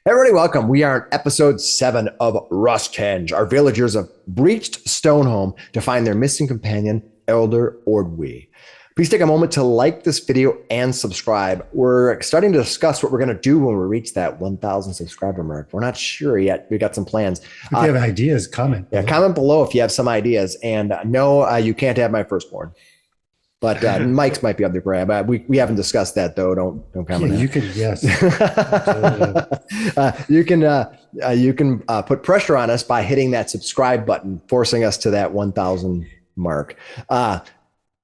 Everybody, welcome. We are on episode 7 of Rusthenge. Our villagers have breached Stonehome to find their missing companion, Elder Ordwe. Please take a moment to like this video and subscribe. We're starting to discuss what we're going to do when we reach that 1,000 subscriber mark. We're not sure yet. We got some plans. If you have ideas, comment. Yeah, comment below if you have some ideas. And no, you can't have my firstborn. But Mike's might be up there, Brad. We haven't discussed that though. Don't comment. Yeah, you can, yes. You can put pressure on us by hitting that subscribe button, forcing us to that 1,000 mark.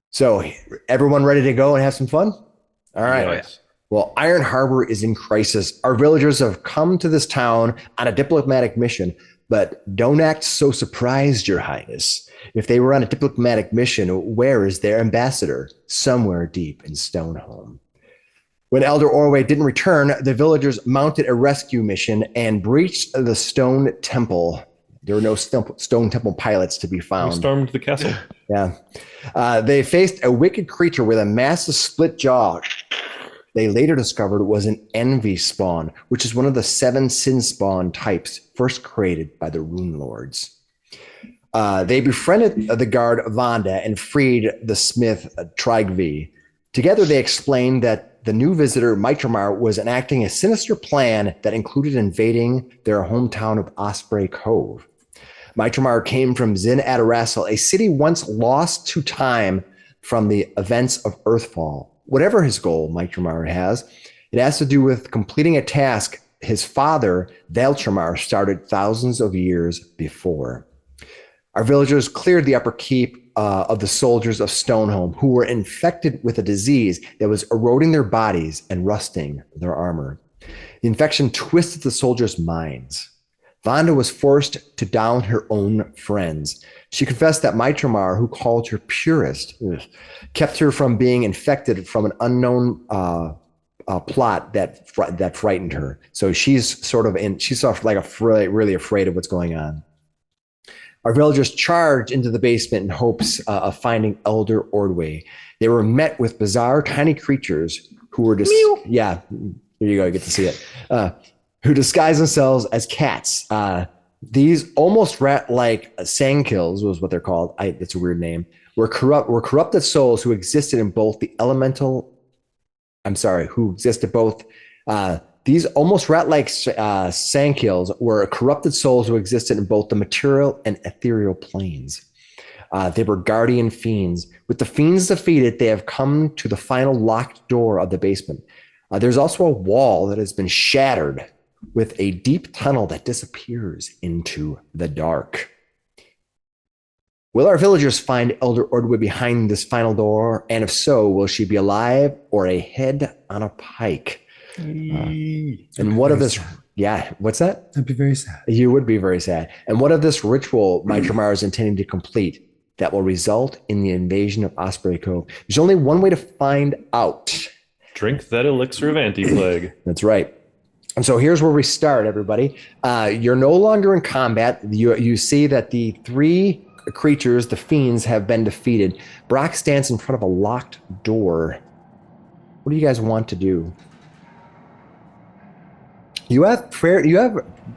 So everyone ready to go and have some fun? All right. Yes. Well, Iron Harbor is in crisis. Our villagers have come to this town on a diplomatic mission, but don't act so surprised, Your Highness. If they were on a diplomatic mission, where is their ambassador? Somewhere deep in Stonehome. When Elder Ordwe didn't return, the villagers mounted a rescue mission and breached the stone temple. There were no stone temple pilots to be found. We stormed the castle. Yeah. They faced a wicked creature with a massive split jaw. They later discovered was an envy spawn, which is one of the 7 sin spawn types first created by the Rune Lords. They befriended the guard Vanda and freed the smith Trigv. Together, they explained that the new visitor, Mitramar, was enacting a sinister plan that included invading their hometown of Osprey Cove. Mitramar came from Zin Adarassil, a city once lost to time from the events of Earthfall. Whatever his goal, Mitramar has, it has to do with completing a task his father, Veltramar, started thousands of years before. Our villagers cleared the upper keep of the soldiers of Stonehome, who were infected with a disease that was eroding their bodies and rusting their armor. The infection twisted the soldiers' minds. Vanda was forced to down her own friends. She confessed that Mitramar, who called her purist, kept her from being infected from an unknown plot that frightened her. So she's sort of really afraid of what's going on. Our villagers charged into the basement in hopes of finding Elder Ordwe. They were met with bizarre tiny creatures who were yeah, here you go, you get to see it. Who disguise themselves as cats. These almost rat-like sandkills was what they're called. It's a weird name. Were corrupted souls who existed in both the elemental. Who existed both. These almost rat-like sandkills were corrupted souls who existed in both the material and ethereal planes. They were guardian fiends. With the fiends defeated, they have come to the final locked door of the basement. There's also a wall that has been shattered with a deep tunnel that disappears into the dark. Will our villagers find Elder Ordwe behind this final door? And if so, will she be alive or a head on a pike? And what of this? Sad. Yeah, what's that? I'd be very sad. You would be very sad. And what of this ritual Mitramar is intending to complete that will result in the invasion of Osprey Cove? There's only one way to find out. Drink that elixir of anti-plague. That's right. And so here's where we start, everybody. You're no longer in combat. You see that the 3 creatures, the fiends, have been defeated. Brock stands in front of a locked door. What do you guys want to do? You have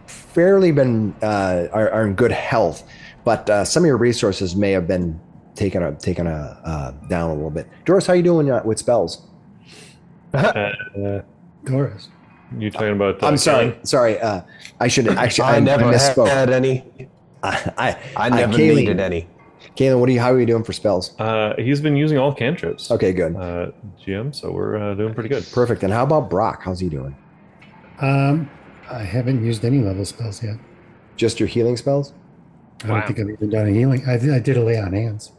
fairly been are in good health, but some of your resources may have been taken down a little bit. Doris, how you doing with spells? Doris, you talking about? I'm sorry. I should actually. I never misspoke. had any. I never needed any. Kaylen, how are you doing for spells? He's been using all cantrips. Okay, good. GM, so we're doing pretty good. Perfect. And how about Brock? How's he doing? I haven't used any level spells yet. Just your healing spells? I don't think I've even done a healing. I did a lay on hands.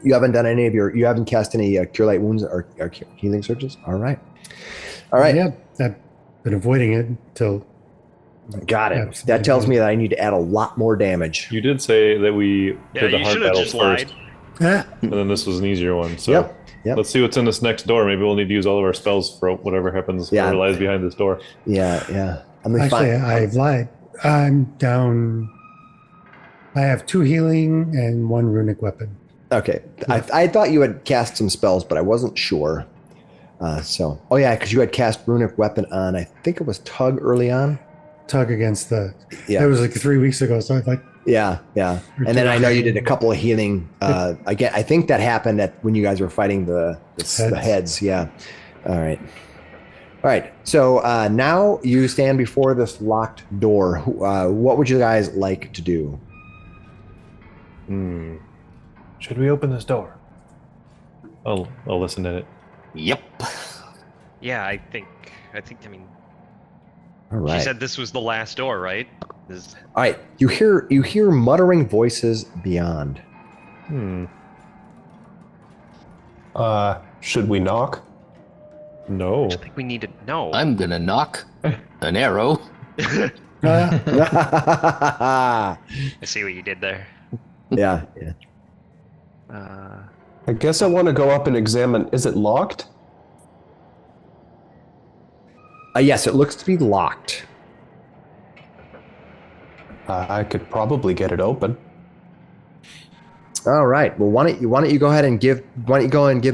You haven't done any of you haven't cast any Cure Light Wounds or healing surges? All right. Yeah, I've been avoiding it until. Got it. That tells me that I need to add a lot more damage. You did say that we did the you hard should have battles just first, lied. and then this was an easier one. So Yep. let's see what's in this next door. Maybe we'll need to use all of our spells for whatever happens. Yeah. Whatever lies behind this door. Yeah. I've lied. I'm down. I have 2 healing and 1 runic weapon. Okay. I thought you had cast some spells, but I wasn't sure. Oh yeah, because you had cast runic weapon on. I think it was Tug early on. Tug against the. Yeah. It was like 3 weeks ago, so I thought. Yeah. And then I know you did a couple of healing. Again, I think that happened when you guys were fighting the heads. Yeah. All right. So now you stand before this locked door. What would you guys like to do? Should we open this door? I'll listen to it. Yep. Yeah, I think. I mean, All right. she said this was the last door, right? All right. You hear muttering voices beyond. Should we knock? No. I think we need to know. I'm gonna knock an arrow. I see what you did there. Yeah. I guess I want to go up and examine. Is it locked? Yes, it looks to be locked. I could probably get it open. All right. Well, why don't you go ahead and give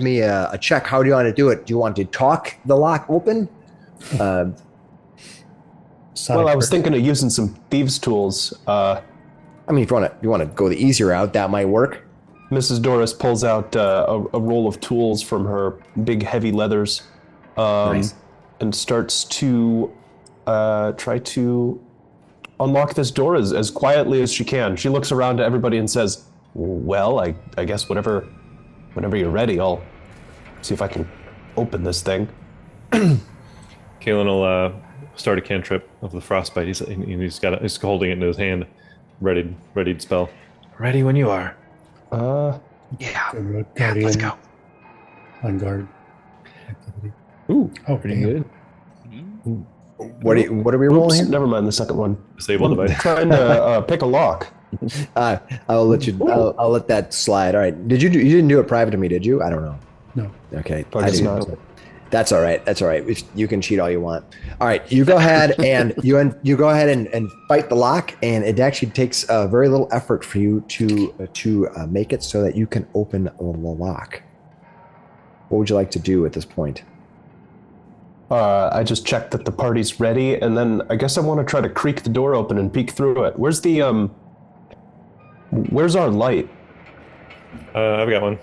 me a check? How do you want to do it? Do you want to talk the lock open? Well, I was thinking of using some thieves' tools. I mean, if you want to go the easy route, that might work. Mrs. Doris pulls out a roll of tools from her big heavy leathers, Nice. and starts to try to unlock this door as quietly as she can. She looks around to everybody and says, "Well, I guess whenever you're ready, I'll see if I can open this thing." Kalen will start a cantrip of the frostbite. He's holding it in his hand, ready to spell. Ready when you are. Yeah, Guardian let's go. on guard activity. Ooh, Oh, pretty damn. good. What are we rolling here? Never mind the second one. Disable I'm device. trying to pick a lock. I'll let you. I'll let that slide. All right. You didn't do it private to me, did you? I don't know. No. Okay. I guess didn't. not. That's all right. You can cheat all you want. All right. You go ahead and you go ahead and fight the lock, and it actually takes very little effort for you to make it so that you can open the lock. What would you like to do at this point? I just checked that the party's ready, and then I guess I want to try to creak the door open and peek through it. Where's our light? I've got one.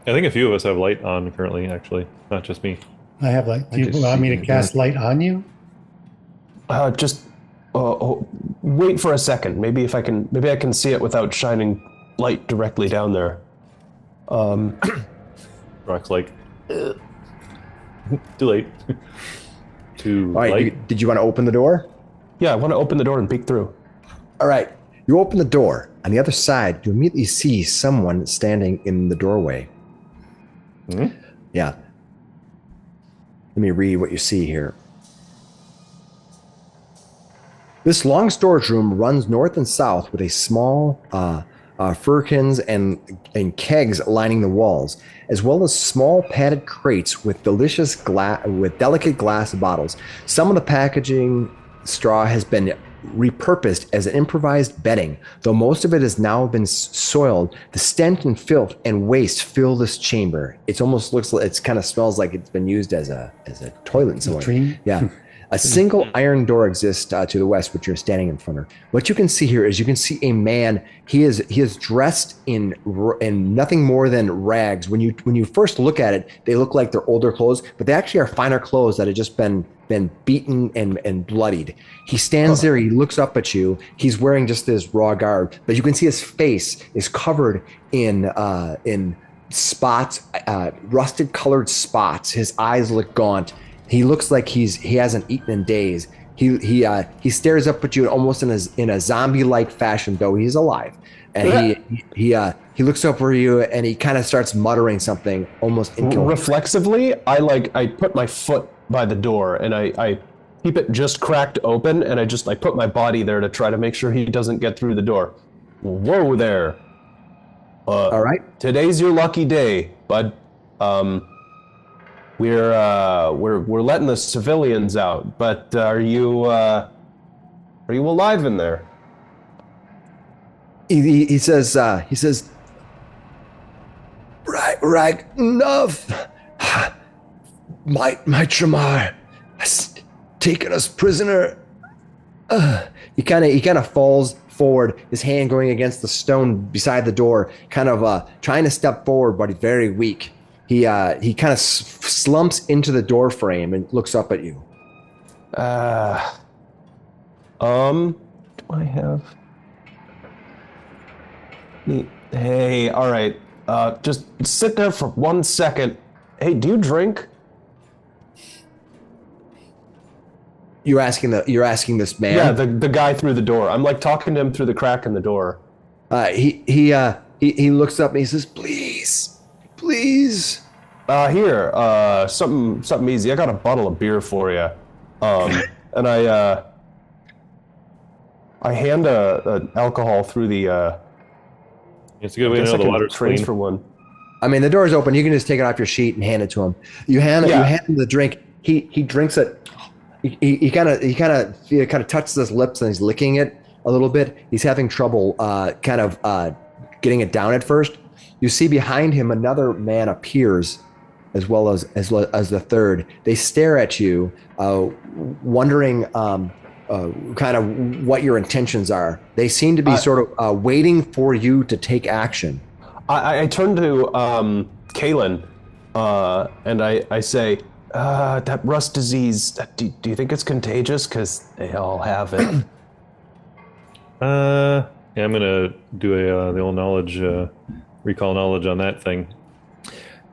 I think a few of us have light on currently, actually, not just me. I have light. Do you want me to cast light on you? Just wait for a second. Maybe I can see it without shining light directly down there. Rock's like, too late. Too All right. light. Did you want to open the door? Yeah, I want to open the door and peek through. All right. You open the door. On the other side, you immediately see someone standing in the doorway. Yeah. Let me read what you see here. This long storage room runs north and south with a small firkins and kegs lining the walls, as well as small padded crates with delicate glass bottles. Some of the packaging straw has been repurposed as an improvised bedding, though most of it has now been soiled. The stench and filth and waste fill this chamber. It almost looks like it kind of smells like it's been used as a toilet in some way. Latrine? Yeah. A single iron door exists to the west, which you're standing in front of. What you can see here is you can see a man. He is dressed in nothing more than rags. When you first look at it, they look like they're older clothes, but they actually are finer clothes that have just been beaten and bloodied. He stands there. He looks up at you. He's wearing just this raw garb, but you can see his face is covered in spots, rusted colored spots. His eyes look gaunt. He looks like he hasn't eaten in days. He stares up at you almost in a zombie-like fashion, though he's alive. And he looks over you and he kind of starts muttering something almost incoherent. Reflexively, I put my foot by the door and I keep it just cracked open, and I put my body there to try to make sure he doesn't get through the door. Whoa there. All right. Today's your lucky day, bud. We're letting the civilians out, but are you alive in there? He says, right, enough. my Tramar has taken us prisoner. He kind of falls forward, his hand going against the stone beside the door, kind of trying to step forward, but he's very weak. He kind of slumps into the door frame and looks up at you. Do I have? Hey, all right. Just sit there for 1 second. Hey, do you drink? You're asking this man. Yeah, the guy through the door. I'm like talking to him through the crack in the door. He looks up and he says, "Please." Here, something easy. I got a bottle of beer for you. And I hand an alcohol through the. It's a good way to know the water's clean. Transfer one. I mean, the door's open. You can just take it off your sheet and hand it to him. You hand him the drink. He drinks it. He kind of touches his lips and he's licking it a little bit. He's having trouble getting it down at first. You see behind him another man appears, as well as the third. They stare at you, wondering kind of what your intentions are. They seem to be sort of waiting for you to take action. I turn to Kalen, and I say, that rust disease, do you think it's contagious? Because they all have it. Yeah, I'm gonna do the old knowledge, recall knowledge on that thing.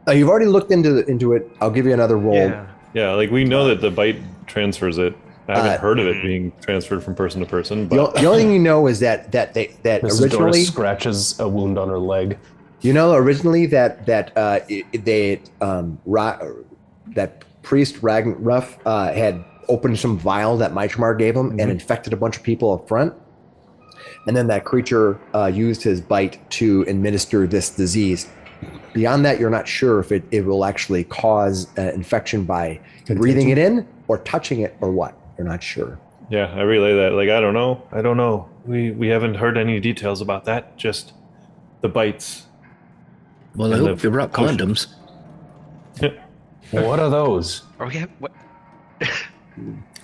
You've already looked into it. I'll give you another roll. Yeah, like we know that the bite transfers it. I haven't heard of it being transferred from person to person. But The only thing you know is that Mrs. originally Doris scratches a wound on her leg. You know, originally that priest Ruff had opened some vial that Maichmar gave him and infected a bunch of people up front. And then that creature used his bite to administer this disease. Beyond that, you're not sure if it will actually cause infection by breathing it in or touching it or what. You're not sure. yeah, I relay that. Like, I don't know. We haven't heard any details about that. Just the bites. Well, I hope you brought condoms. What are those? Oh yeah. What?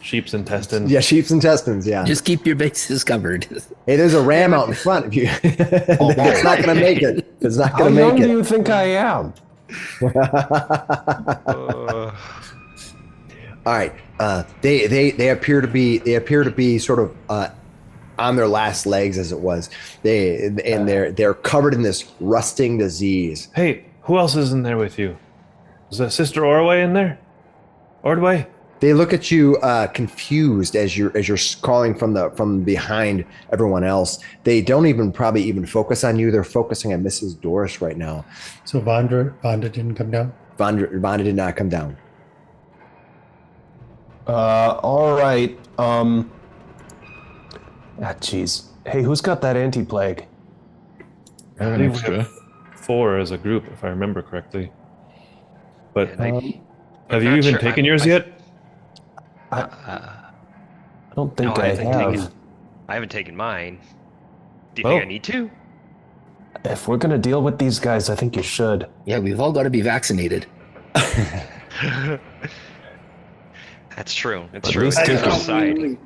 Sheep's intestines. Yeah, sheep's intestines. Yeah. Just keep your bases covered. Hey, there's a ram out in front of you. It's not going to make it. It's not How going to young make do it. you think I am? All right. They appear to be sort of on their last legs, as it was. They're covered in this rusting disease. Hey, who else is in there with you? Is that Sister Ordway in there? Ordway? They look at you confused as you're calling from behind everyone else. They don't probably even focus on you. They're focusing on Mrs. Doris right now. So Vonda didn't come down? Vonda did not come down. All right. Jeez. Hey, who's got that anti-plague? I have an extra. 4 as a group, if I remember correctly. But I'm have you not even sure. taken yours yet? I don't think No, I I haven't have. taken. I haven't taken mine. Do you Well- think I need to? If we're gonna deal with these guys, I think you should. Yeah, we've all got to be vaccinated. That's true. It's At true. least It's take our it. society.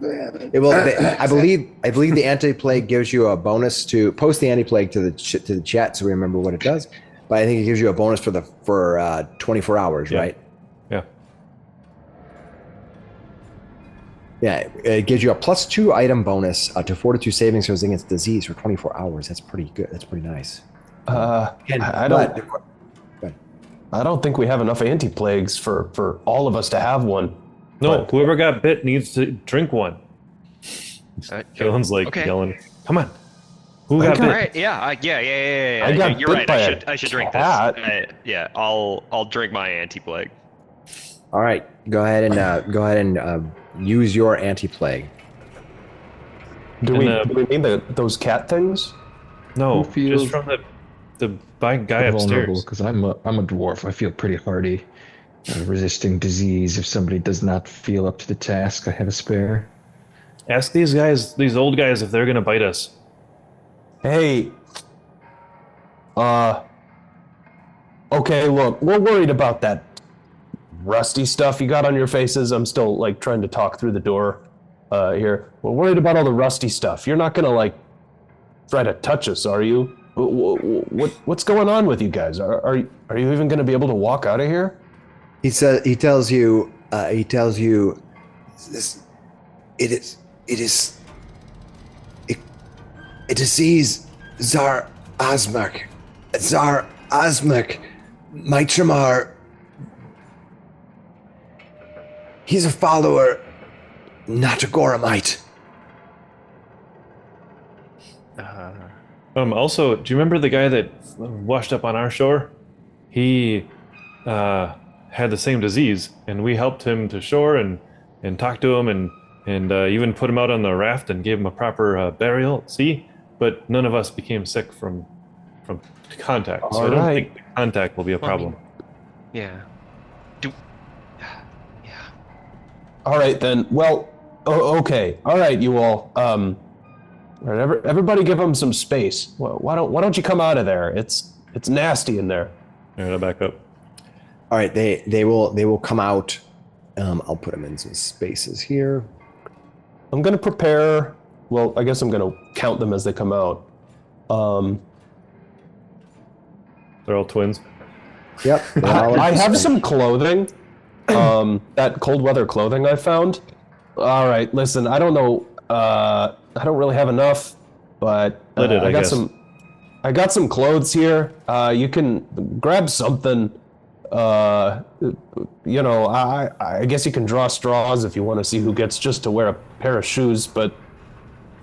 I believe the anti-plague gives you a bonus to post the anti-plague to the chat so we remember what it does. But I think it gives you a bonus for 24 hours, Yeah. right? Yeah. Yeah, it gives you a +2 item bonus to Fortitude saving throws against disease for 24 hours. That's pretty good. That's pretty nice. I don't think we have enough anti-plagues for all of us to have one. No, But- whoever got bit needs to drink one. Kalen's like okay. yelling, "Come on, who got Okay. All bit?" right. Yeah. Yeah. I got You're bit right. by I should drink cat. this. Yeah. I'll drink my anti-plague. All right, go ahead and use your anti-plague. Do And, we mean those cat things? No, Who feels just from the guy Vulnerable upstairs. because I'm a dwarf. I feel pretty hardy, resisting disease. If somebody does not feel up to the task, I have a spare. Ask these guys, these old guys, if they're gonna bite us. Hey. Okay, look, we're worried about that rusty stuff you got on your faces? I'm still like trying to talk through the door here. We're worried about all the rusty stuff. You're not gonna like try to touch us, are you? What's going on with you guys? Are you even gonna be able to walk out of here? He tells you this, it is a disease, Zar Azmak, Maitramar. He's a follower, not a Goramite. Also, do you remember the guy that washed up on our shore? He had the same disease, and we helped him to shore and talked to him and even put him out on the raft and gave him a proper burial at sea. But none of us became sick from contact, so I don't think the contact will be a problem. Yeah. All right then. Well, okay. All right, you all. All right, everybody, give him some space. Why don't you come out of there? It's nasty in there. All right, I'll back up. All right, they will come out. I'll put them in some spaces here. I'm gonna prepare. Well, I guess I'm gonna count them as they come out. They're all twins. Yep. I have some clothing. That cold weather clothing I found. All right, listen. I don't know. I don't really have enough, but I got some. I got some clothes here. You can grab something. I guess you can draw straws if you want to see who gets just to wear a pair of shoes, but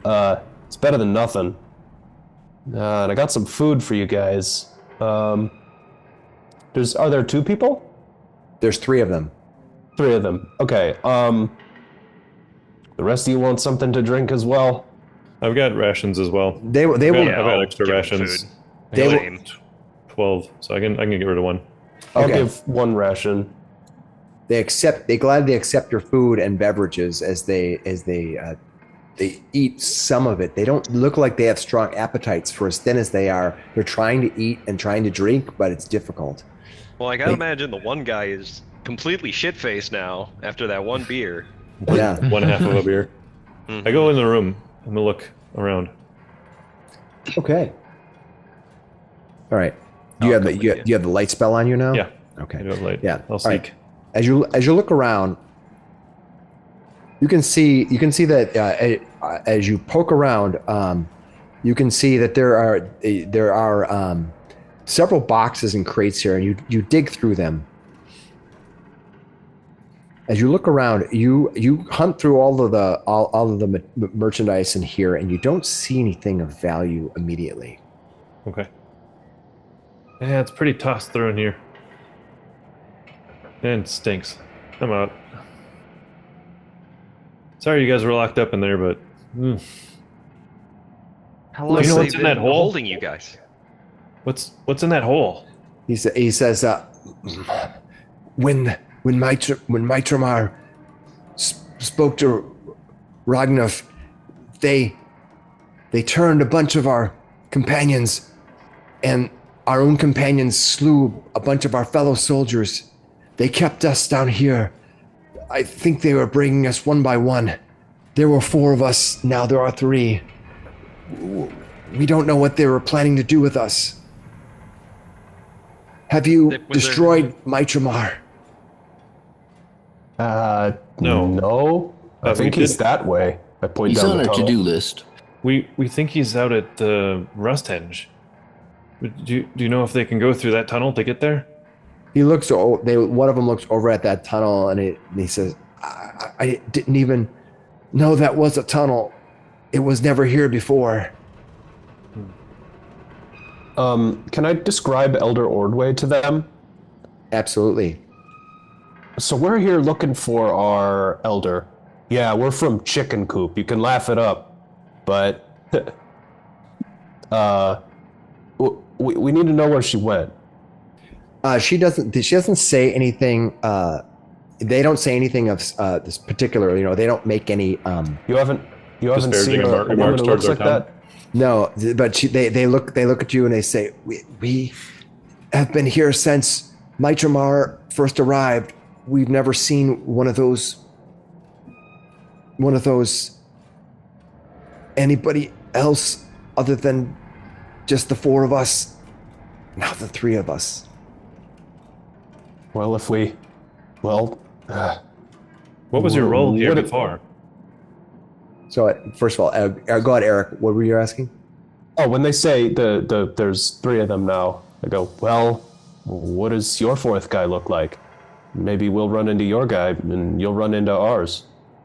it's better than nothing. And I got some food for you guys. Are there 2 people? There's 3 of them. 3 of them. Okay. The rest of you want something to drink as well? I've got rations as well. They will. I've got extra give 'em rations. food. They will. Lame. 12, so I can get rid of 1. I'll Okay. give 1 ration. They gladly accept your food and beverages as they eat some of it. They don't look like they have strong appetites for as thin as they are. They're trying to eat and trying to drink, but it's difficult. Well, I gotta imagine the one guy is completely shit-faced now after that one beer. Yeah. 1/2 of a beer. I go in the room and look around. Okay. All right. Do you have the light spell on you now? Yeah. Okay. I do have light. Yeah. I'll All right. seek. As you look around, you can see that as you poke around, you can see that there are several boxes and crates here, and you dig through them. As you look around, you hunt through all of the merchandise in here, and you don't see anything of value immediately. Okay. Yeah, it's pretty tossed through in here. And it stinks. I'm out. Sorry you guys were locked up in there, but... How long You know have what's they in that been hole? holding you guys? What's in that hole? He says, when Maitramar spoke to Ragnarf, they turned a bunch of our companions, and our own companions slew a bunch of our fellow soldiers. They kept us down here. I think they were bringing us one by one. There were 4 of us, now there are 3. We don't know what they were planning to do with us. Have you destroyed Maitramar? No. No. I think he's that way. I point He's down on the our tunnel. to-do list. We think he's out at the Rusthenge. Do you know if they can go through that tunnel to get there? He looks. One of them looks over at that tunnel, and he says, "I didn't even know that was a tunnel. It was never here before." Can I describe Elder Ordway to them? Absolutely. So we're here looking for our elder. Yeah, we're from Chicken Coop. You can laugh it up, but we need to know where she went. She doesn't say anything. They don't say anything of this particular. They don't make any. You haven't seen Disparaging a woman remarks who towards looks our like town? that? No, but they look at you and they say, "We have been here since Maitramar first arrived. we've never seen one of those anybody else other than just the four of us. Now the three of us. Well, what was your role here what if- before? So first of all, go ahead, Eric. What were you asking? Oh, when they say there's three of them now, I go, well, what does your fourth guy look like? Maybe we'll run into your guy and you'll run into ours.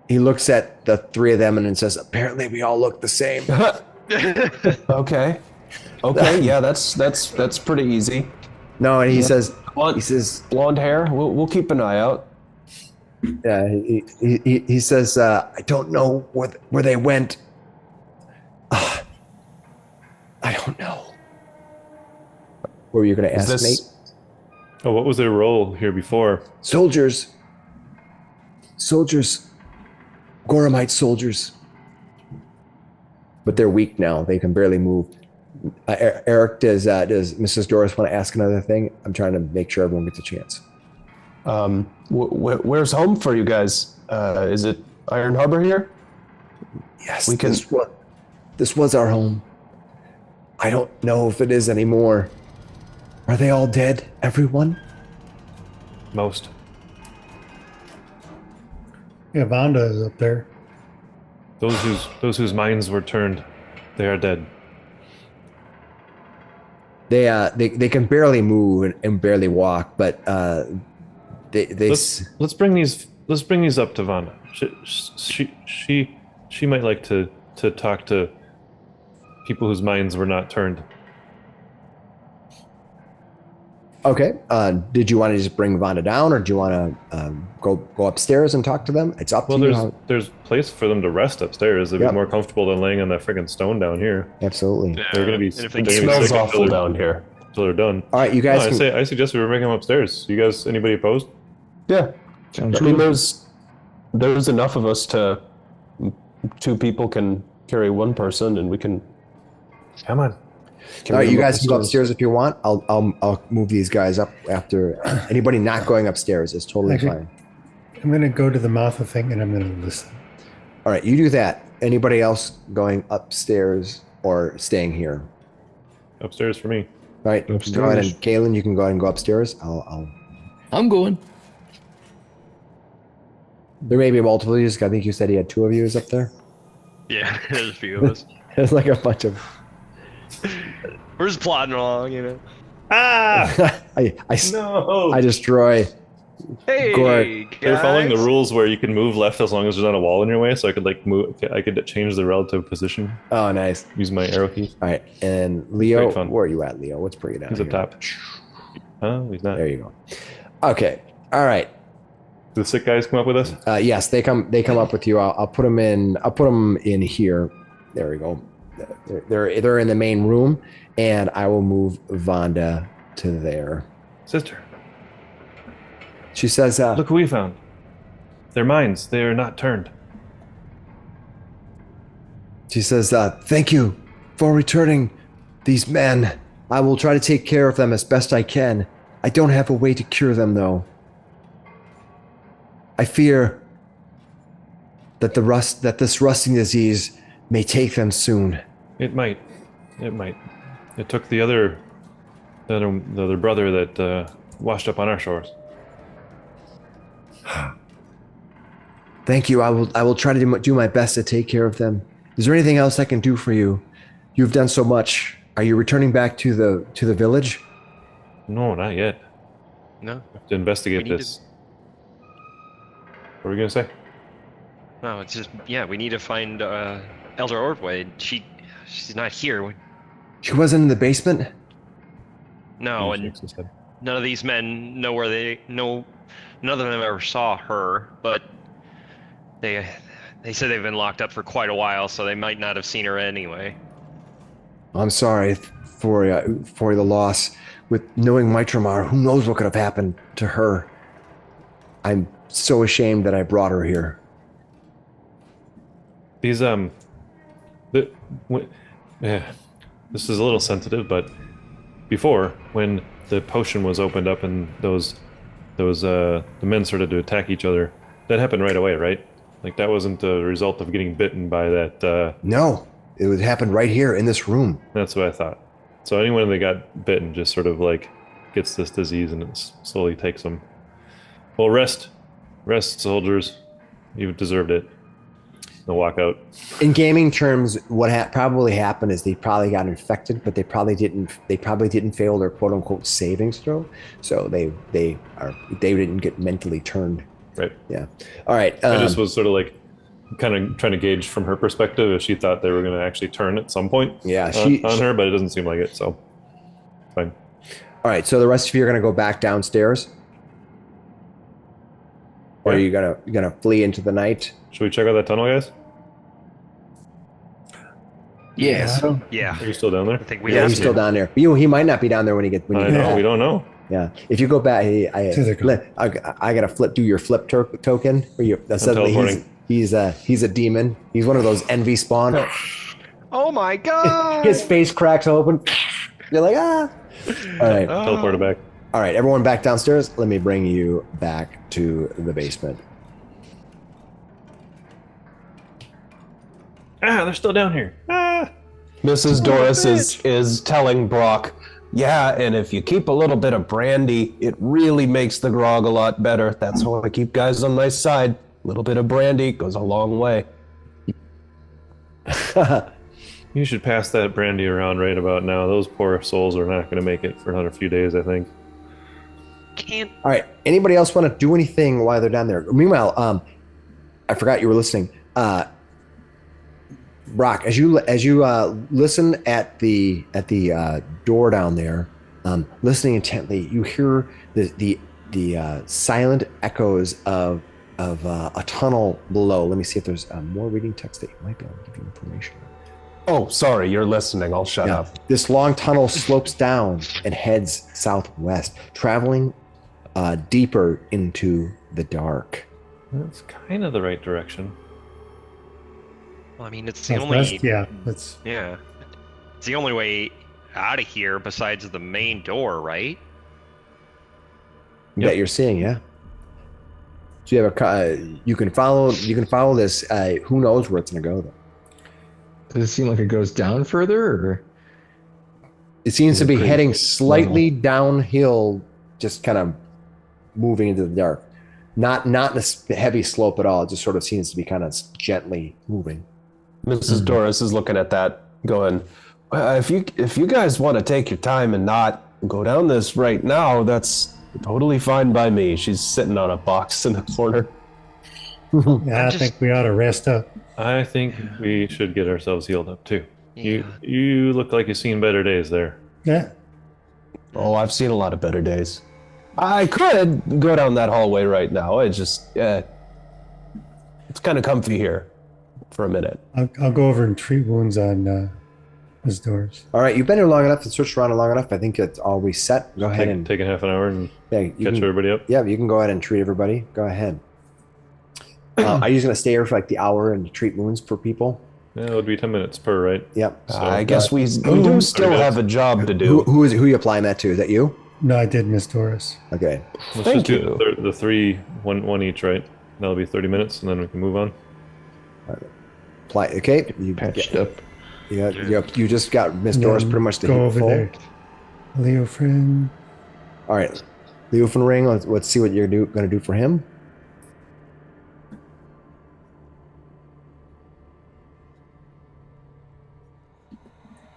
He looks at the three of them and then says, apparently we all look the same. Okay, yeah, that's pretty easy. No, and he says, Blonde hair. We'll keep an eye out. he says, I don't know where they went. I don't know. What were you going to ask, Nate? Oh, what was their role here before? Soldiers. Goromite soldiers. But they're weak now. They can barely move. Eric, does Mrs. Doris want to ask another thing? I'm trying to make sure everyone gets a chance. Where's home for you guys? Is it Iron Harbor here? Yes, we can. This was our home. I don't know if it is anymore. Are they all dead? Everyone? Most. Yeah, Vonda is up there. Those whose minds were turned, they are dead. They can barely move and barely walk, but let's bring these up to Vanda. She might like to talk to people whose minds were not turned. Okay. Did you want to just bring Vonda down, or do you want to go upstairs and talk to them? It's up to you. There's place for them to rest upstairs. They'd be more comfortable than laying on that friggin' stone down here. Absolutely. Yeah. They're gonna be. It smells awful down here. Until they're done. All right, you guys. I suggest we bring them upstairs. You guys, anybody opposed? Yeah. Sounds I mean, good. there's enough of us to. Two people can carry one person, and we can. Come on. All right, you guys can go upstairs if you want. I'll move these guys up after. Anybody not going upstairs is totally Okay. fine. I'm going to go to the mouth of thing and I'm going to listen. All right, you do that. Anybody else going upstairs or staying here? Upstairs for me. All right, Upstairs. go ahead and Kaylin, you can go ahead and go upstairs. I'm going. There may be multiple of you. I think you said he had two of you up there. Yeah, there's a few of us. There's like a bunch of. We're just plodding along, you know. Ah! I destroy. Hey, Gord. guys. They're following the rules where you can move left as long as there's not a wall in your way. So I could move. I could change the relative position. Oh, nice. Use my arrow key. All right, and Leo, Great fun. where are you at, Leo? Let's bring you down. He's up here. top. Oh, he's not. There you go. Okay. All right. Do the sick guys come up with us? Yes, they come up with you. I'll put them in. I'll put them in here. There we go. They're in the main room, and I will move Vonda to there. Sister, She says, look who we found. Their minds, they are not turned. She says, thank you for returning these men. I will try to take care of them as best I can. I don't have a way to cure them, though. I fear that this rusting disease may take them soon. It might. It took the other brother that washed up on our shores. Thank you. I will try to do my best to take care of them. Is there anything else I can do for you? You've done so much. Are you returning back to the village? No, not yet. No, I have to investigate We need this. What were we gonna say? no, it's just we need to find Elder Ordway. She's not here. She wasn't in the basement? No, He and shakes his head. none of these men know where none of them ever saw her, but they said they've been locked up for quite a while, so they might not have seen her anyway. I'm sorry for the loss. With knowing Mitramar, who knows what could have happened to her. I'm so ashamed that I brought her here. These this is a little sensitive, but before, when the potion was opened up and those the men started to attack each other. That happened right away, right? Like that wasn't the result of getting bitten by that. No, it would happen right here in this room. That's what I thought. So anyone that got bitten just sort of like gets this disease and it slowly takes them. Well, rest, soldiers. You deserved it. They'll walk out. In gaming terms, what probably happened is they probably got infected, but they probably didn't fail their quote unquote savings throw. So they didn't get mentally turned. Right. Yeah. All right. I just was sort of like kind of trying to gauge from her perspective if she thought they were going to actually turn at some point. Yeah, on her, but it doesn't seem like it. So fine. All right. So the rest of you are going to go back downstairs, or are you gonna flee into the night? Should we check out that tunnel, guys? Yes. Yeah. Yeah. Are you still down there? I think we Yeah, have he's to. still down there. He might not be down there when you get. I know. We don't know. Yeah. If you go back, I gotta do your flip token. Suddenly teleporting. he's a demon. He's one of those envy spawn. Oh my god! His face cracks open. You're like, ah. All right. Teleported back. All right. Everyone back downstairs. Let me bring you back to the basement. Ah, they're still down here. Ah. Mrs. Doris is telling Brock, yeah, and if you keep a little bit of brandy, it really makes the grog a lot better. That's how I keep guys on my side. A little bit of brandy goes a long way. You should pass that brandy around right about now. Those poor souls are not going to make it for another few days, I think. Can't. All right. Anybody else want to do anything while they're down there? Meanwhile, I forgot you were listening. Brock, as you listen at the door down there, listening intently, you hear the silent echoes of a tunnel below. Let me see if there's more reading text that might be able to give you information. Oh, sorry, you're listening. I'll shut up. This long tunnel slopes down and heads southwest, traveling deeper into the dark. That's kind of the right direction. Well, I mean, it's the Southwest? only. Yeah, that's Yeah. It's the only way out of here besides the main door, right? That you're seeing, yeah. So you have you can follow this. Who knows where it's going to go though? Does it seem like it goes down further, or It seems to be pretty heading slightly downhill, just kind of moving into the dark. Not in a heavy slope at all. It just sort of seems to be kind of gently moving. Mrs. Doris is looking at that, going, if you guys want to take your time and not go down this right now, that's totally fine by me. She's sitting on a box in the corner. yeah, I think we ought to rest up. I think we should get ourselves healed up too. Yeah. You look like you've seen better days there. Yeah. Oh, I've seen a lot of better days. I could go down that hallway right now. It just, it's kind of comfy here for a minute. I'll go over and treat wounds on his doors. All right, you've been here long enough and searched around long enough. I think it's all reset. Go ahead and Take a half an hour and you catch can, everybody up. yeah, you can go ahead and treat everybody. Go ahead. Are you going to stay here for like the hour and treat wounds for people? Yeah, it would be 10 minutes per, right? Yep. So, I guess we do still have a job to do. Who are you applying that to? Is that you? No, I did, Miss Doris. Okay. let's Thank just do the three, one each, right? That'll be 30 minutes, and then we can move on. Apply. Okay. You patched up? You just got Miss Doris pretty much to go hit over full. there. Leo friend. All right. Leofenring, let's see what you're going to do for him.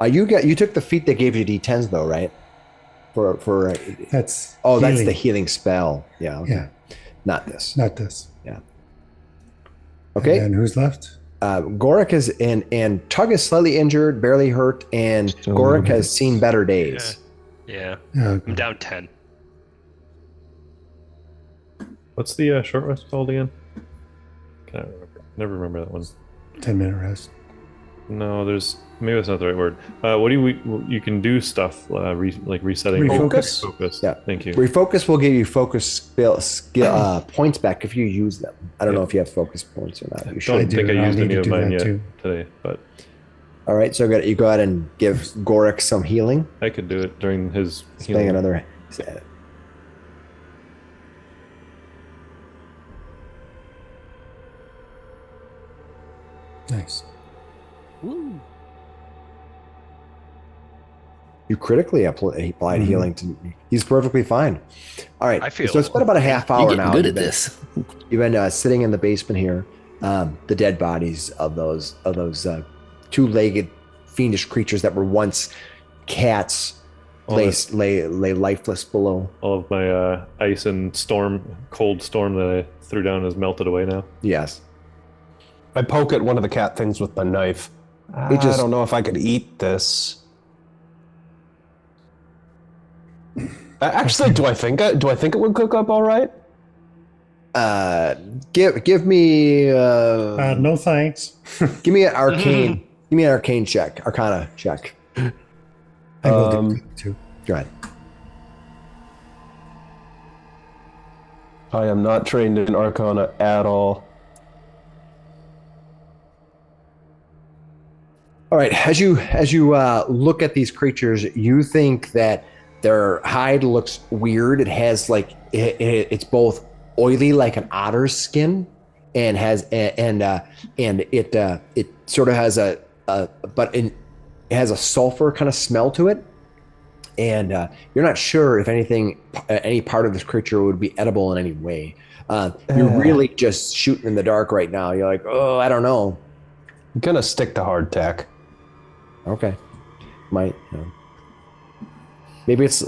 You took the feat that gave you D10s though, right? For That's that's healing. the healing spell. Yeah. Okay. Yeah. Not this. Not this. Yeah. Okay. And who's left? Gorik is and Tug is slightly injured, barely hurt, and Still Gorik moving. has seen better days. Yeah. Oh, I'm down 10. What's the short rest called again? Can't remember. Never remember that one. 10-minute rest. No, maybe that's not the right word. What do you can do stuff like resetting Refocus? focus. Yeah. Thank you. Refocus will give you focus skill points back if you use them. I don't know if you have focus points or not. You Don't should. think I I'll used need any to of do mine that yet too. today, but All right, so you go ahead and give Gorik some healing. I could do it during his He's paying healing. another. Nice. Woo. You critically applied healing to. He's perfectly fine. All right. I feel- So it's been about a half You're hour getting now. good You've at been- this. You've been sitting in the basement here. The dead bodies of those two-legged fiendish creatures that were once cats lay lifeless below. All of my ice and cold storm that I threw down is melted away now. Yes. I poke at one of the cat things with my knife. I don't know if I could eat this. Actually, do I think it would cook up all right? Give me No thanks. give me an arcane give me an arcane check, arcana check. I will do that too. Go ahead. I am not trained in Arcana at all. All right. As you look at these creatures, you think that their hide looks weird. It has like it's both oily like an otter's skin, and it sort of has it has a sulfur kind of smell to it, and you're not sure if any part of this creature would be edible in any way. You're really just shooting in the dark right now. You're like, oh, I don't know. I'm gonna stick to hardtack. Okay, might. Maybe it's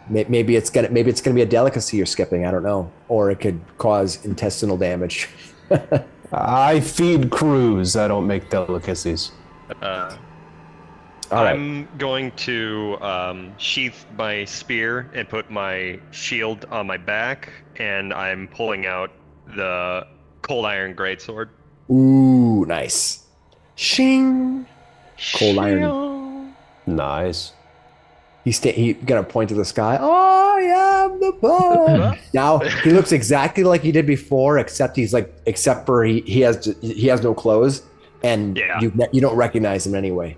maybe it's gonna be a delicacy you're skipping. I don't know, or it could cause intestinal damage. I feed crews. I don't make delicacies. All right. I'm going to sheath my spear and put my shield on my back, and I'm pulling out the cold iron greatsword. Ooh, nice. Shing. Cold iron. Nice. He gonna point to the sky. Oh, I am the bug. Now he looks exactly like he did before, except he has no clothes, and Yeah. you don't recognize him anyway.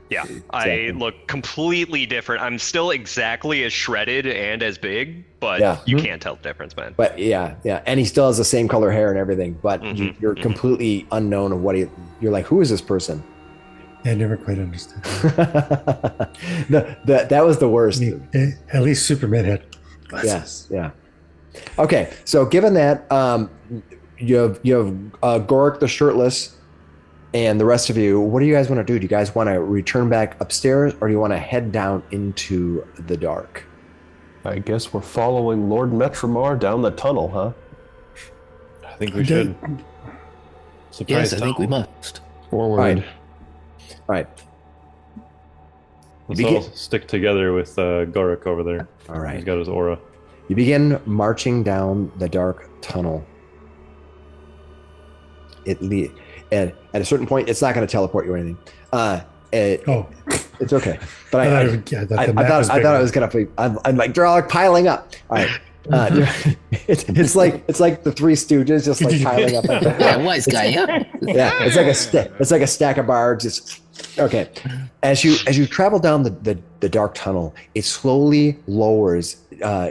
Yeah, Exactly. I look completely different. I'm still exactly as shredded and as big, but Yeah. you can't tell the difference, man. But yeah, and he still has the same color hair and everything. But you're mhm. completely unknown of what you're like. Who is this person? I never quite understood. That was the worst. At least Superman had Yes, yeah. Okay, so given that, you have Gorik the shirtless, and the rest of you. What do you guys want to do? Do you guys want to return back upstairs, or do you want to head down into the dark? I guess we're following Lord Metramar down the tunnel, huh? I think we should. Surprise! Yes, I think we must. Forward. All right. Let's all stick together with Gorik over there. All right. He's got his aura. You begin marching down the dark tunnel. And at a certain point, it's not going to teleport you or anything. It's okay. But I thought it was going to be. I'm like, they're all like piling up. All right. It's like the Three Stooges, just like piling up. Like that. Yeah, wise guy, yeah. Yeah, it's like a stack of bars. Just okay. As you travel down the dark tunnel, it slowly lowers.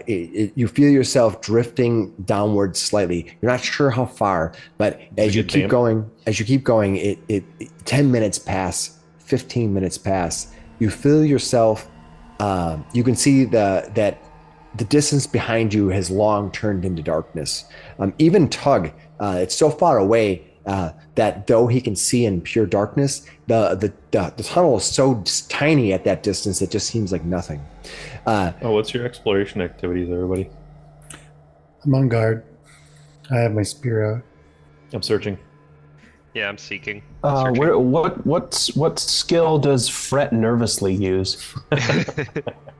You feel yourself drifting downward slightly. You're not sure how far, but as you keep going, it 10 minutes pass, 15 minutes pass. You feel yourself. You can see that the distance behind you has long turned into darkness. Even Tug, it's so far away that though he can see in pure darkness, the tunnel is so tiny at that distance, it just seems like nothing. What's your exploration activities, everybody? I'm on guard. I have my spear out. I'm searching. Yeah, I'm seeking. What skill does Fret nervously use?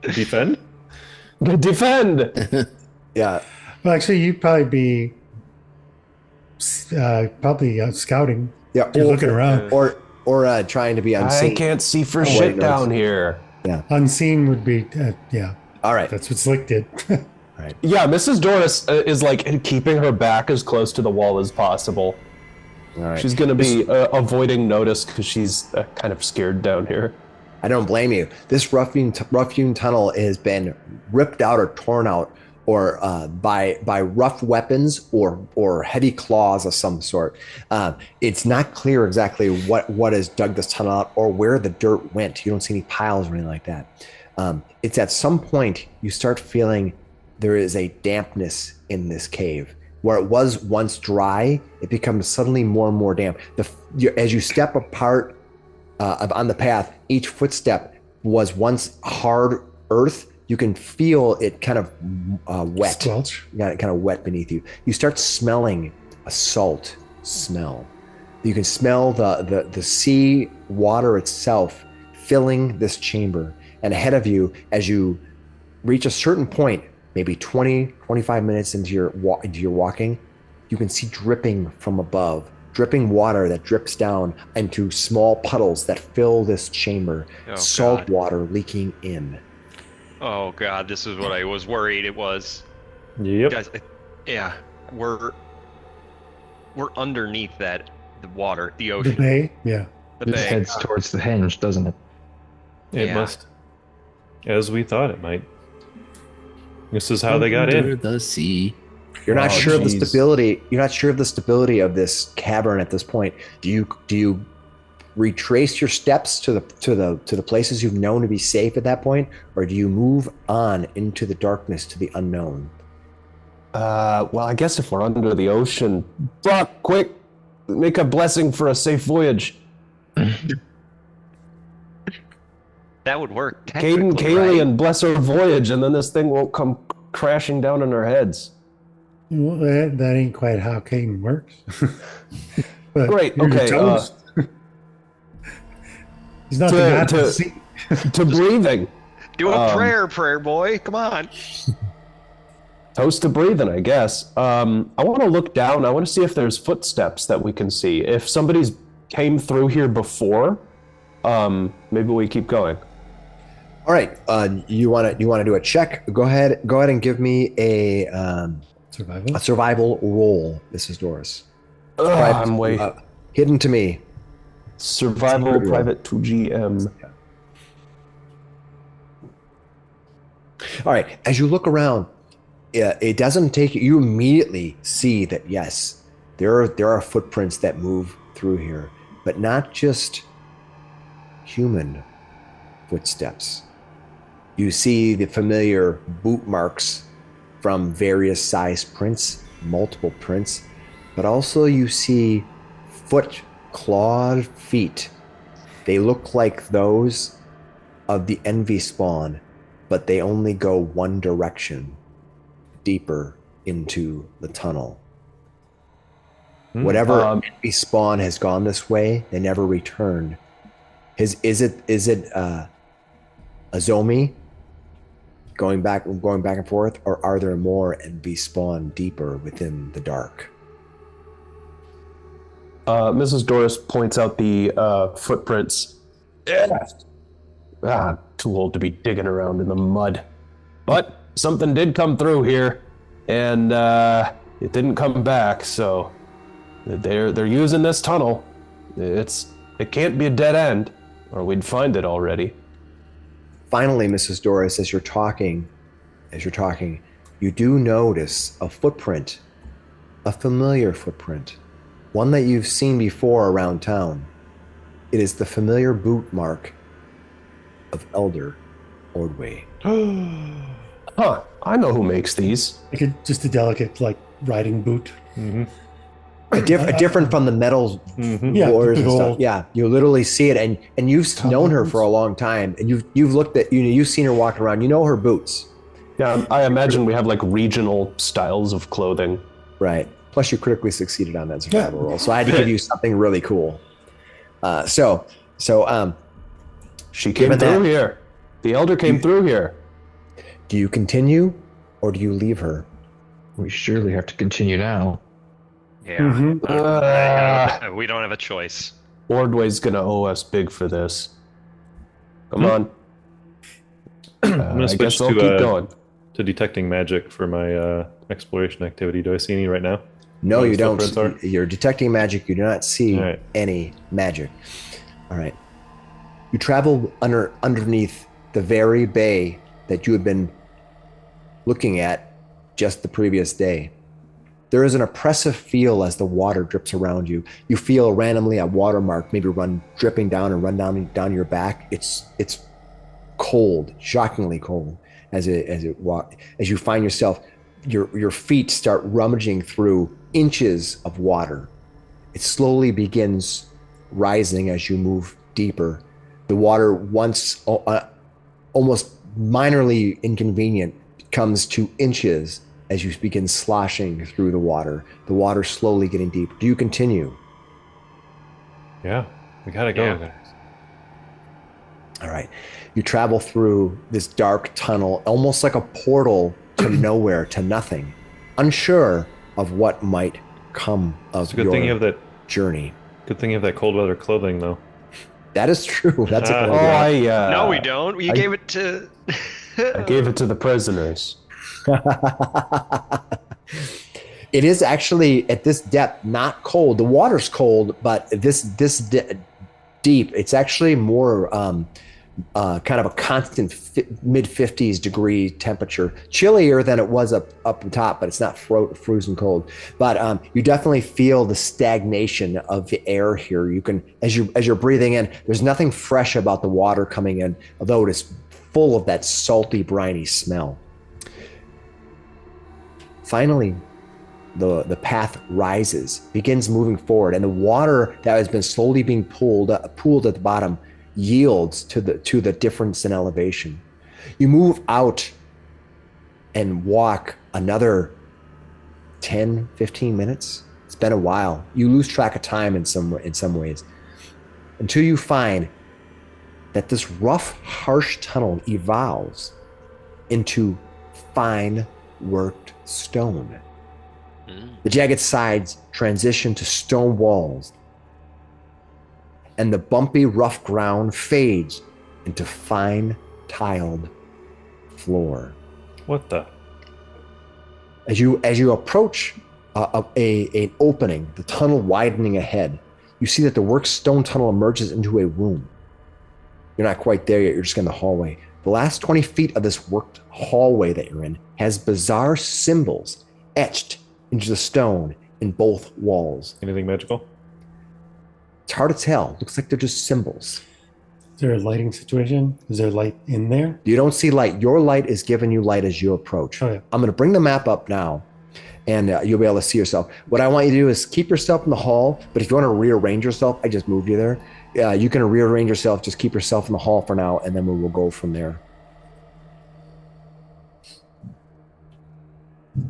Defend? Defend! Yeah. Well, actually, you'd probably be scouting. Yeah. You're looking around. Or trying to be unseen. I can't see for shit down here. Unseen would be, yeah. All right. That's what Slick did. Yeah, Mrs. Doris is like keeping her back as close to the wall as possible. All right. She's going to be avoiding notice because she's kind of scared down here. I don't blame you. This rough-hewn tunnel has been ripped out or torn out by rough weapons or heavy claws of some sort. It's not clear exactly what has dug this tunnel out or where the dirt went. You don't see any piles or anything like that. It's at some point you start feeling there is a dampness in this cave. Where it was once dry, it becomes suddenly more and more damp. As you step apart on the path, each footstep was once hard earth. You can feel it kind of wet. Squelch. Yeah, it kind of wet beneath you. You start smelling a salt smell. You can smell the sea water itself filling this chamber. And ahead of you, as you reach a certain point, maybe 20, 25 minutes into your walking, you can see dripping from above, dripping water that drips down into small puddles that fill this chamber. Salt water leaking in. Oh God, this is what I was worried it was. Yep. Guys, yeah, we're underneath the water, the The ocean, bay, yeah. the It bay. heads towards the henge, doesn't it? It Yeah. must. As we thought it might. This is how they got Under in. the sea. You're not sure of the geez. stability. You're not sure of the stability of this cavern at this point. Do you retrace your steps to the places you've known to be safe at that point, or do you move on into the darkness to the unknown? Well, I guess if we're under the ocean, Brock, quick, make a blessing for a safe voyage. That would work. Caden, technically, Kaylee, right? and bless our voyage, and then this thing won't come crashing down on our heads. Well, that ain't quite how Caden works. But Great, you're okay, toast. He's not the to- god of the to- sea. To breathing. Do a prayer boy. Come on. Toast to breathing, I guess. I want to look down. I want to see if there's footsteps that we can see. If somebody's came through here before, maybe we keep going. All right, you want to do a check? Go ahead and give me a Survival. survival roll, Mrs. Doris. I'm way Hidden to me. survival Secret roll. private 2GM. All right, as you look around, it doesn't take you immediately see that yes, there are footprints that move through here, but not just human footsteps. You see the familiar boot marks from various size prints, multiple prints, but also you see clawed feet. They look like those of the envy spawn, but they only go one direction, deeper into the tunnel. Whatever envy spawn has gone this way, they never returned. Is it Azomi going back and forth, or are there more envy spawn deeper within the dark? Mrs. Doris points out the footprints. Too old to be digging around in the mud. But something did come through here, and it didn't come back, so they're using this tunnel. It can't be a dead end, or we'd find it already. Finally, Mrs. Doris, as you're talking, you do notice a footprint, a familiar footprint, one that you've seen before around town. It is the familiar boot mark of Elder Ordway. Huh, I know who makes these. Like just a delicate, like, riding boot. Different from the metal Yeah, boards the and stuff. gold. Yeah, you literally see it, and you've known her for a long time, and you've looked at you've seen her walking around. You know her boots, Yeah, I imagine we have like regional styles of clothing. right? Plus, you critically succeeded on that survival roll, so I had to give you something really cool. So She came Given through that- here. The elder came through here. do you continue or do you leave her? We surely have to continue now. Yeah. We don't have a choice. Ordway's gonna owe us big for this. Come on. I'm gonna I switch guess I'll keep to going. detecting magic for my exploration activity. Do I see any right now? No, Oh, you the don't. footprints are? You're detecting magic. You do not see All right. any magic. All right. You travel underneath the very bay that you had been looking at just the previous day. There is an oppressive feel as the water drips around you. You feel randomly a watermark maybe dripping down and run down your back. It's cold, shockingly cold as you find yourself, your feet start rummaging through inches of water. It slowly begins rising as you move deeper. The water, once almost minorly inconvenient, comes to inches as you begin sloshing through the water slowly getting deeper. Do you continue? Yeah, we gotta go, guys. All right. You travel through this dark tunnel, almost like a portal to nowhere, to nothing, unsure of what might come of It's a good thing you have that journey. Good thing you have that cold weather clothing, though. That is true. That's a good Oh, idea. No, we don't. You gave it to. I gave it to the prisoners. It is actually at this depth not cold. The water's cold, but this deep, it's actually more kind of a constant mid 50s degree temperature, chillier than it was up top, but it's not frozen cold. But you definitely feel the stagnation of the air here. You can, as you're breathing in, there's nothing fresh about the water coming in, although it is full of that salty, briny smell. Finally, the path rises, begins moving forward, and the water that has been slowly being pooled at the bottom yields to the difference in elevation. You move out and walk another 10, 15 minutes. It's been a while. You lose track of time in some ways, until you find that this rough, harsh tunnel evolves into fine worked stone. The jagged sides transition to stone walls, and the bumpy, rough ground fades into fine tiled floor. What the? As you approach an opening, the tunnel widening ahead, you see that the work stone tunnel emerges into a room. You're not quite there yet. You're just in the hallway. The last 20 feet of this worked hallway that you're in has bizarre symbols etched into the stone in both walls. Anything magical? It's hard to tell. Looks like they're just symbols. Is there a lighting situation? Is there light in there? You don't see light. Your light is giving you light as you approach. Oh, yeah. I'm going to bring the map up now, and you'll be able to see yourself. What I want you to do is keep yourself in the hall, but if you want to rearrange yourself, I just moved you there. You can rearrange yourself. Just keep yourself in the hall for now, and then we will go from there.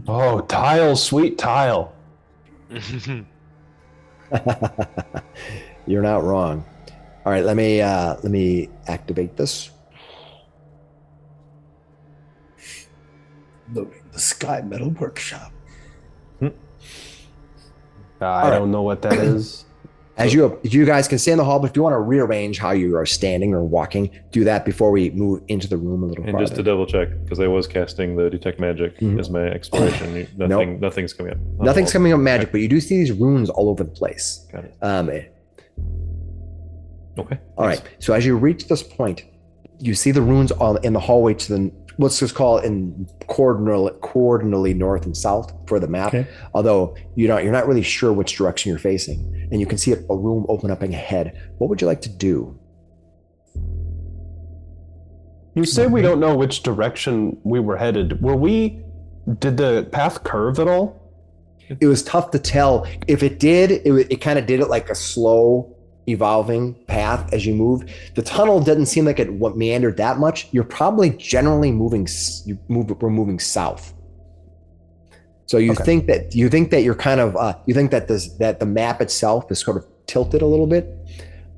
Oh, tile, sweet tile. You're not wrong. All right, let me activate this. Loading the Sky Metal Workshop. I don't know what that is. As you guys can stay in the hall, but if you want to rearrange how you are standing or walking, do that before we move into the room a little And farther. just to double check, because I was casting the detect magic as my exploration. Nothing's coming up. Nothing's coming up magic, but you do see these runes all over the place. Got it. Okay. Okay. All right. So as you reach this point, you see the runes in the hallway to the, let's just call it in coordinately north and south for the map. Okay. Although you're not really sure which direction you're facing, and you can see a room open up ahead. What would you like to do? You say we don't know which direction we were headed. Did the path curve at all? It was tough to tell. If it did, it kind of did it like a slow evolving path as you moved. The tunnel didn't seem like it meandered that much. You're probably generally moving south. So you think that you're kind of you think that the map itself is sort of tilted a little bit.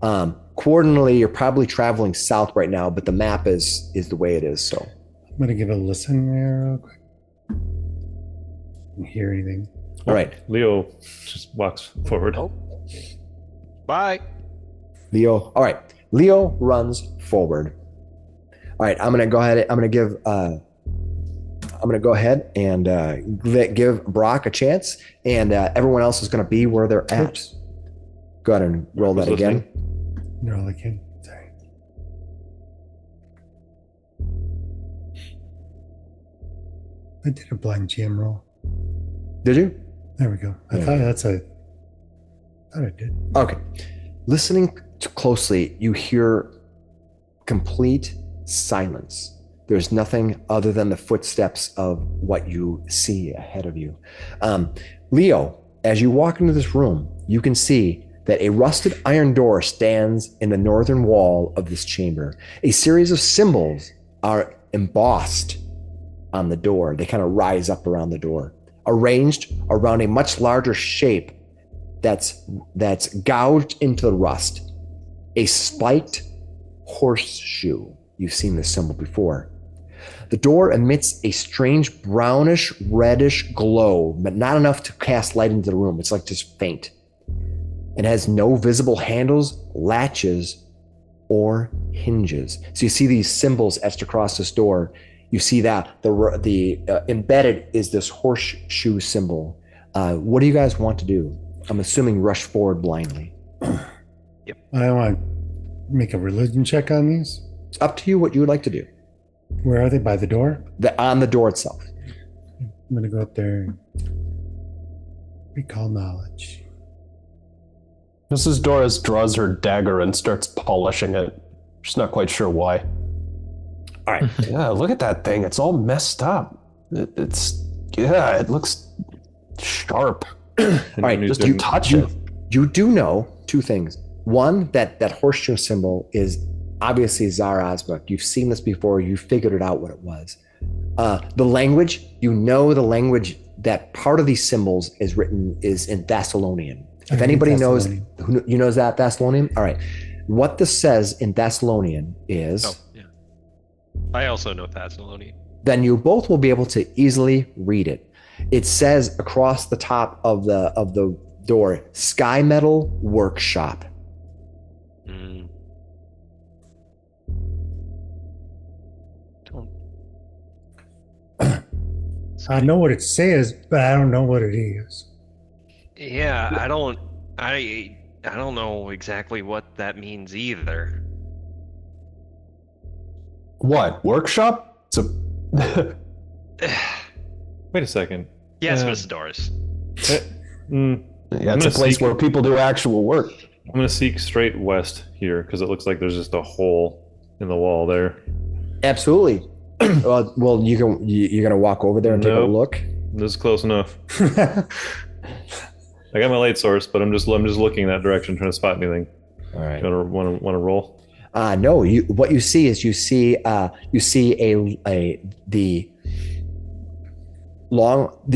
Coordinately, you're probably traveling south right now, but the map is the way it is. So I'm gonna give a listen there real quick. Don't hear anything. all right, Leo just walks forward. Bye. Leo. All right, Leo runs forward. All right, I'm gonna go ahead and give Brock a chance, and everyone else is gonna be where they're at. Oops. Go ahead and roll that again. No, I can't. Sorry. I did a blind GM roll. Did you? There we go. I thought I did. Okay. Listening closely, you hear complete silence. There's nothing other than the footsteps of what you see ahead of you. Leo, as you walk into this room, you can see that a rusted iron door stands in the northern wall of this chamber. A series of symbols are embossed on the door. They kind of rise up around the door, arranged around a much larger shape that's gouged into the rust. A spiked horseshoe. You've seen this symbol before. The door emits a strange brownish reddish glow, but not enough to cast light into the room. It's like just faint. It has no visible handles, latches, or hinges. So you see these symbols etched across this door. You see that the embedded is this horseshoe symbol. What do you guys want to do? I'm assuming rush forward blindly. Yep. I want to make a religion check on these. It's up to you what you would like to do. Where are they? By the door? On the door itself. I'm going to go up there and recall knowledge. Mrs. Doris draws her dagger and starts polishing it. She's not quite sure why. All right. Yeah, look at that thing. It's all messed up. It looks sharp. All right, Just you touch it. You do know two things. One, that horseshoe symbol is obviously Zara's book. You've seen this before. You figured it out what it was. The language, you know the language that part of these symbols is written is in Thessalonian. If anybody knows who knows that Thessalonian, all right. What this says in Thessalonian is... Oh, yeah. I also know Thessalonian. Then you both will be able to easily read it. It says across the top of the door, Sky Metal Workshop. Mm. I know what it says, but I don't know what it is. Yeah, I don't know exactly what that means either. What? Workshop? It's a... Wait a second. Yes, Mrs. Doris. Yeah, it's a place where people do actual work. I'm going to seek straight west here because it looks like there's just a hole in the wall there. Absolutely. Well, you're gonna walk over there and take a look. This is close enough. I got my light source, but I'm just looking that direction, trying to spot anything. All right. You want to roll? No. What you see is the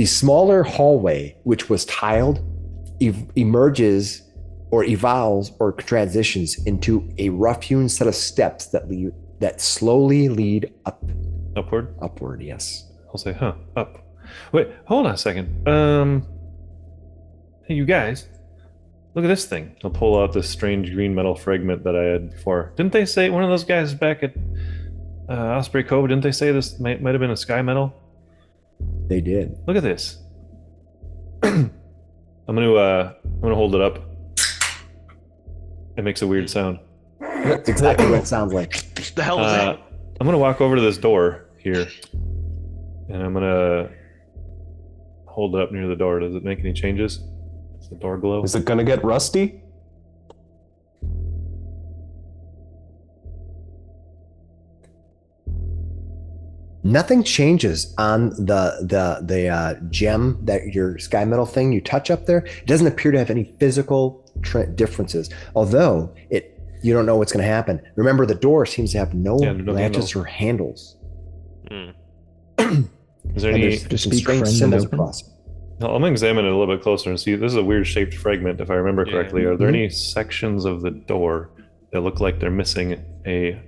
smaller hallway, which was tiled, emerges or evolves or transitions into a rough-hewn set of steps that slowly lead up. Upward? Upward, yes. I'll say, up. Wait, hold on a second. Hey, you guys, look at this thing. I'll pull out this strange green metal fragment that I had before. Didn't they say, one of those guys back at Osprey Cove, didn't they say this might have been a sky metal? They did. Look at this. I'm gonna hold it up. It makes a weird sound. That's exactly what it sounds like. What the hell is that? I'm gonna walk over to this door here, and I'm gonna hold it up near the door. Does it make any changes? Does the door glow? Is it gonna get rusty? Nothing changes on the gem that your sky metal thing you touch up there. It doesn't appear to have any physical differences. Although you don't know what's going to happen. Remember, the door seems to have no latches or handles. Mm. Is there any some strange symbols across it? I'm gonna examine it a little bit closer and see. This is a weird shaped fragment, if I remember correctly. Are there any sections of the door that look like they're missing a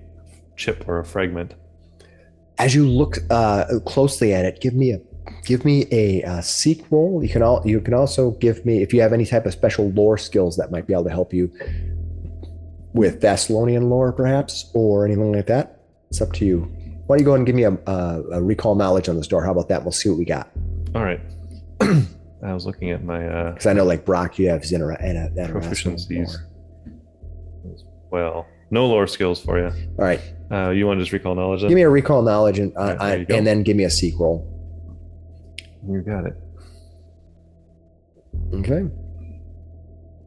chip or a fragment? As you look closely at it, give me a seek roll. You can also give me, if you have any type of special lore skills that might be able to help you with Thessalonian lore, perhaps, or anything like that. It's up to you. Why don't you go ahead and give me a recall knowledge on this door? How about that? We'll see what we got. All right. I was looking at my because I know, like Brock, you have Zinner and proficiencies. Well, no lore skills for you. All right. You want to just recall knowledge? Then? Give me a recall knowledge and then give me a seek roll. You got it. Okay.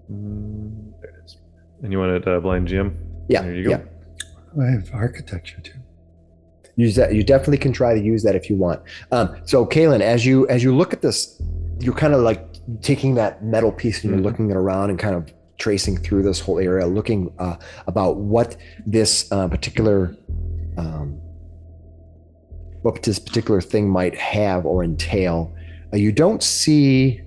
There it is. And you wanted blind GM? Yeah. There you go. Yeah. I have architecture too. Use that. You definitely can try to use that if you want. So, Kaylin, as you look at this, you're kind of like taking that metal piece and you're looking it around and kind of tracing through this whole area, looking about what this particular thing might have or entail. You don't see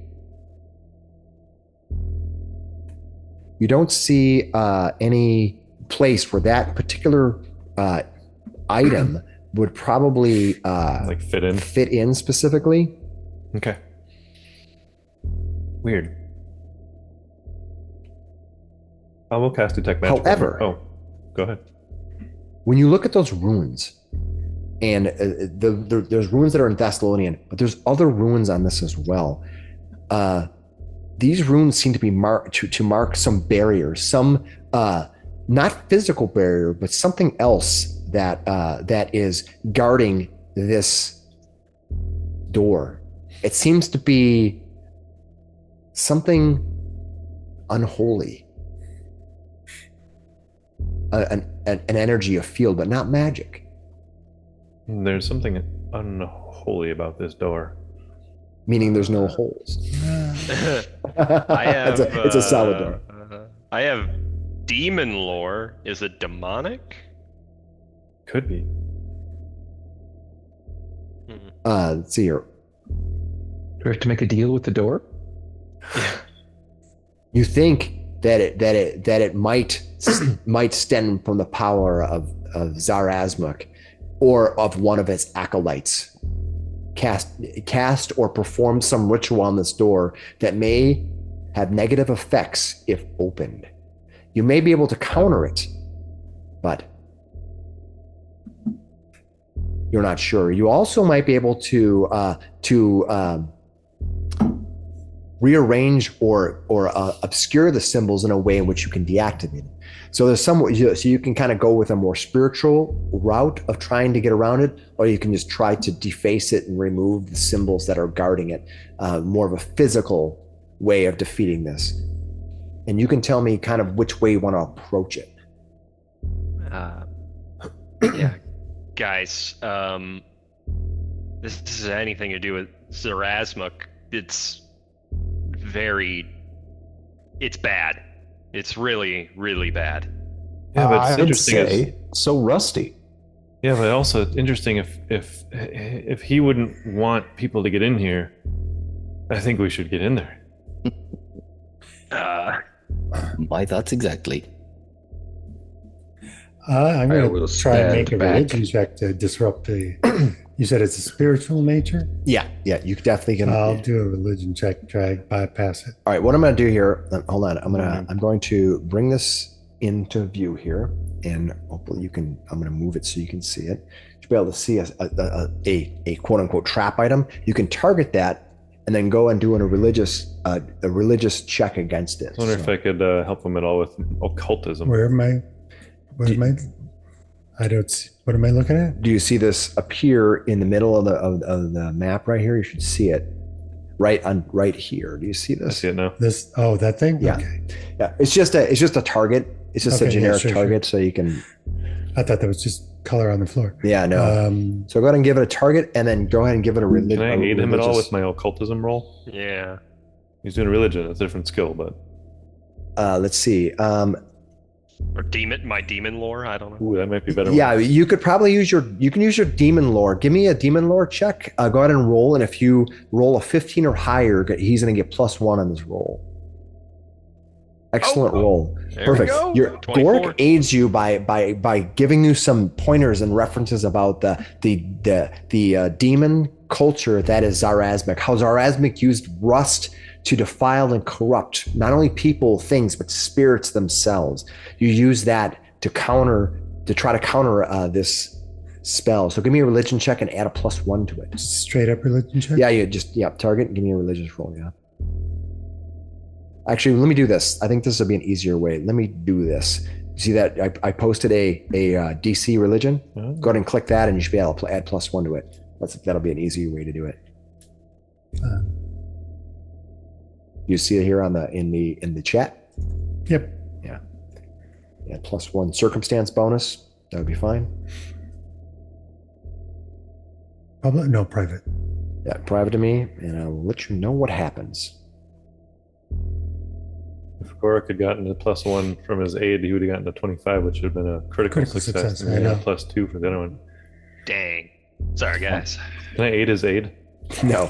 any place where that particular item would probably Like fit in. fit in specifically. Okay. Weird. I will cast Detect Magic. However- Oh, go ahead. When you look at those runes, and there's runes that are in Thessalonian, but there's other runes on this as well. These runes seem to be marked to mark some barriers, some not physical barrier, but something else that is guarding this door. It seems to be something unholy, an energy, a field, but not magic. There's something unholy about this door. Meaning there's no holes. I have. It's a solid door. I have demon lore. Is it demonic? Could be. Let's see here. Do we have to make a deal with the door? You think that it might stem from the power of Zarazmuk or of one of its acolytes. Cast or perform some ritual on this door that may have negative effects if opened. You may be able to counter it, but you're not sure. You also might be able to rearrange or obscure the symbols in a way in which you can deactivate it. So there's so you can kind of go with a more spiritual route of trying to get around it, or you can just try to deface it and remove the symbols that are guarding it. More of a physical way of defeating this. And you can tell me kind of which way you want to approach it. Yeah, guys. This has anything to do with Zarazmuk. It's bad. It's really, really bad. Yeah, but it's I'd interesting. say so rusty. Yeah, but also it's interesting if he wouldn't want people to get in here, I think we should get in there. My thoughts exactly. I'm I going will to try and make a stand back. religion check to disrupt the. You said it's a spiritual nature? Yeah, you definitely can. I'll do a religion check, try and bypass it. All right, what I'm going to do here, hold on. I'm going to bring this into view here, and hopefully I'm going to move it so you can see it. You'll be able to see a quote unquote trap item. You can target that and then go and do a religious check against it. I wonder if I could help him at all with occultism. Where am I? I don't see. What am I looking at? Do you see this appear in the middle of the map right here? You should see it right here. Do you see I this? see it now. This? Oh, that thing? Yeah. Okay. Yeah, it's just a target. It's just a Okay, yeah, generic sure. target, so you can. I thought that was just color on the floor. Yeah, no. So go ahead and give it a target, and then go ahead and give it a religion. Can I aid him at all with my occultism roll? Yeah. He's doing religion. It's a different skill, but Let's see. Or my demon lore. I don't know. ooh, that might be better. Yeah, you could probably use your demon lore. Give me a demon lore check. Go ahead and roll, and if you roll a 15 or higher, he's going to get +1 on this roll. Excellent roll. There Perfect. we go. Your 24. Gork aids you by giving you some pointers and references about the demon culture that is Zarazmuk. How Zarazmuk used rust to defile and corrupt not only people, things, but spirits themselves. You use that to try to counter this spell. So give me a religion check and add a +1 to it. Just straight up religion check? Yeah, target and give me a religious roll, yeah. Actually, let me do this. I think this will be an easier way. Let me do this. See that I posted a DC religion? Oh. Go ahead and click that and you should be able to add +1 to it. That'll be an easier way to do it. You see it here on the in the chat. Yep. Yeah, +1 circumstance bonus. That would be fine. Public? No, private. Yeah, private to me, and I'll let you know what happens. If Gorik had gotten a +1 from his aid, he would have gotten a 25, which would have been a critical success. I know. +2 for the other one. Dang. Sorry, guys. Can I aid his aid? No,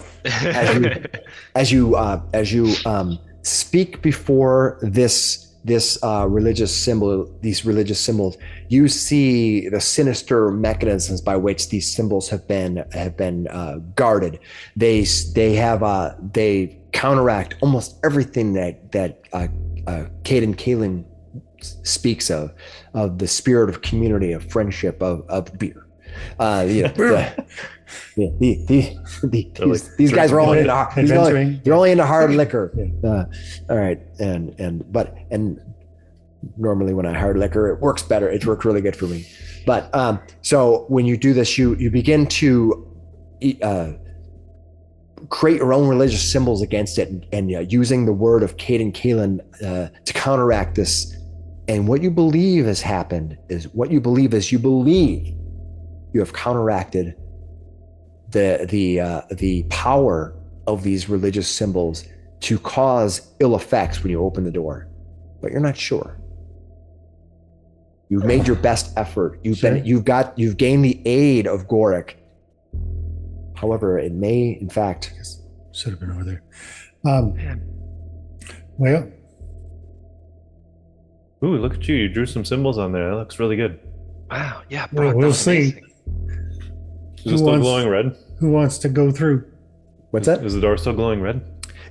as you speak before this religious symbol, these religious symbols, you see the sinister mechanisms by which these symbols have been guarded. They counteract almost everything that Caden Kalen speaks of the spirit of community, of friendship, of beer. These guys are only into they're only into hard liquor. All right, and normally when I hard liquor, it works better. It's worked really good for me. But so when you do this, you begin to create your own religious symbols against it, and using the word of Caden Kalen to counteract this. And what you believe has happened is you believe you have counteracted the power of these religious symbols to cause ill effects when you open the door, but you're not sure. You've made your best effort. You've gained the aid of Gorik. However, it may, in fact, should have been over there. Well, Ooh, look at you! You drew some symbols on there. That looks really good. Wow. Yeah. Well, Brock, we'll that was see. amazing. Is it still glowing red? who wants to go through? What's that? Is the door still glowing red?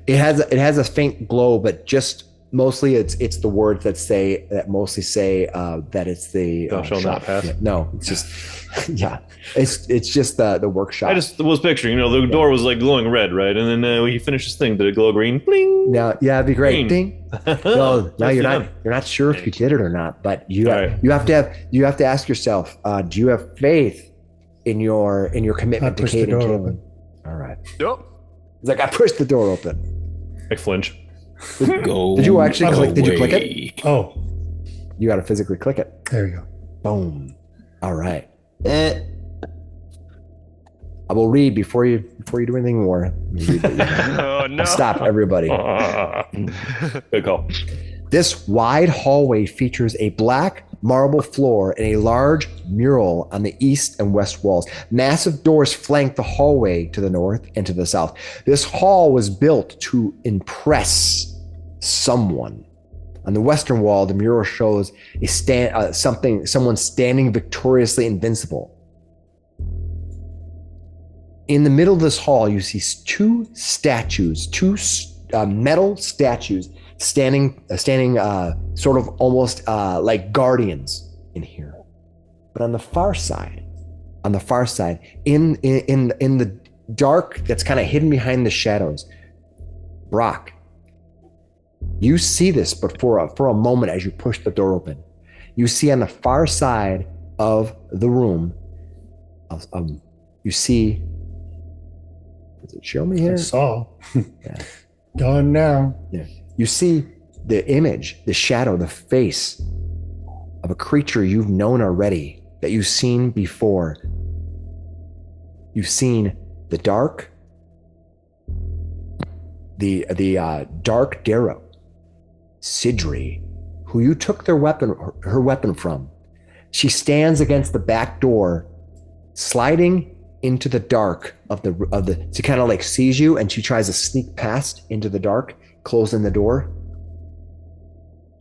It has a faint glow, but just mostly it's the words that mostly say that it's the Thou shalt not pass. Yeah, no, it's just it's just the workshop. I just was picturing, the door was like glowing red, right? And then when you finish this thing, did it glow green? Bling. Now, yeah, it'd be great. Green. Ding. No, now Nicely you're done. not sure if you did it or not, but you All right. you have to ask yourself, do you have faith in your commitment to push the Kate and door Caitlin? open. All right. Nope. It's like I pushed the door open. I flinch. Go Did you actually click? Did you click it? away. Oh, You got to physically click it. there you go. Boom. All right. I will read before you do anything more. Oh no. Stop, everybody. Good call. This wide hallway features a black marble floor and a large mural on the east and west walls. Massive doors flank the hallway to the north and to the south. This hall was built to impress someone. On the western wall, the mural shows someone standing victoriously invincible. In the middle of this hall, you see two metal statues standing sort of almost like guardians in here. But on the far side, in the dark that's kind of hidden behind the shadows, Brock, you see this, but for a moment as you push the door open, you see on the far side of the room, you see. Does it show me here? I saw. Yeah. Gone now. Yeah. You see the image, the shadow, the face of a creature you've known already, that you've seen before. You've seen the dark Darrow, Sidri, who you took her weapon from. She stands against the back door, sliding into the dark of the she kind of like sees you, and she tries to sneak past into the dark, closing the door.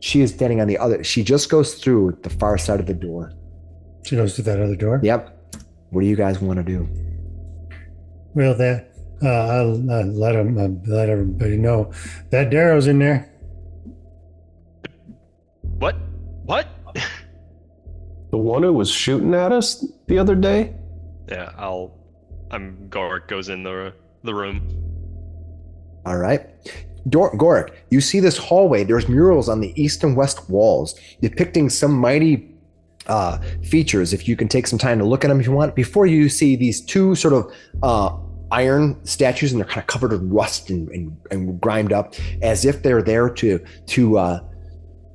She is standing on the other. She just goes through the far side of the door. She goes through that other door. Yep. What do you guys want to do? Well, that I'll let everybody know that Darrow's in there. What? The one who was shooting at us the other day? Yeah, Gorik goes in the room. All right. Gorik, you see this hallway. There's murals on the east and west walls depicting some mighty features. If you can take some time to look at them if you want, before you see these two sort of iron statues, and they're kind of covered in rust and grimed up, as if they're there to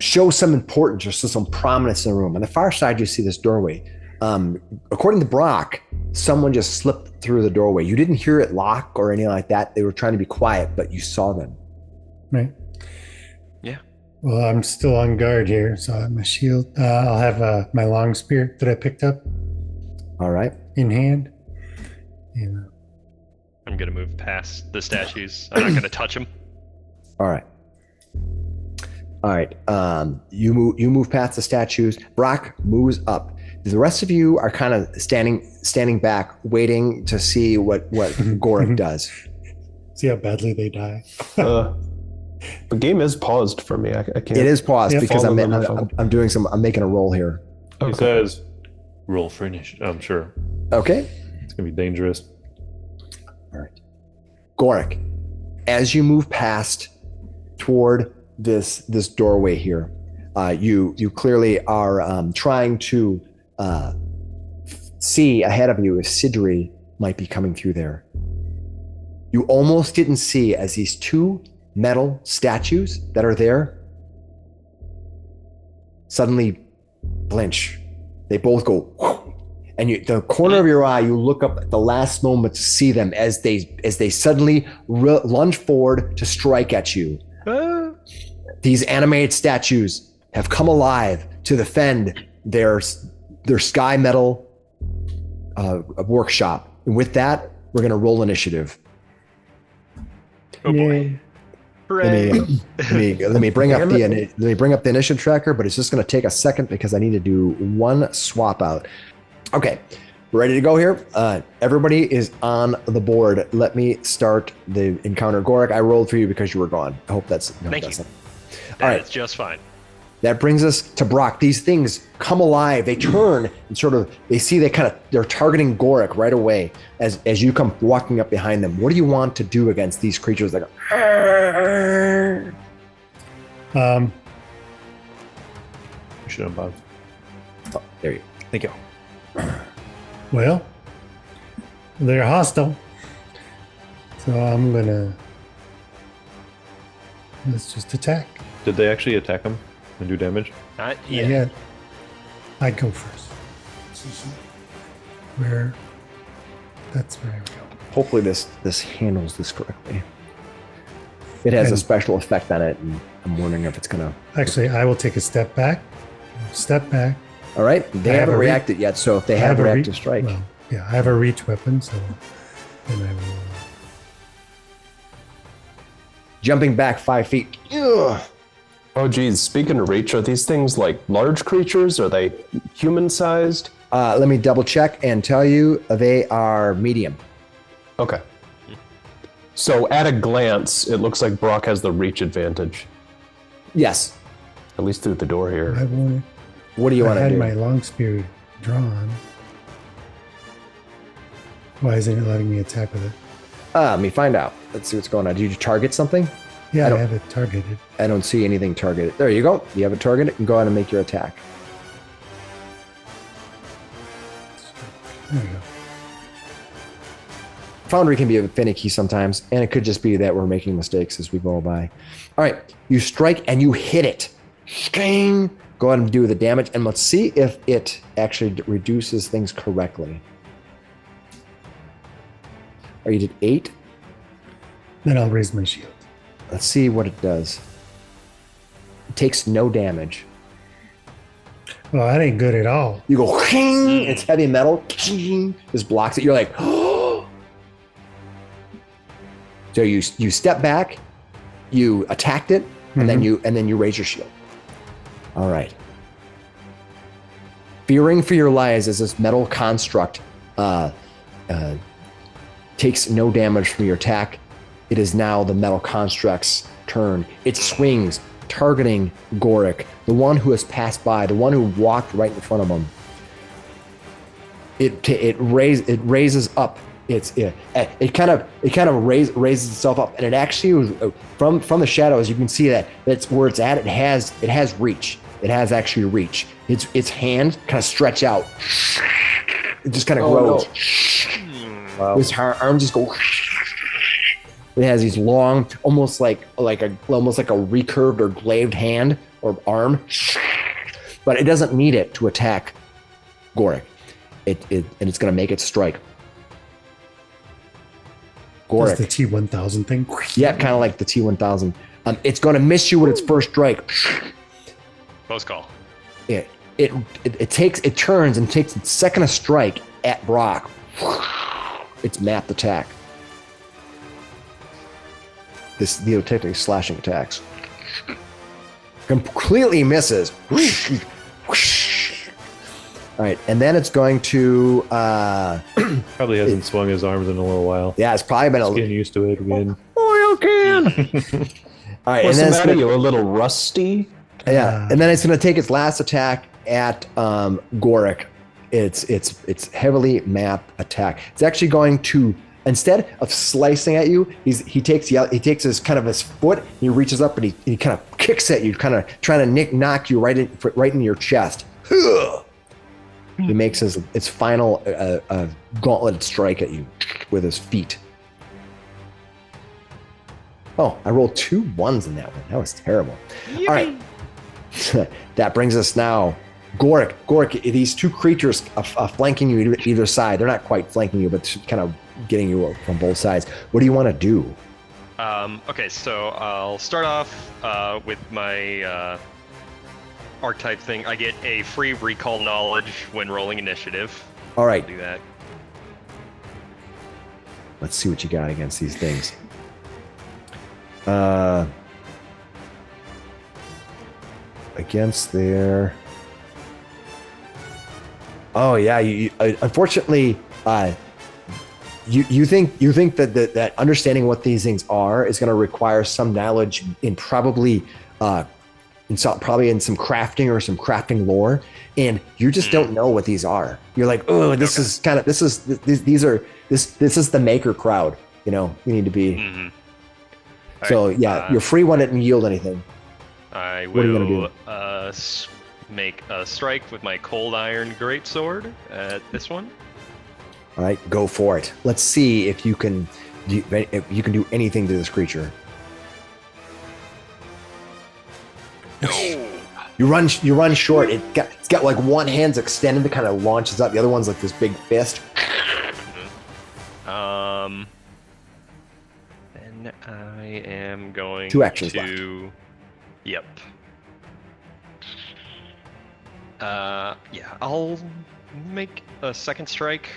show some importance or some prominence in the room. On the far side, you see this doorway. According to Brock, someone just slipped through the doorway. You didn't hear it lock or anything like that. They were trying to be quiet, but you saw them. Right. Yeah. Well, I'm still on guard here, so I have my shield. I'll have my long spear that I picked up All right. in hand. And, I'm gonna move past the statues. I'm not gonna touch them. All right. You move past the statues. Brock moves up. The rest of you are kind of standing back, waiting to see what Goric does. see how badly they die. The game is paused for me. I can't. It is paused because follow them. I'm making a roll here. He says, roll for initiative. I'm sure. Okay. It's going to be dangerous. All right. Goric, as you move past toward this doorway here, you clearly are trying to see ahead of you if Sidri might be coming through there. You almost didn't see as these two metal statues that are there suddenly flinch. They both go, whoosh, and the corner of your eye, you look up at the last moment to see them as they suddenly lunge forward to strike at you. These animated statues have come alive to defend their sky metal workshop. And with that, we're going to roll initiative. Oh boy. Let me bring up the initiative tracker, but it's just going to take a second because I need to do one swap out. Okay, ready to go here. Everybody is on the board. Let me start the encounter. Goric, I rolled for you because you were gone. I hope that's Thank you. All right, That's just fine. that brings us to Brock. These things come alive. They turn and they're targeting Goric right away as you come walking up behind them. What do you want to do against these creatures that go? You should have Bob. Oh, there you go. Thank you. Well, they're hostile. So I'm gonna... Let's just attack. Did they actually attack him and do damage? Not Yeah. yet. I'd go first. That's where we go. Hopefully this handles this correctly. It has a special effect on it, and I'm wondering if it's gonna. Actually, I will take a step back. All right, they I have haven't a reacted yet, so if they have a reactive strike, Well, yeah, I have a reach weapon, so then I will. jumping back 5 feet. Ugh. Oh, geez. Speaking of reach, are these things like large creatures? Are they human-sized? Let me double check and tell you they are medium. Okay. So at a glance, it looks like Brock has the reach advantage, Yes. at least through the door here. I wanted. What do you I want to had do? my long spear drawn. Why isn't it letting me attack with it? Let me find out. Let's see what's going on. Did you target something? Yeah, I I don't- have it targeted. I don't see anything targeted. There you go. You have it targeted. And go ahead and make your attack. There we go. Foundry can be a bit finicky sometimes, and it could just be that we're making mistakes as we go by. All right, you strike and you hit it. Sting. Go ahead and do the damage, and let's see if it actually reduces things correctly. Oh, you did 8. Then I'll raise my shield. Let's see what it does. It takes no damage. Well, that ain't good at all. You go, it's heavy metal, just blocks it. You're like, oh. So you step back, you attacked it, and then you raise your shield. All right. Fearing for your lives as this metal construct takes no damage from your attack, it is now the metal construct's turn. It swings, targeting Goric, the one who has passed by, the one who walked right in front of him. It raises up. It kind of raises itself up, and it actually from the shadows you can see that that's where it's at. It has reach. It has actually reach. Its hand kind of stretch out. It just kind of grows. His arms just go. It has these long, almost like a recurved or glaive hand or arm, but it doesn't need it to attack Goric. And it's going to make it strike. Goric. That's the T1000 thing. Yeah, kind of like the T1000. It's going to miss you with its first strike. Close call. It turns and takes its second strike at Brock. It's mapped attack. This technically slashing attacks. Completely misses. All right, and then it's going to. Probably hasn't swung his arms in a little while. Yeah, it's probably been Getting used to it again. oil can. All right, What's and the then matter? You a little rusty? yeah, and then it's going to take its last attack at Goric. It's heavily mapped attack. It's actually going to, instead of slicing at you, he takes his kind of his foot. He reaches up and he kind of kicks at you, kind of trying to knock you right in your chest. He makes his final gauntlet strike at you with his feet. Oh, I rolled 2 1s in that one. That was terrible. All right. That brings us now. Goric, these 2 creatures flanking you either side. They're not quite flanking you, but kind of getting you from both sides. What do you want to do? Okay, so I'll start off with my archetype thing. I get a free recall knowledge when rolling initiative. All right. I'll do that. Let's see what you got against these things. Against their. Oh yeah, you unfortunately, you think that understanding what these things are is going to require some knowledge in probably in some crafting or some crafting lore, and you just don't know what these are. You're like, oh, this is the maker crowd. You need to be. Mm-hmm. So right, yeah, you're free when it didn't yield anything. I What are you will gonna make a strike with my cold iron greatsword at this one. All right, go for it. Let's see if you can do anything to this creature. No. You run short. It's got like one hand's extended to kind of launches up. The other one's like this big fist. Then I am going 2 actions to. left. Yep. Yeah, I'll make a second strike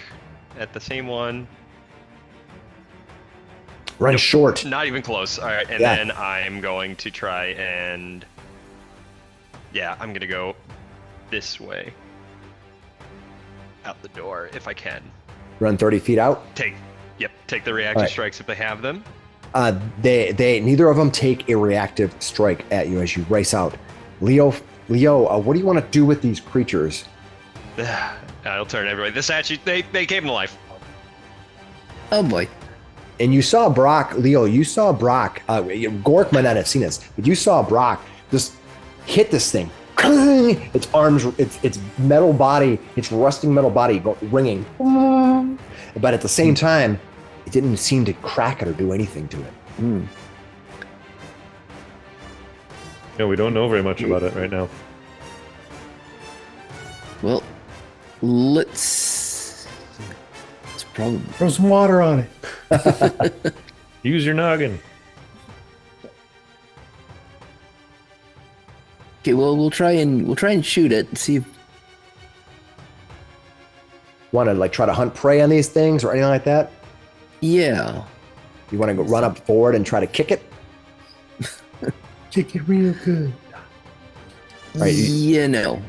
at the same one. Run short. Not even close. All right, and Yeah. then I'm going to try and. Yeah, I'm gonna go this way. Out the door, if I can. Run 30 feet out. Take the reactive All right. strikes if they have them. They neither of them take a reactive strike at you as you race out. Leo, what do you want to do with these creatures? I'll turn everybody. This actually, they came to life. Oh boy. And you saw Brock, Leo. You saw Brock. Goric might not have seen this, but you saw Brock just hit this thing. Its arms, its metal body, its rusting metal body ringing. But at the same time, it didn't seem to crack it or do anything to it. No, we don't know very much about it right now. Well, let's probably. Throw some water on it. Use your noggin. Okay, well we'll try and shoot it. See if Want to try to hunt prey on these things or anything like that? yeah. You want to go run up forward and try to kick it? Kick it real good. Right, No.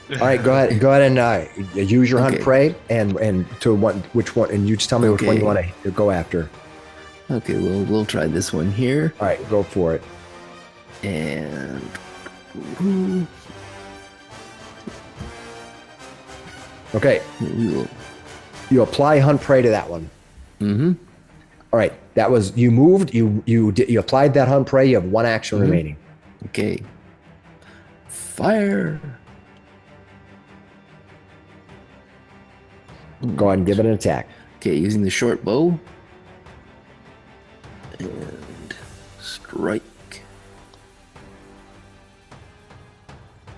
All right, go ahead and use your hunt Okay. prey and to which one, and you just tell me which one Okay. you want to go after. Okay, well we'll try this one here All right, go for it. and. Okay, We'll, you apply hunt prey to that one. mm-hmm. All right, that was you moved. You applied that hunt prey. You have 1 action remaining. Okay. Fire. Go ahead and give it an attack. Okay, using the short bow. And strike.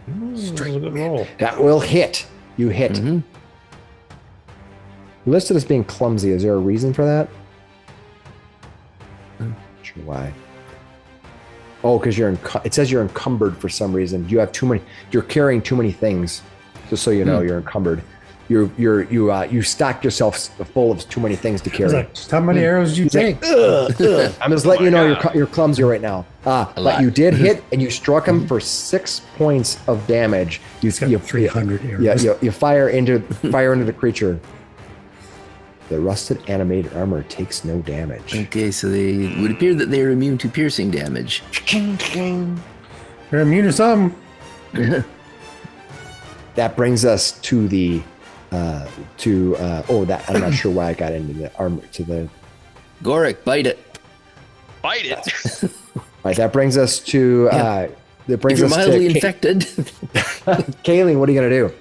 Good roll. That will hit. You hit. Mhm. Listed as being clumsy. Is there a reason for that? Not sure why. Oh, because it says you're encumbered for some reason. You have too many. You're carrying too many things. Just so you know, you're encumbered. You stocked yourself full of too many things to I was carry. like, how many arrows did you take? I'm just letting you know you're clumsy right now. But lot. you did hit, and you struck him for 6 points of damage. You, Got 300 arrows. yeah, you fire into the creature. The rusted animated armor takes no damage. Okay, so they would appear that they are immune to piercing damage. You're immune to some. That brings us to the that I'm not sure why I got into the armor to the. Gorik, bite it. Bite it. All right, that brings us to that If brings you're us mildly to infected, Kayleen. What are you gonna do?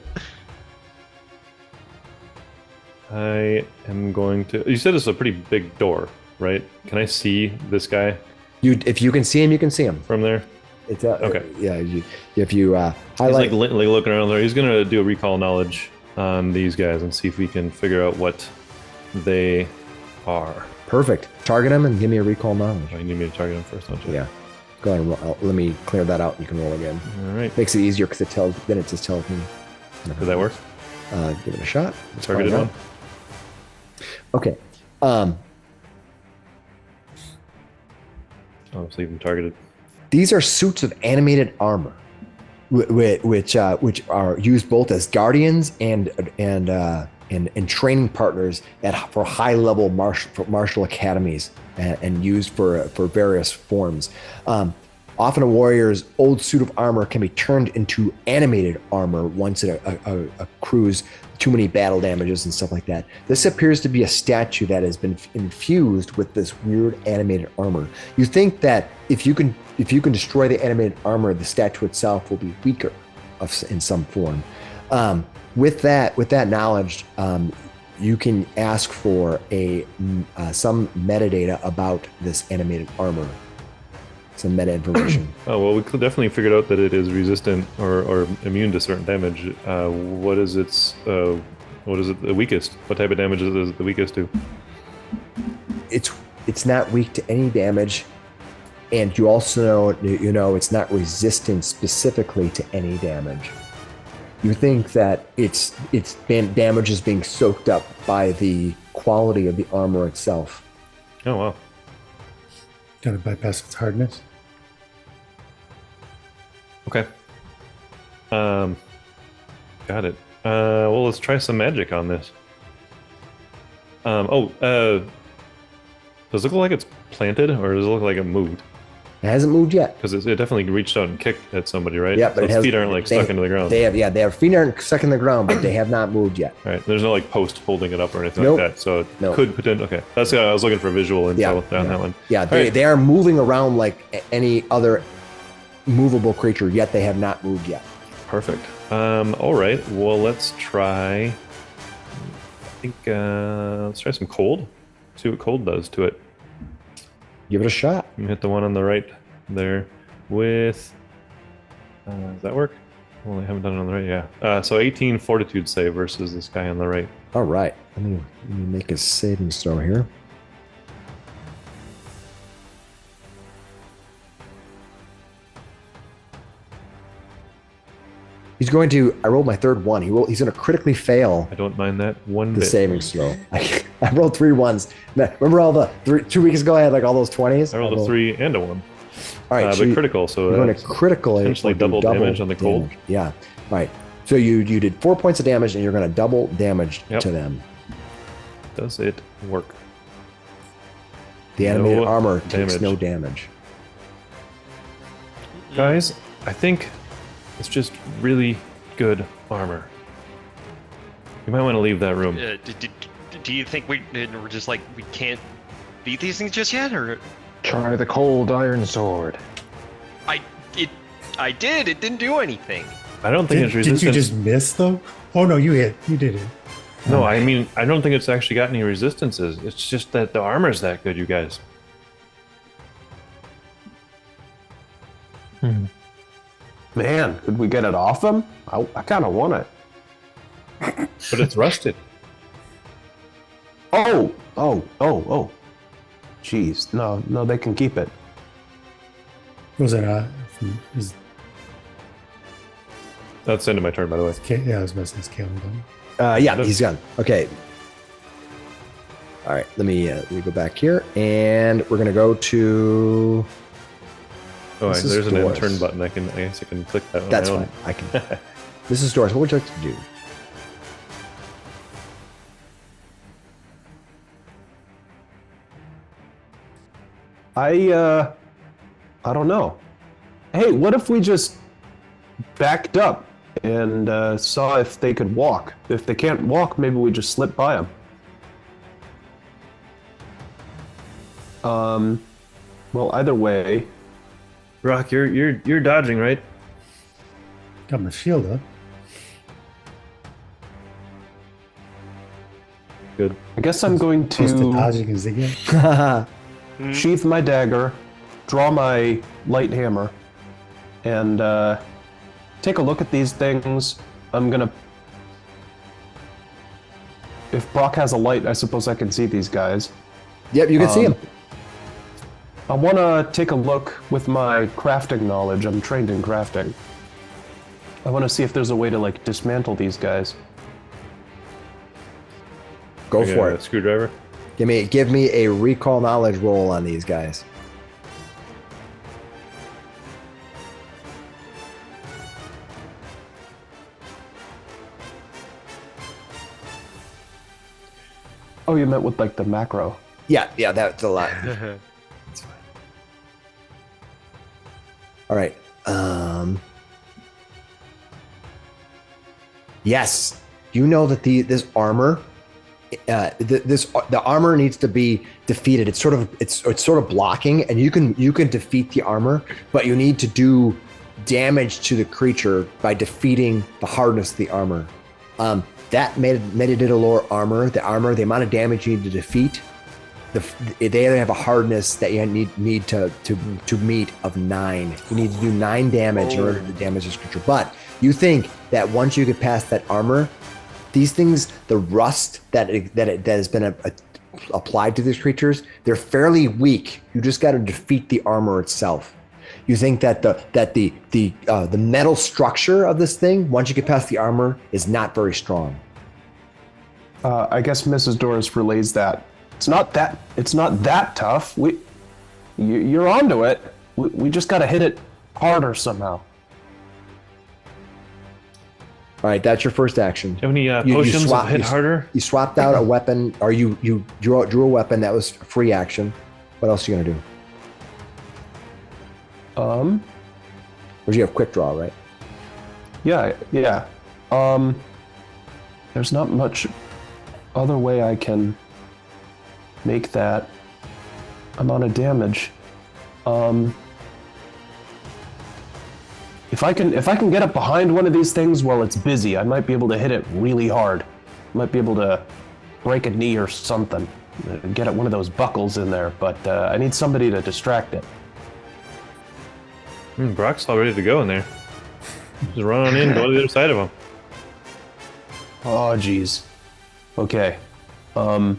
I am going to. You said it's a pretty big door, right? Can I see this guy If you can see him, you can see him. from there? It's Okay. Yeah. If you He's highlight, like looking around there. He's gonna do a recall knowledge on these guys and see if we can figure out what they are. perfect. Target him and give me a recall knowledge. Oh, you need me to target them first, don't you? Yeah. Go ahead and let me clear that out. And you can roll again. All right. Makes it easier because then it just tells me. Did that work? Give it a shot. Let's Targeted find one. out. Okay. Oh, so even targeted. These are suits of animated armor, which are used both as guardians and training partners for high level martial academies and used for various forms. Often a warrior's old suit of armor can be turned into animated armor once it accrues too many battle damages and stuff like that. This appears to be a statue that has been infused with this weird animated armor. You think that if you can destroy the animated armor, the statue itself will be weaker in some form. With that knowledge, you can ask for some metadata about this animated armor. Some meta information. Oh well, we could definitely figured out that it is resistant or immune to certain damage. What is it the weakest? What type of damage is it the weakest to? It's not weak to any damage, and you also know it's not resistant specifically to any damage. You think that its damage is being soaked up by the quality of the armor itself. Oh wow. Gotta bypass its hardness. Okay. Got it. Well, let's try some magic on this. Does it look like it's planted, or does it look like it moved? It hasn't moved yet. Because it definitely reached out and kicked at somebody, right? Yeah, but so it its feet aren't like stuck into the ground. Their feet aren't stuck in the ground, but they have not moved yet. Right. There's no like post holding it up or anything Nope. like that. So it Nope. could potentially. Okay. That's I was looking for visual info on that one. Yeah, All right. they are moving around like any other movable creature, yet they have not moved yet. Perfect. All right. Well, let's try. I think let's try some cold. See what cold does to it. Give it a shot. You can hit the one on the right there with. Does that work? Well, I haven't done it on the right. Yeah. So 18 fortitude save versus this guy on the right. All right. Let me make a saving throw here. He's going to. I rolled my third one. He's going to critically fail I don't mind that one the bit. savings throw. I rolled 3 ones. Remember all the 2 weeks ago? I had like all those 20s. I rolled a 3 and a 1. All right, so but critical, so you're going that's to critical potentially double damage on the cold. damage. Yeah. All right. So you did 4 points of damage, and you're going to double damage Yep. to them. Does it work? The animated No armor takes damage. no damage. Guys, I think it's just really good armor. You might want to leave that room. Do you think we're just like we can't beat these things just yet, or Try the cold iron sword. I did. It didn't do anything. I don't think it's Did resistant. you just miss though? Oh no, you hit. You did it. No, I mean, I don't think it's actually got any resistances. It's just that the armor's that good, you guys. Man, could we get it off him? I kind of want it. But it's rusted. Oh. Jeez, no, they can keep it. Was it That's the end of my turn, by the way. yeah, I was going to say it's Caleb done. Yeah, he's gone. Okay. All right, let me go back here, and we're gonna go to. Oh, This is there's an Doris. intern button. I guess I can click that. On That's my own. fine. I can. This is Doris. What would you like to do? I don't know. Hey, what if we just backed up and saw if they could walk? If they can't walk, maybe we just slip by them. Well, either way, Rock, you're dodging, right? Got my shield up. Good. I guess I'm going Close to to dodging as they get. sheath my dagger, draw my light hammer, and take a look at these things. I'm gonna. If Brock has a light, I suppose I can see these guys. Yep, you can see him. I want to take a look with my crafting knowledge. I'm trained in crafting. I want to see if there's a way to like dismantle these guys. Go Okay, for it. Screwdriver. Give me a recall knowledge roll on these guys. Oh, you meant with like the macro. Yeah, that's a lot. That's fine. All right. Yes, you know that this armor, the armor needs to be defeated. It's sort of blocking, and you can defeat the armor, but you need to do damage to the creature by defeating the hardness of the armor. That made it a lower armor. The amount of damage you need to defeat. They have a hardness that you need to meet of 9. You need to do 9 damage in order to damage this creature. But you think that once you get past that armor, these things, the rust that has been applied to these creatures, they're fairly weak. You just got to defeat the armor itself. You think that the metal structure of this thing, once you get past the armor, is not very strong. I guess Mrs. Doris relays that. It's not that tough. You're onto it. We just got to hit it harder somehow. All right, that's your first action. Do you have any potions that hit harder? You swapped out a weapon, or you drew a weapon. That was free action. What else are you gonna do? Or you have quick draw, right? Yeah. There's not much other way I can make that amount of damage. If I can get up behind one of these things while it's busy, I might be able to hit it really hard. Might be able to break a knee or something. Get at one of those buckles in there, but I need somebody to distract it. Brock's all ready to go in there. Just run on in, go to the other side of him. Oh, jeez. Okay. You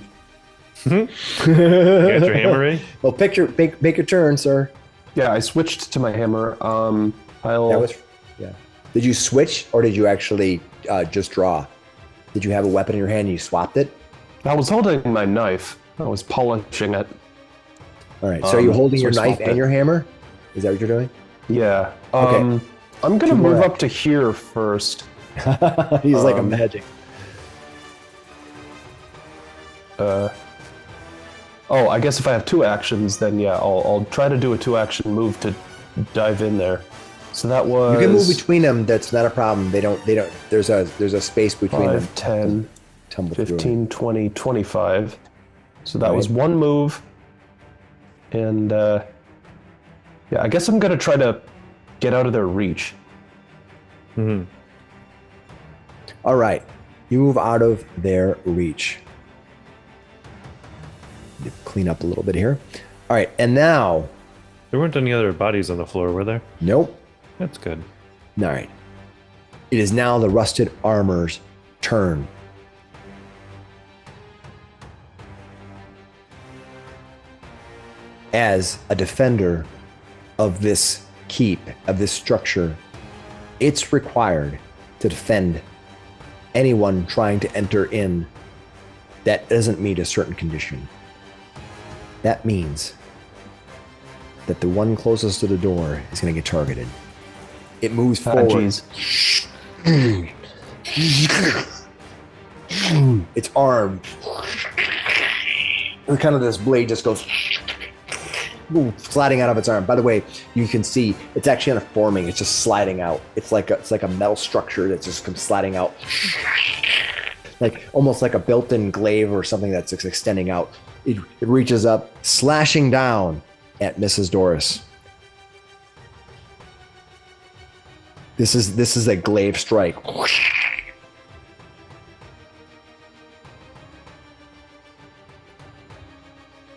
got your hammer ready? Well, make your turn, sir. Yeah, I switched to my hammer. Yeah. Did you switch, or did you actually just draw? Did you have a weapon in your hand and you swapped it? I was holding my knife. I was polishing it. All right. So are you holding so your I knife swapped and it. your hammer? Is that what you're doing? Yeah. Okay. I'm gonna 2 more move up actions. to here first. He's like a magic. Oh, I guess if I have 2 actions, then yeah, I'll try to do a 2-action move to dive in there. So that was You can move between them. That's not a problem. They don't. There's a space between 5, them. 10, Tumble through 15, 20, 25. So that Right. was 1 move. And yeah, I guess I'm gonna try to get out of their reach. All right. You move out of their reach. Clean up a little bit here. All right, and now... There weren't any other bodies on the floor, were there? Nope. That's good. All right. It is now the rusted armor's turn. As a defender of this keep, of this structure, it's required to defend anyone trying to enter in that doesn't meet a certain condition. That means that the one closest to the door is going to get targeted. It moves forward. Jeez. Its arm, and kind of this blade just goes sliding out of its arm. By the way, you can see it's actually not forming; it's just sliding out. It's like a metal structure that just comes sliding out, like almost like a built-in glaive or something that's extending out. It reaches up, slashing down at Mrs. Doris. This is a glaive strike.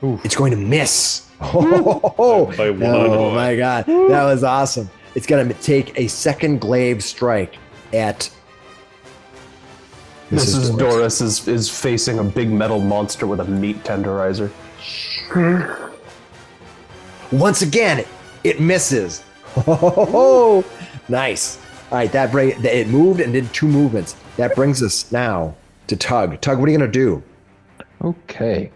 Oof. It's going to miss. Oh, By one. oh my God. That was awesome. It's going to take a second glaive strike at Mrs. Doris is facing a big metal monster with a meat tenderizer. Once again, it misses. Oh, nice. All right, it moved and did 2 movements. That brings us now to Tug. Tug, what are you going to do? Okay.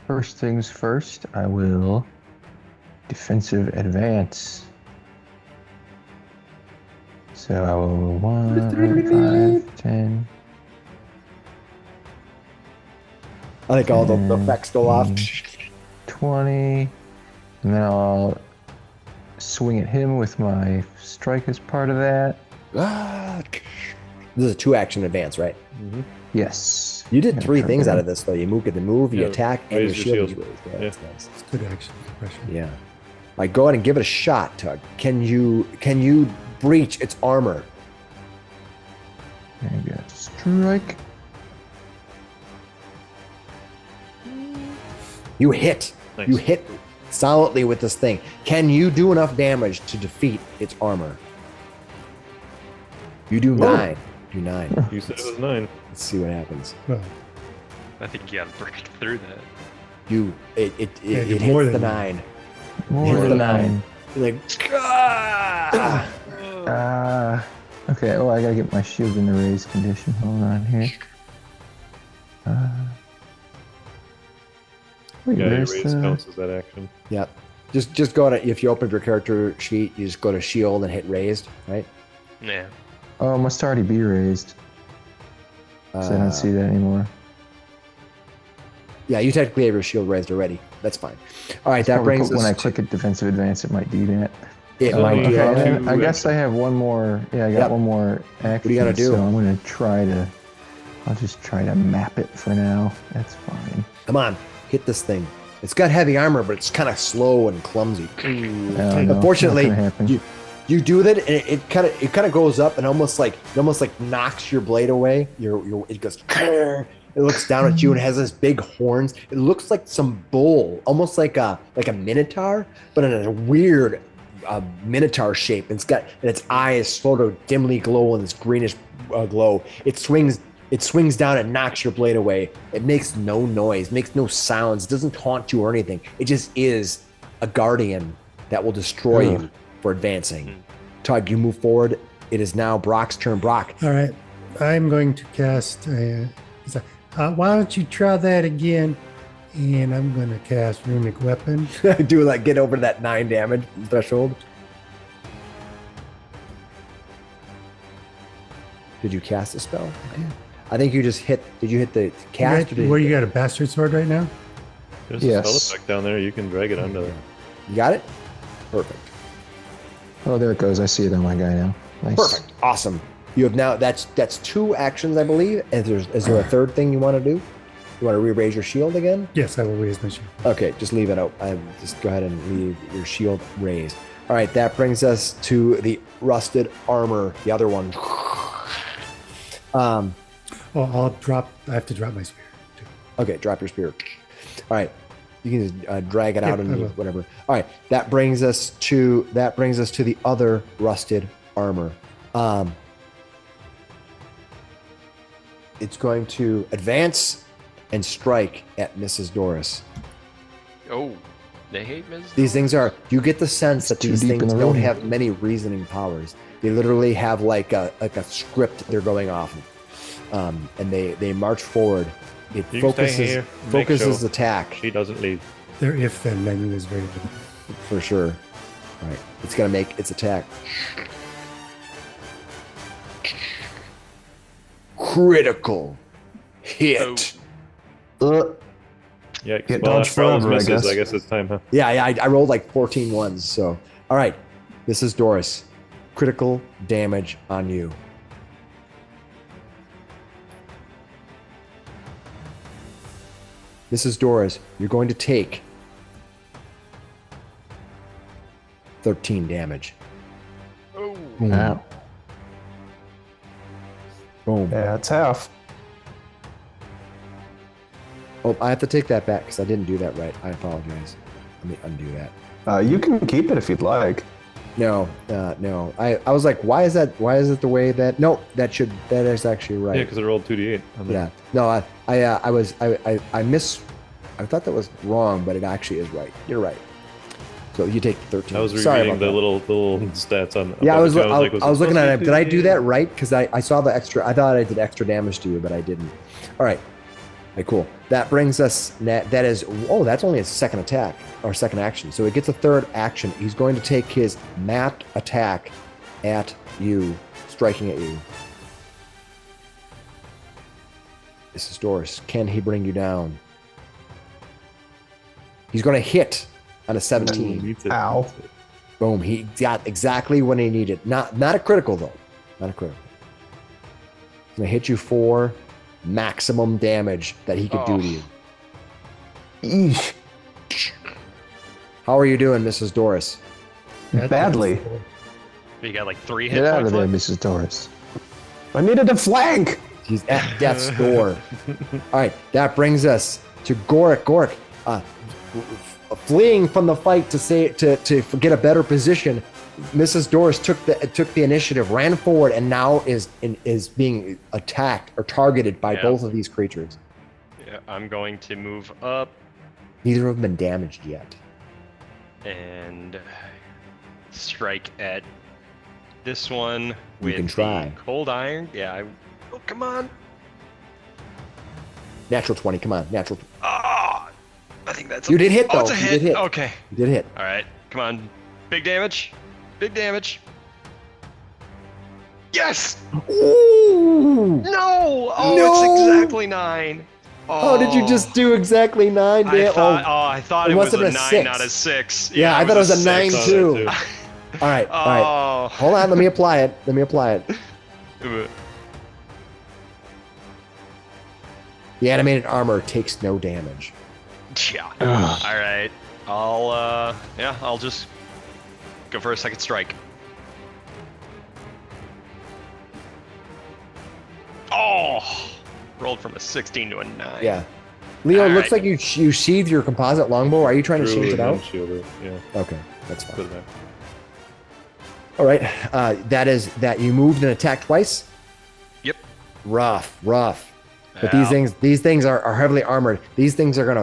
First things first, I will defensive advance. So I will 1, 5, 10. I think all the effects go off. 20. And then I'll swing at him with my strike as part of that. This is a 2-action advance, right? Yes. You did Yeah, 3 try things that. out of this, though. You get the move, you Yeah, attack, and your raise shield your is shield. raised. Yeah, Yeah. that's nice. It's good action. Impression. Yeah. All right, go ahead and give it a shot, Tug. Can you breach its armor? I got strike. You hit. Nice. You hit solidly with this thing. Can you do enough damage to defeat its armor? You do 9. Do 9. You said it was 9. Let's see what happens. Well, I think you gotta break through that. It do hits more the than 9. More Hits the than 9. You're like, Okay, oh, I gotta get my shield in the raised condition. Hold on here. Wait, Yeah, your where's raise counts as that action. Yep. Just go to, if you open your character sheet, you just go to shield and hit raised, right? Yeah. Oh, it must already be raised. So I don't see that anymore. Yeah, you technically have your shield raised already. That's fine. All right, that brings us When I to- click at defensive advance, it might do that. It Oh, might you do have that. two I guess I have one more. Yeah, I got Yep. one more action. do you gotta do? So I'm gonna try to. I'll just try to map it for now. That's fine. Come on, hit this thing. It's got heavy armor, but it's kind of slow and clumsy. I don't know. Unfortunately, Not gonna happen. you do that, and it kind of goes up and almost like knocks your blade away. It goes. It looks down at you and has this big horns. It looks like some bull, almost like a minotaur, but in a weird minotaur shape. And its eyes sort of dimly glow in this greenish glow. It swings down and knocks your blade away. It makes no noise, makes no sounds. It doesn't taunt you or anything. It just is a guardian that will destroy you for advancing. Tug, you move forward. It is now Brock's turn. Brock, all right. I'm going to cast. Why don't you try that again? And I'm going to cast Runic Weapon. get over that 9 damage threshold. Did you cast a spell? I think you just hit. Did you hit the cast? Where you got a bastard sword right now? There's a Yes. spell effect down there. You can drag it under there. You got it? Perfect. Oh, there it goes. I see it on my guy now. Nice. Perfect. Awesome. You have now. That's 2 actions, I believe. Is there a third thing you want to do? You want to re-raise your shield again? Yes, I will raise my shield. Okay, just leave it out. Just go ahead and leave your shield raised. All right, that brings us to the rusted armor, the other one. Oh, I have to drop my spear. Too. Okay, drop your spear. All right, you can just drag it out Yep, and I will. whatever. All right, that brings us to the other rusted armor. It's going to advance and strike at Mrs. Doris. Oh, they hate Ms. These things are. You get the sense that too these deep in things the don't room. have many reasoning powers. They literally have like a script they're going off of, and they march forward. It You can stay here, make focuses sure attack she doesn't leave. Their if then menu is very good. for sure. All right, it's gonna make its attack. Critical hit. Uh, Yeah, Get well, dodged after all those forever, I misses, guess. I guess it's time, huh? Yeah, I rolled like 14 ones. So, all right, this is Doris. Critical damage on you. This is Doris. You're going to take 13 damage. wow. Boom. Yeah, it's half. Oh, I have to take that back because I didn't do that right. I apologize. Let me undo that. You can keep it if you'd like. No. I was like, why is it the way that? No, that is actually right. Yeah, because it rolled 2d8. on Yeah. that. No, I thought that was wrong, but it actually is right. You're right. So you take 13. I was Sorry rereading about the that. little stats on. Yeah, I was like, looking at it. Did I do 2d8? that right? Because I saw the extra. I thought I did extra damage to you, but I didn't. All right. Okay, cool. That brings us. That's only his second attack or second action. So it gets a third action. He's going to take his mapped attack at you, striking at you. This is Doris. Can he bring you down? He's going to hit on a 17. Beats it. Ow. Boom. He got exactly what he needed. Not a critical, though. Not a critical. He's going to hit you for maximum damage that he could do to you. Eesh. How are you doing, Mrs. Doris? Badly. You got like 3 hit Get out points of there, left? Mrs. Doris. I needed a flank. He's at death's door. All right, that brings us to Gorik. Gorik, fleeing from the fight to get a better position. Mrs. Doris took the initiative, ran forward, and now is being attacked or targeted by Yeah. both of these creatures. Yeah, I'm going to move up Neither have been damaged yet. and strike at this one with can try. the cold iron. Yeah. Oh, come on. Natural 20. Come on, natural. Ah, I think that's. You did hit, Oh, it's though. a You hit. did hit. Okay. You did hit. All right. Come on. Big damage. Big damage. Yes. Ooh! No. Oh, No! it's exactly 9. Oh, did you just do exactly 9? I thought it it must was have a been a 9, 6. not a 6. Yeah, I thought it was a 9 6. too. All right. Oh. Hold on. Let me apply it. The animated armor takes no damage. Yeah. Ugh. All right. I'll just go for a second strike. Oh, rolled from a 16 to a 9. Yeah. Leo, All looks right. like you sheathed your composite longbow. Are you trying to sheath it out? Yeah. Okay, that's fine. Put it back. All right. That you moved and attacked twice. Yep. Rough. But Yeah. these things are heavily armored. These things are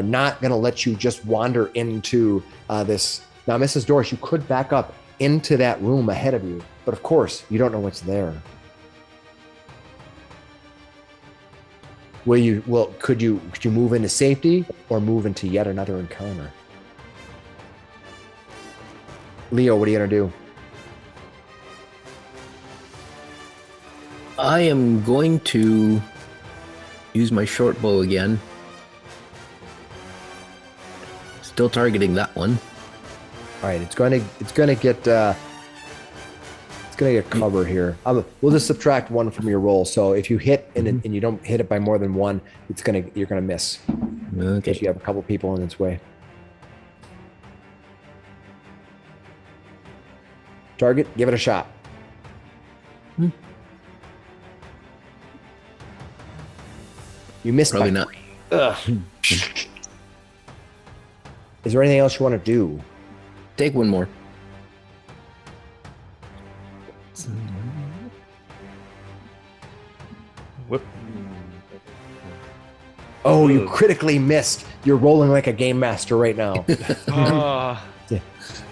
not gonna let you just wander into this. Now, Mrs. Doris, you could back up into that room ahead of you, but of course you don't know what's there. Could you move into safety or move into yet another encounter? Leo, what are you gonna do? I am going to use my short bow again. Still targeting that one. All right, it's gonna get cover here. We'll just subtract 1 from your roll. So if you hit and you don't hit it by more than 1, you're gonna miss. In case Okay. you have a couple people in its way. Target, give it a shot. You missed. Probably by not. 3. Is there anything else you want to do? Take one more. Whoop. Oh, you critically missed. You're rolling like a game master right now.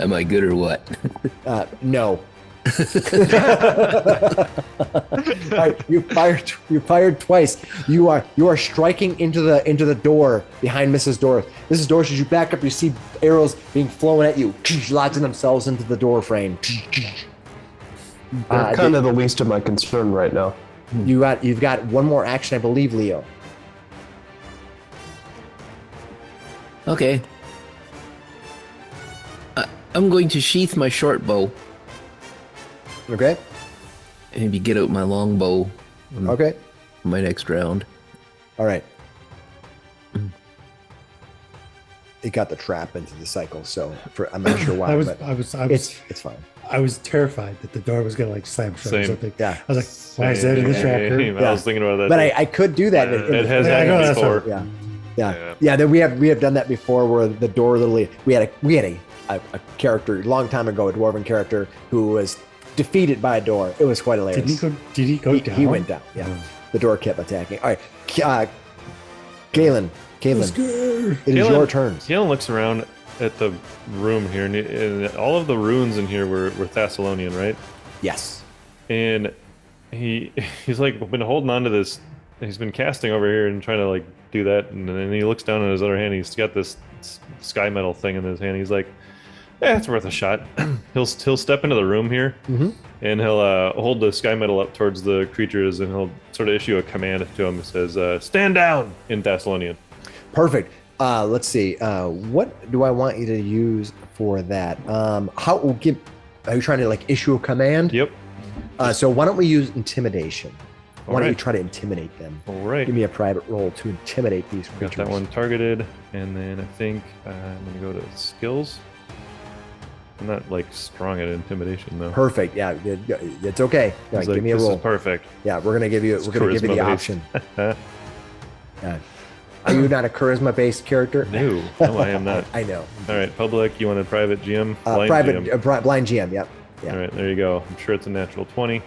Am I good or what? No. All right, you fired twice. You are striking into the door behind Mrs. Doris. Mrs. Doris, as you back up, you see arrows being flown at you, lodging themselves into the door frame. They're kind of the least of my concern right now. You've got one more action, I believe, Leo. Okay. I'm going to sheath my short bow. Okay. And maybe get out my long bow. Okay. My next round. All right. It got the trap into the cycle, so I'm not sure why. but it's fine. I was terrified that the door was gonna like slam shut or Same. something. Yeah. I was like, why is that in the tracker? Same. I was thinking about that. But too. I could do that. It has Yeah, I know happened that's before. Yeah. Then we have done that before, where the door literally we had a character a long time ago, a dwarven character who was defeated by a door. It was quite hilarious. Did he go down? He went down. Yeah. The door kept attacking. All right, Galen, Let's go. it is your turn. Galen looks around at the room here, and all of the runes in here were Thessalonian, right? Yes. And he's like been holding on to this. He's been casting over here and trying to like do that, and then he looks down at his other hand. He's got this sky metal thing in his hand. He's like, "Yeah, it's worth a shot." he'll step into the room here, and he'll hold the sky metal up towards the creatures, and he'll sort of issue a command to them. It says, "Stand down" in Thessalonian. Perfect. Let's see. What do I want you to use for that? Are you trying to like issue a command? Yep. So why don't we use intimidation? Why don't you Alright. try to intimidate them? All right. Give me a private roll to intimidate these Got creatures. that one targeted, and then I think I'm gonna go to skills. I'm not like strong at intimidation though. Perfect. Yeah, it's okay. Yeah, He's give like, me a this roll. is perfect. Yeah, we're gonna give you the charisma-based. option. Yeah. Are you not a charisma-based character? No, I am not. I know. All right, public. You want a private GM? Blind private GM. blind GM. Yep. Yeah. All right, there you go. I'm sure it's a natural 20,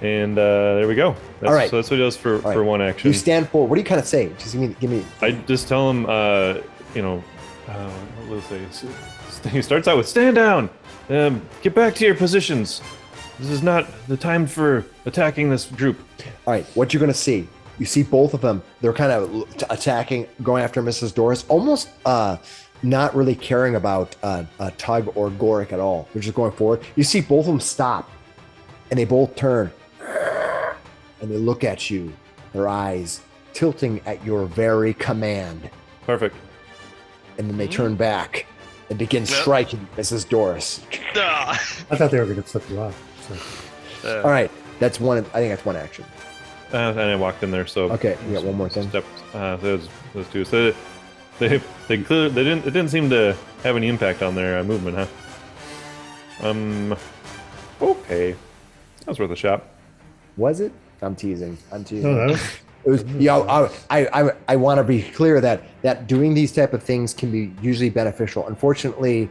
and there we go. All right. So that's what he does for right. one action. You stand forward. What do you kind of say? Just give me. I just tell him, what will I say? He starts out with "Stand down, get back to your positions. This is not the time for attacking this group." All right. What you're gonna see? You see both of them. They're kind of attacking, going after Mrs. Doris, almost not really caring about Tug or Goric at all. They're just going forward. You see both of them stop, and they both turn, and they look at you, their eyes tilting at your very command. Perfect. And then they turn back and begin striking Mrs. Doris. I thought they were going to flip you off. So. All right, that's one. I think that's one action. And I walked in there, so Okay, you got one more thing. Stepped, those two. So they didn't seem to have any impact on their movement, huh? Okay, that was worth a shot. Was it? I'm teasing. No, that was, It was. I want to be clear that doing these type of things can be usually beneficial. Unfortunately,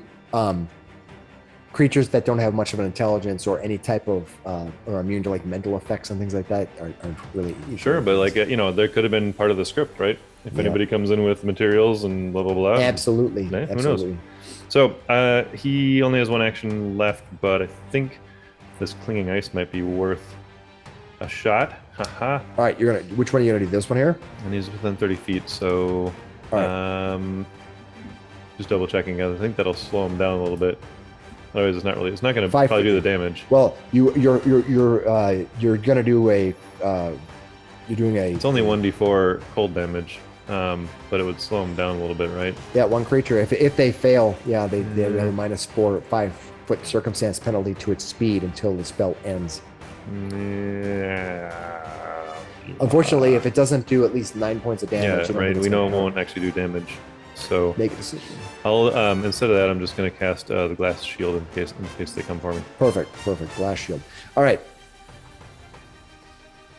creatures that don't have much of an intelligence or any type of or immune to like mental effects and things like that aren't really Sure, but like there could have been part of the script, right? If anybody comes in with materials and blah blah blah. Absolutely. Who knows? Absolutely. So he only has one action left, but I think this clinging ice might be worth a shot. Haha. All right, which one are you gonna do? This one here? And he's within 30 feet, so All right. just double checking. I think that'll slow him down a little bit. Otherwise, it's not going to 5 probably feet. do the damage. Well, you're gonna do a you're doing a It's only 1d4 cold damage, but it would slow him down a little bit, right? one creature. If they fail, they have a -4 or 5 foot circumstance penalty to its speed until the spell ends. Yeah. Unfortunately, if it doesn't do at least 9 points of Yeah, damage, you don't right. think it's We know it gonna won't actually do damage, so make a decision. I'll instead of that, I'm just going to cast the glass shield in case they come for me. Perfect. Glass shield. All right,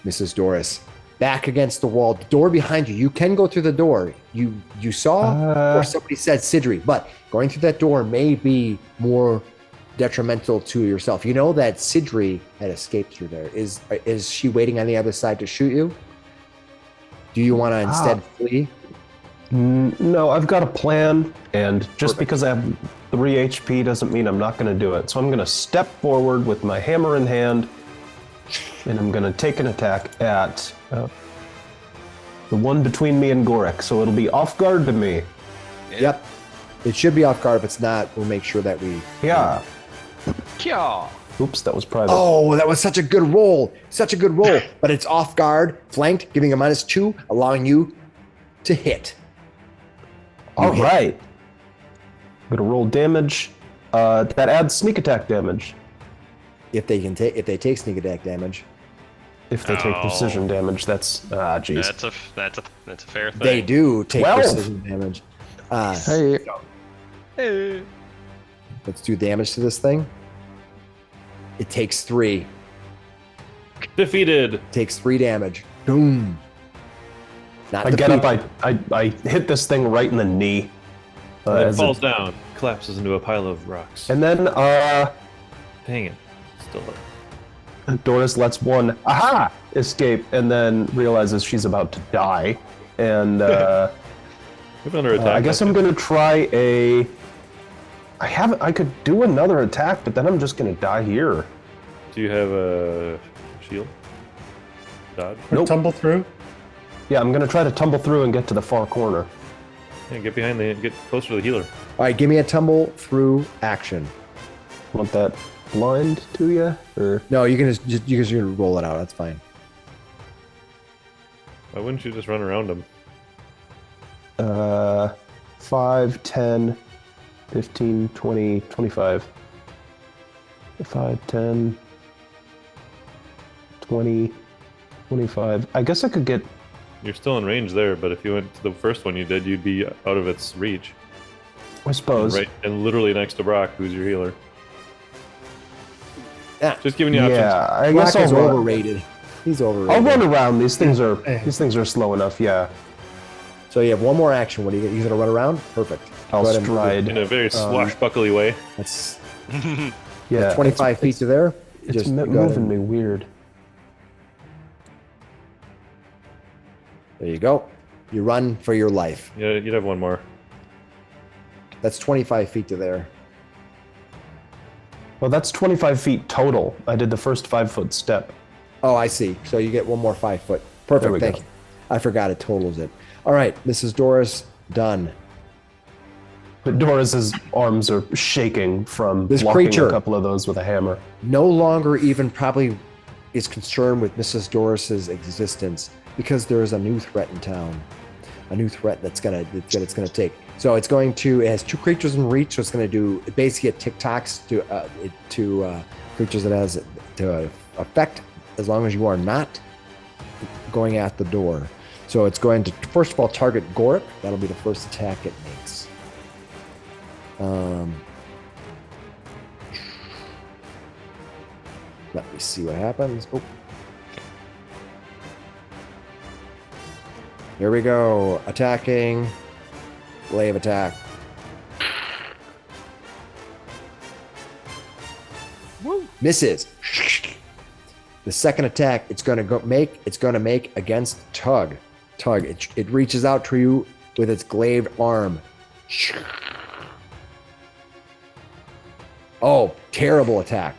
Mrs. Doris, back against the wall. The door behind you. You can go through the door. You saw, or somebody said Sidri, but going through that door may be more detrimental to yourself. You know that Sidri had escaped through there. Is she waiting on the other side to shoot you? Do you want to instead flee? No, I've got a plan, and just because I have 3 HP doesn't mean I'm not going to do it. So I'm going to step forward with my hammer in hand, and I'm going to take an attack at the one between me and Gorek. So it'll be off guard to me. Yep. It should be off guard. If it's not, we'll make sure that we... Yeah. Kya. Oops, that was private. Oh, that was such a good roll. Such a good roll. But it's off guard, flanked, giving a -2, allowing you to hit. All right. I'm going to roll damage. That adds sneak attack damage. If they take sneak attack damage. If they take precision damage, that's jeez. That's a fair thing. They do take 12. precision damage. Hey. Hey. Let's do damage to this thing. It takes 3. Defeated. Takes 3 damage. Boom. Not I get up, defeated. I hit this thing right in the knee. It as falls down, collapses into a pile of rocks. And then Dang it. Still there. Doris lets one escape, and then realizes she's about to die. And We're under attack. I guess I'm gonna try a. I could do another attack, but then I'm just gonna die here. Do you have a shield? Dodge? Or Nope. tumble through. Yeah, I'm gonna try to tumble through and get to the far corner. Yeah, get behind get closer to the healer. All right, give me a tumble through action. Want that blind to you, or No, you can just roll it out. That's fine. Why wouldn't you just run around him? 5, 10, 15, 20, 25. 5, 10, 20, 25. I guess I could get. You're still in range there, but if you went to the first one you did, you'd be out of its reach. I suppose. Right, and literally next to Brock, who's your healer. Yeah, Just giving you options. Yeah, I Brock guess is I'll run. overrated. He's overrated. I'll run around. These things are slow enough. Yeah, So you have one more action. What are you gonna run around? Perfect. I'll Go ahead and move it. stride. In a very swashbuckly way. That's Yeah, 25 feet to there. It's Just go ahead moving and- me weird. There you go. You run for your life. Yeah, you'd have one more. That's 25 feet to there. Well, that's 25 feet total. I did the first 5-foot step. Oh, I see. So you get one more 5 foot. There Perfect. we Thank go. you. I forgot it totals it. All right, Mrs. Doris, done. But Doris's arms are shaking from This blocking creature- a couple of those with a hammer. No longer even probably is concerned with Mrs. Doris's existence because there is a new threat in town. A new threat that it's gonna take. So it has 2 creatures in reach, so it's gonna do basically a tic-tacs to creatures that has to affect as long as you are not going at the door. So it's going to first of all target Gorek. That'll be the first attack it makes. Let me see what happens. Oh. Here we go. Attacking. Wave attack. Woo. Misses. The second attack it's going to make against Tug. Tug, it reaches out to you with its glaive arm. Oh, terrible attack.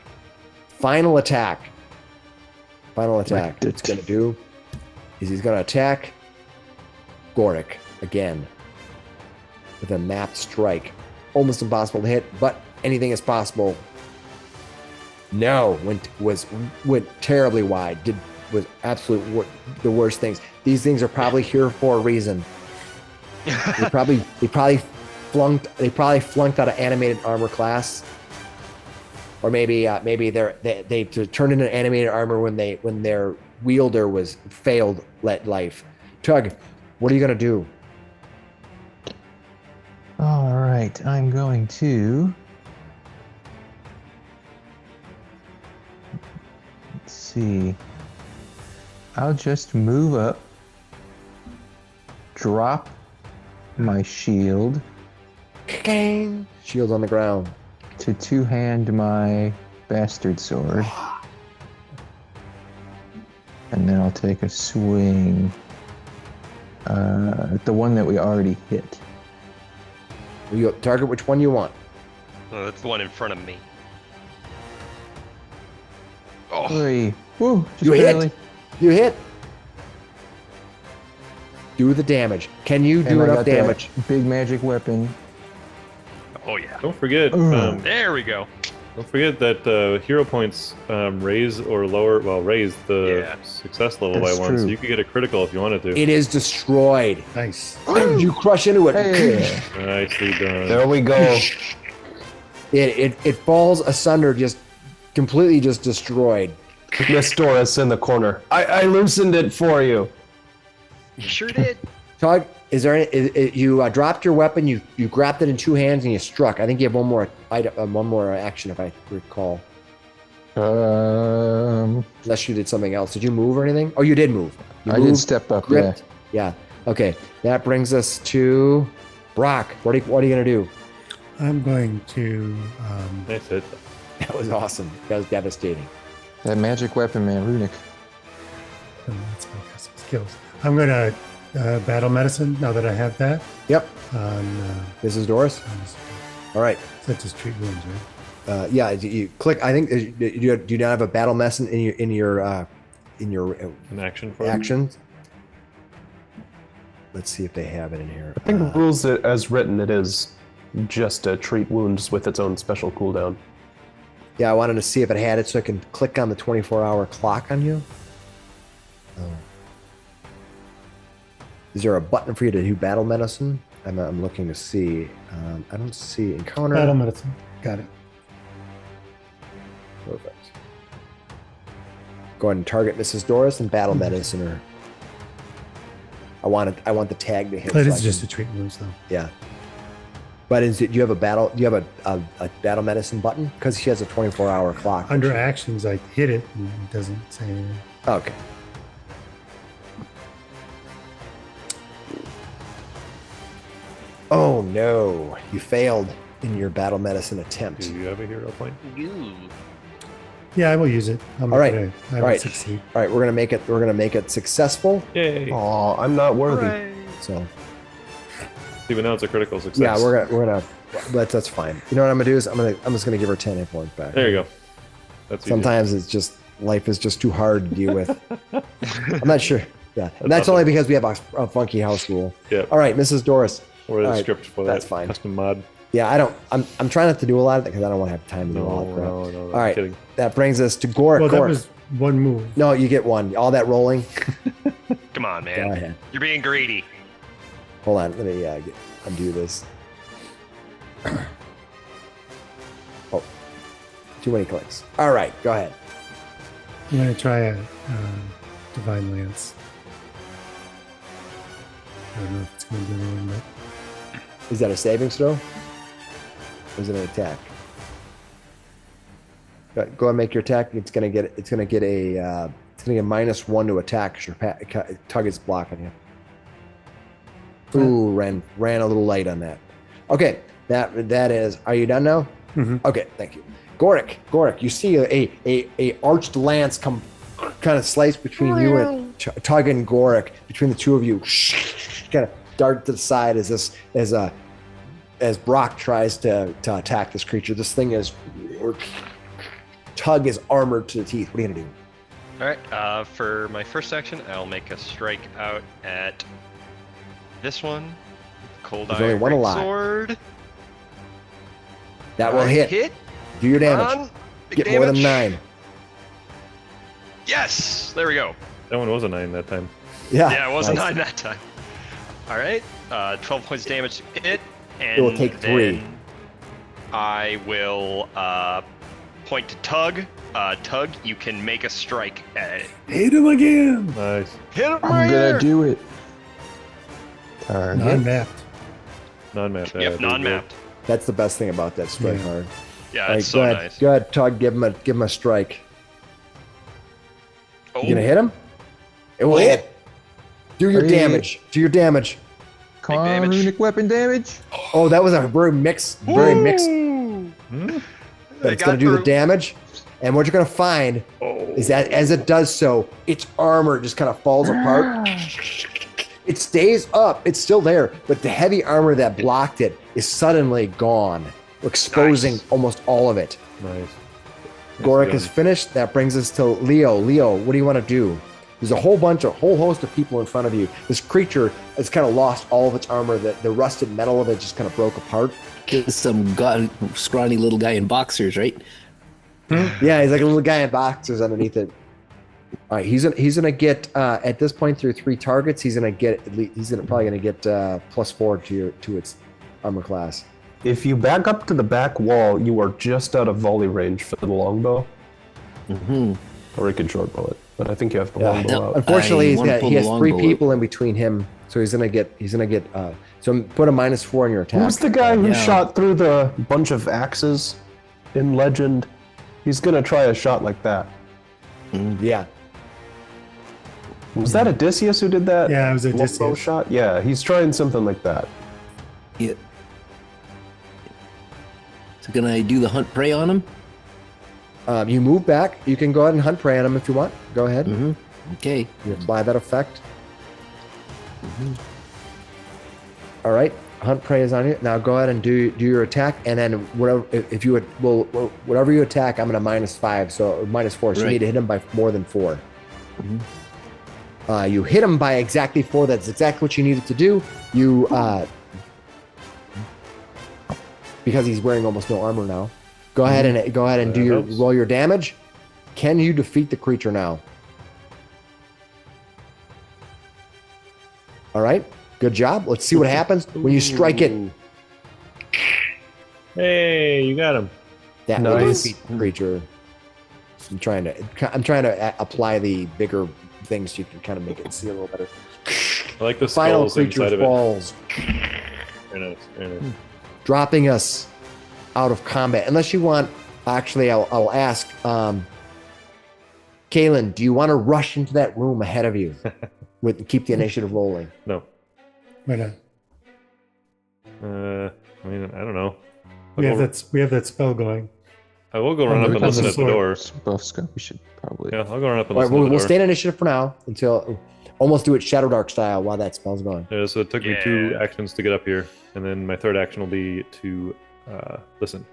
Final attack. What it's going to do is he's going to attack Gorek again with a map strike. Almost impossible to hit, but anything is possible. No, went terribly wide. Was the worst things. These things are probably here for a reason. They probably flunked out of animated armor class, or maybe they turned into animated armor when their wielder was failed life. Tug, what are you gonna do? All right, I'm going to. Let's see. I'll just move up, drop my shield Shield on the ground. to two-hand my bastard sword. And then I'll take a swing at the one that we already hit. You target which one you want. Oh, that's the one in front of me. Oh, 3. Woo! Just You barely. hit. You hit. Do the damage. Can you And do I enough got that damage? big magic weapon. oh yeah. Don't forget. There we go. Don't forget that hero points raise or lower. Well, raise the Yeah. success level That's by 1, so true. you could get a critical if you wanted to. It is destroyed. Nice. You crush into it. Hey! Nicely done. There we go. It falls asunder, just completely just destroyed. Miss Doris in the corner. I loosened it for you. You sure did. Tug, is there any? You dropped your weapon. You grabbed it in two hands and you struck. I think you have one more item, one more action, if I recall. Unless you did something else. Did you move or anything? Oh, you did move. You I did moved, step up, gripped. Yeah. Okay. That brings us to Brock. What are you gonna do? I'm going to. Nice hit. That was awesome. That was devastating. That magic weapon, man, runic. Let's make some skills. I'm going to battle medicine now that I have that. Yep. On This is Doris. All right. such as treat wounds, right? Yeah. You click. I think you do not have a battle medicine in your An action for him. actions. Let's see if they have it in here. I think rules it as written, it is just a treat wounds with its own special cooldown. Yeah, I wanted to see if it had it so I can click on the 24-hour clock on you. Is there a button for you to do battle medicine? I'm looking to see. I don't see encounter. Battle medicine. Got it. Perfect. Go ahead and target Mrs. Doris and battle medicine her. I want the tag to hit. It so is I just can- a treat wounds, though. yeah. But do you have a battle? Do you have a battle medicine button? Because she has a 24-hour clock. Under actions, I hit it and it doesn't say anything. Okay. Oh no, you failed in your battle medicine attempt. Do you have a hero point? Yeah, I will use it. I'm All right. gonna- I All will right. succeed. All right, we're gonna make it successful. Yay! Oh, I'm not worthy. So Even though it's a critical success. yeah, we're gonna. That's fine. You know what I'm gonna do is I'm just gonna give her 10 hit points back. There you go. That's easy. Sometimes it's just life is just too hard to deal with. I'm not sure. Yeah, and that's awesome. only because we have a funky house rule. Yeah. All right, Mrs. Doris. Or the All right, script for that. that's fine. Custom mod. Yeah, I don't. I'm trying not to do a lot of that because I don't want to have time to do all that crap. No, All right, kidding. that brings us to Gorik. Well, that Gorik. was one move. No, you get one. All that rolling. Come on, Go man. ahead. You're being greedy. Hold on. Let me undo this. Oh, too many clicks. All right, go ahead. I'm going to try a Divine Lance. I don't know if it's going to do anything, but Is that a savings throw? Or is it an attack? Go ahead and make your attack. It's gonna get a -1 to attack because your tug is blocking you. Ooh, ran a little light on that. Okay, that is. Are you done now? Mhm. Okay, thank you. Gorik, you see a arched lance come kind of slice between you and Tug and Gorik. Between the two of you, kind of dart to the side as Brock tries to attack this creature. This thing is Tug is armored to the teeth. What are you gonna do? All right. For my first action, I'll make a strike out at this one. Cold There's only Iron one alive. Sword. That will hit. Do your damage. On. Big Get more than damage. 9. Yes. There we go. That one was a 9 that time. Yeah. Yeah, it wasn't nice. 9 that time. All right. 12 points damage to it. And It will take 3. then I will point to Tug. Tug, you can make a strike at it. hit him again. Nice. Hit him I'm right gonna here. do it. Target. Non-mapped. Non-map. Yep, non-mapped. That's the best thing about that strike Yeah. hard. Yeah, All right, it's so go ahead. nice. Go ahead, Tug. Give him a strike. Oh, You gonna hit him? It will hit. Do your Hey. damage. Do your damage. Come on, damage. runic weapon damage. Oh, that was a very mixed. Ooh. But it's going to do the damage. And what you're going to find is that as it does so, its armor just kind of falls apart. It stays up. It's still there. But the heavy armor that blocked it is suddenly gone, exposing almost all of it. Nice. Gorik is finished. That brings us to Leo. Leo, what do you want to do? There's a whole host of people in front of you. This creature has kind of lost all of its armor. The rusted metal of it just kind of broke apart. Just some scrawny little guy in boxers, right? Yeah, he's like a little guy in boxers underneath it. All right, he's gonna get at this point through 3 targets. He's probably gonna get +4 to its armor class. If you back up to the back wall, you are just out of volley range for the longbow. Mm-hmm. Or you can short bow it, but I think you have the Yeah. longbow No. out. Unfortunately, wanna pull he the has 3 longbow people in between him, so he's gonna get so put a -4 on your attack. Who's the guy who Yeah. shot through the bunch of axes in Legend? He's gonna try a shot like that. Yeah. Was that Odysseus who did that? Yeah, it was longbow Odysseus. shot? Yeah, he's trying something like that. Yeah. So can I do the hunt prey on him? You move back. You can go ahead and hunt prey on him if you want. Go ahead. Mm-hmm. Okay. You apply that effect. All right. Hunt prey is on you. Now go ahead and do your attack, and then whatever if you whatever you attack, I'm gonna -5, so -4. So you Right. need to hit him by more than 4. You hit him by exactly 4. That's exactly what you needed to do. You because he's wearing almost no armor now. Go ahead and That helps. roll your damage. Can you defeat the creature now? All right. Good job. Let's see what happens when you strike it. Hey, you got him. That will Nice. defeat the creature. I'm trying to apply the bigger things so you can kind of make it see a little better. I like the Final skulls inside creature of it. falls, Very nice. Very nice. dropping us out of combat. Unless you want, actually, I'll ask, Kalen, do you want to rush into that room ahead of you keep the initiative rolling? No. Why not? I mean, I don't know. We have that spell going. I will go run up and Because listen of at the sword. door. Buff Scott, we should probably. Yeah, I'll go run up and All right, listen to the we'll door. stay in initiative for now until almost do it Shadow Dark style while that spell's going. Yeah, so it took me 2 actions to get up here, and then my 3rd action will be to listen.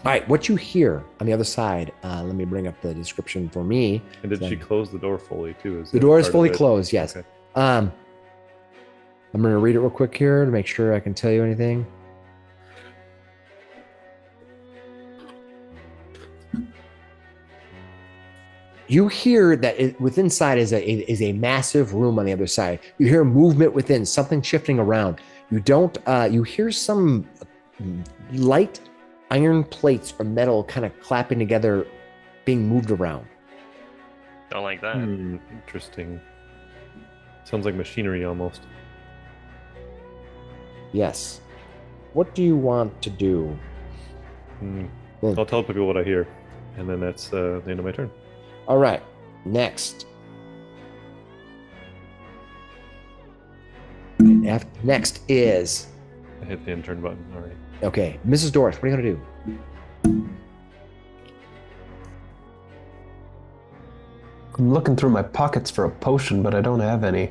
All right, what you hear on the other side, let me bring up the description for me. And did So- she close the door fully too? The door is part of fully it? closed, yes. Okay. I'm going to read it real quick here to make sure I can tell you anything. You hear that within inside is a massive room on the other side. You hear movement within, something shifting around. You don't. You hear some light iron plates or metal kind of clapping together, being moved around. Don't like that. Interesting. Sounds like machinery almost. Yes. What do you want to do? Well- I'll tell people what I hear, and then that's the end of my turn. All right. Next. Next is I hit the end turn button. All right. okay, Mrs. Doris. What are you gonna do? I'm looking through my pockets for a potion, but I don't have any.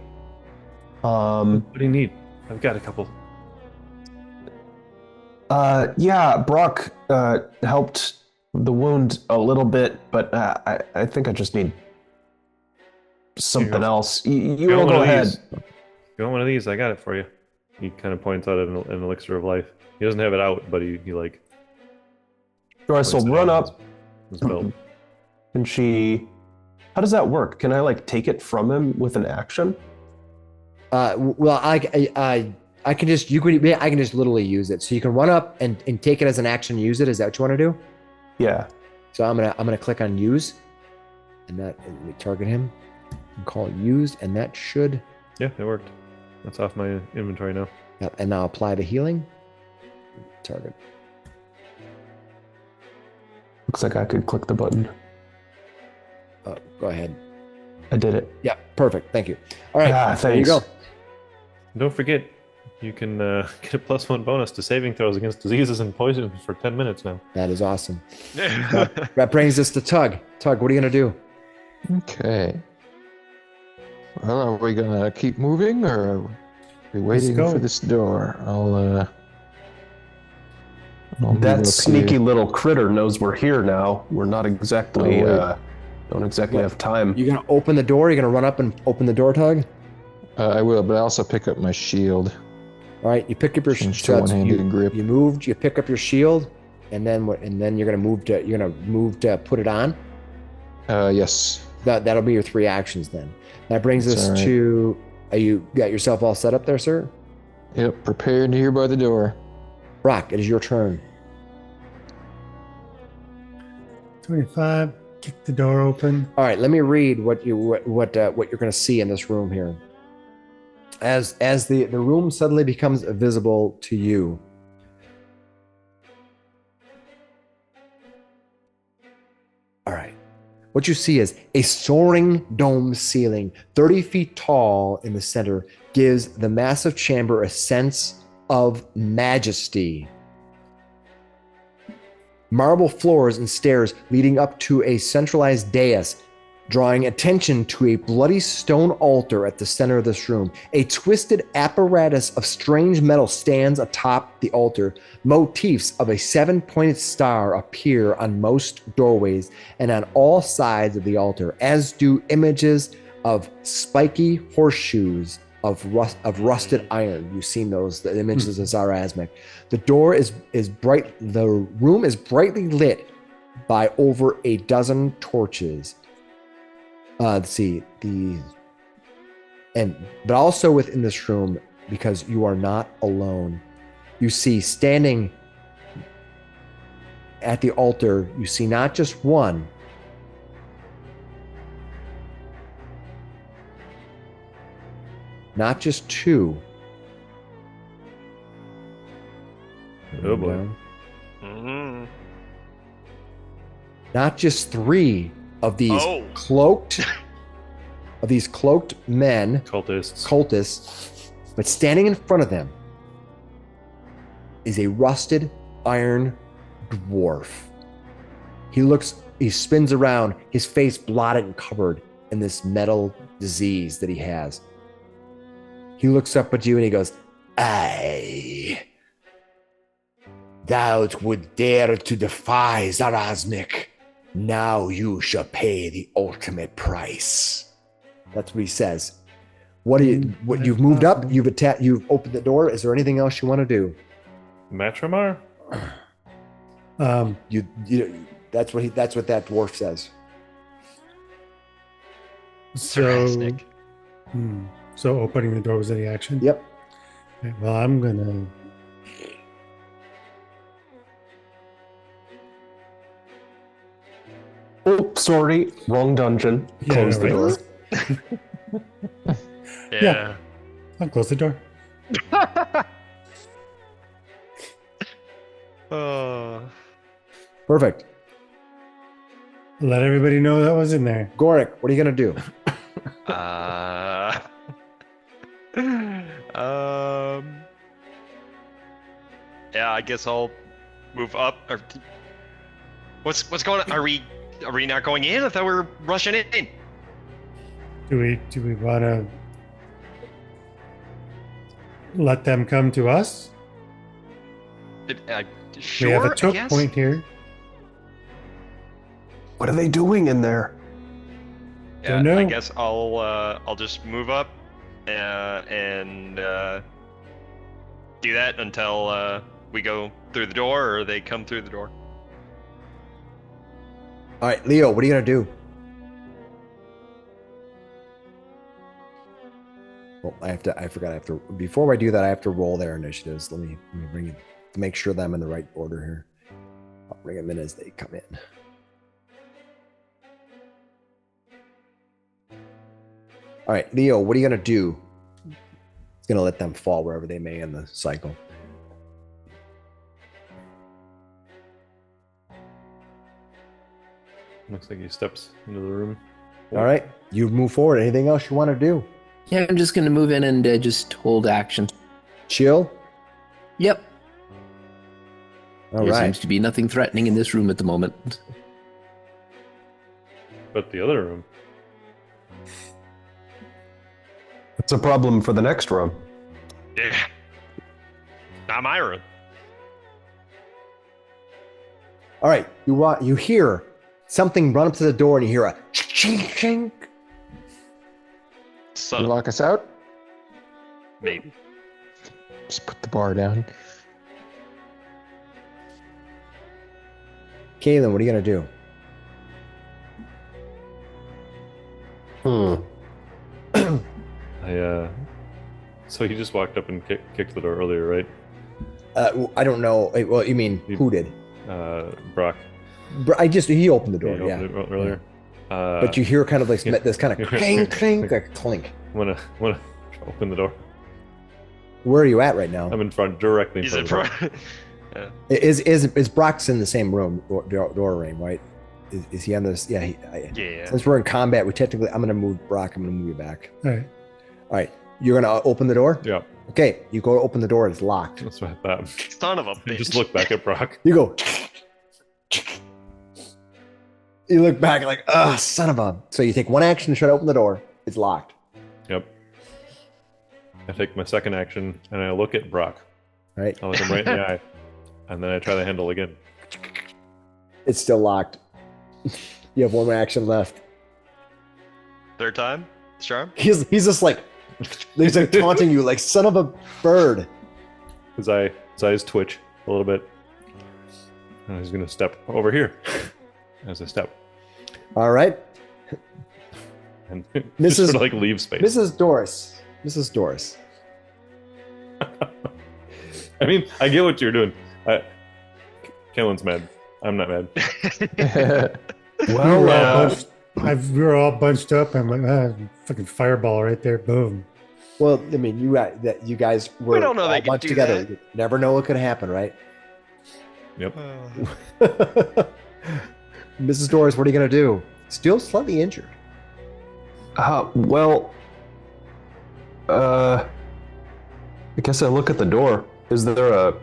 What do you need? I've got a couple. Yeah, Brock helped the wound a little bit, but I think I just need something else. You want all one go of ahead. these? You want one of these? I got it for you. He kind of points out an elixir of life. He doesn't have it out, but he like. Doris will points it run out up, his belt. and she. How does that work? Can I like take it from him with an action? Well, I can just I can just literally use it. So you can run up and take it as an action and use it. Is that what you want to do? Yeah. So I'm gonna click on use, and that we target him and call it used, and that should Yeah, it worked. That's off my inventory now. and now apply the healing. Target. Looks like I could click the button. Go ahead. I did it. Yeah, perfect. Thank you. All right, Ah, there you go. thanks. Don't forget, you can get a +1 bonus to saving throws against diseases and poison for 10 minutes now. That is awesome. That brings us to Tug. Tug, what are you gonna do? Okay. Well, are we gonna keep moving or are we waiting go. for this door? I'll move That up sneaky here. little critter knows we're here now. We're not exactly, Oh, wait. don't exactly have time. You gonna open the door? You gonna run up and open the door, Tug? I will, but I also pick up my shield. All right, you pick up your Change to shield. one-handed grip. You moved. You pick up your shield, and then what? And then you're gonna move to put it on. Yes. That'll be your 3 actions then. That brings That's us all right. to. Are you got yourself all set up there, sir? Yep, prepared here by the door. Brock, it is your turn. 25. Kick the door open. All right, let me read what you're going to see in this room here. As the room suddenly becomes visible to you. All right. What you see is a soaring dome ceiling, 30 feet tall in the center, gives the massive chamber a sense of majesty. Marble floors and stairs leading up to a centralized dais, drawing attention to a bloody stone altar at the center of this room. A twisted apparatus of strange metal stands atop the altar. Motifs of a 7-pointed star appear on most doorways and on all sides of the altar, as do images of spiky horseshoes of rusted iron. You've seen those, the images of Zarazmic. The door is bright. The room is brightly lit by over a dozen torches. Let's see but also within this room, because you are not alone, you see standing at the altar, you see not just one, not just 2. Oh boy. Mhm. Not just 3 of these Oh. cloaked men, Cultists. but standing in front of them is a rusted iron dwarf. He spins around, his face blotted and covered in this metal disease that he has. He looks up at you and he goes, "Aye, thou would dare to defy Zarazmic. Now you shall pay the ultimate price." That's what he says. What you've moved up, you've opened the door. Is there anything else you want to do? Matramar? That's what that dwarf says. Sarasnic. So opening the door was any action? Yep. Okay, well, I'm gonna. Oh, sorry, wrong dungeon. Yeah, Close the right. door. Yeah. I'll close the door. Oh. Perfect. Let everybody know that was in there. Goric, what are you gonna do? Yeah, I guess I'll move up. What's going on? Are we not going in? I thought we were rushing in. Do we want to let them come to us? Sure, We have a I choke guess. point here. What are they doing in there? Yeah, Don't know. I guess I'll just move up and do that until we go through the door or they come through the door. All right, Leo, what are you gonna do? Well, before I do that, I have to roll their initiatives. Let me bring it to make sure that I'm in the right order here. I'll bring them in as they come in. All right, Leo, what are you gonna do? It's gonna let them fall wherever they may in the cycle. Looks like he steps into the room. All right. You move forward. Anything else you want to do? Yeah, I'm just going to move in and just hold action. Chill. Yep. All There right. seems to be nothing threatening in this room at the moment. But the other room. It's a problem for the next room. Yeah. Not my room. All right. You hear something run up to the door, and you hear a chink chink. Son You of lock us out? maybe. Just put the bar down. Kaylin, what are you gonna do? So he just walked up and kicked the door earlier, right? I don't know. Well, you mean who did? Brock. He opened the door. He Yeah. opened it earlier. But you hear kind of like this kind of clink clink, like clink. Wanna open the door? Where are you at right now? I'm in front, directly in He's in front of the front. Is Brock's in the same room door frame, right? Is he on this? Yeah. Yeah. Since we're in combat, I'm gonna move Brock. I'm gonna move you back. All right. All right. You're gonna open the door. door. Okay. You go to open the door. It's locked. Yeah, that's what I thought. Son of a I bitch. just look back at Brock. You go. You look back like, son of a. So you take one action to try to open the door. It's locked. Yep. I take my second action and I look at Brock. Right. I look him right in the eye, and then I try the handle again. It's still locked. You have one more action left. Third time? Charm? He's just like, he's like taunting you like son of a bird. His eyes twitch a little bit. And he's gonna step over here as I step. All right. And Mrs. just sort of like leave space. Mrs. Doris. I mean, I get what you're doing. Kellen's mad. I'm not mad. Well, We were all bunched up. I'm like, fucking fireball right there. Boom. Well, I mean, you guys were We don't know all they could bunched do together. that. You never know what could happen, right? Yep. Mrs. Doris, what are you gonna do? Still slightly injured. I guess I look at the door. Is there a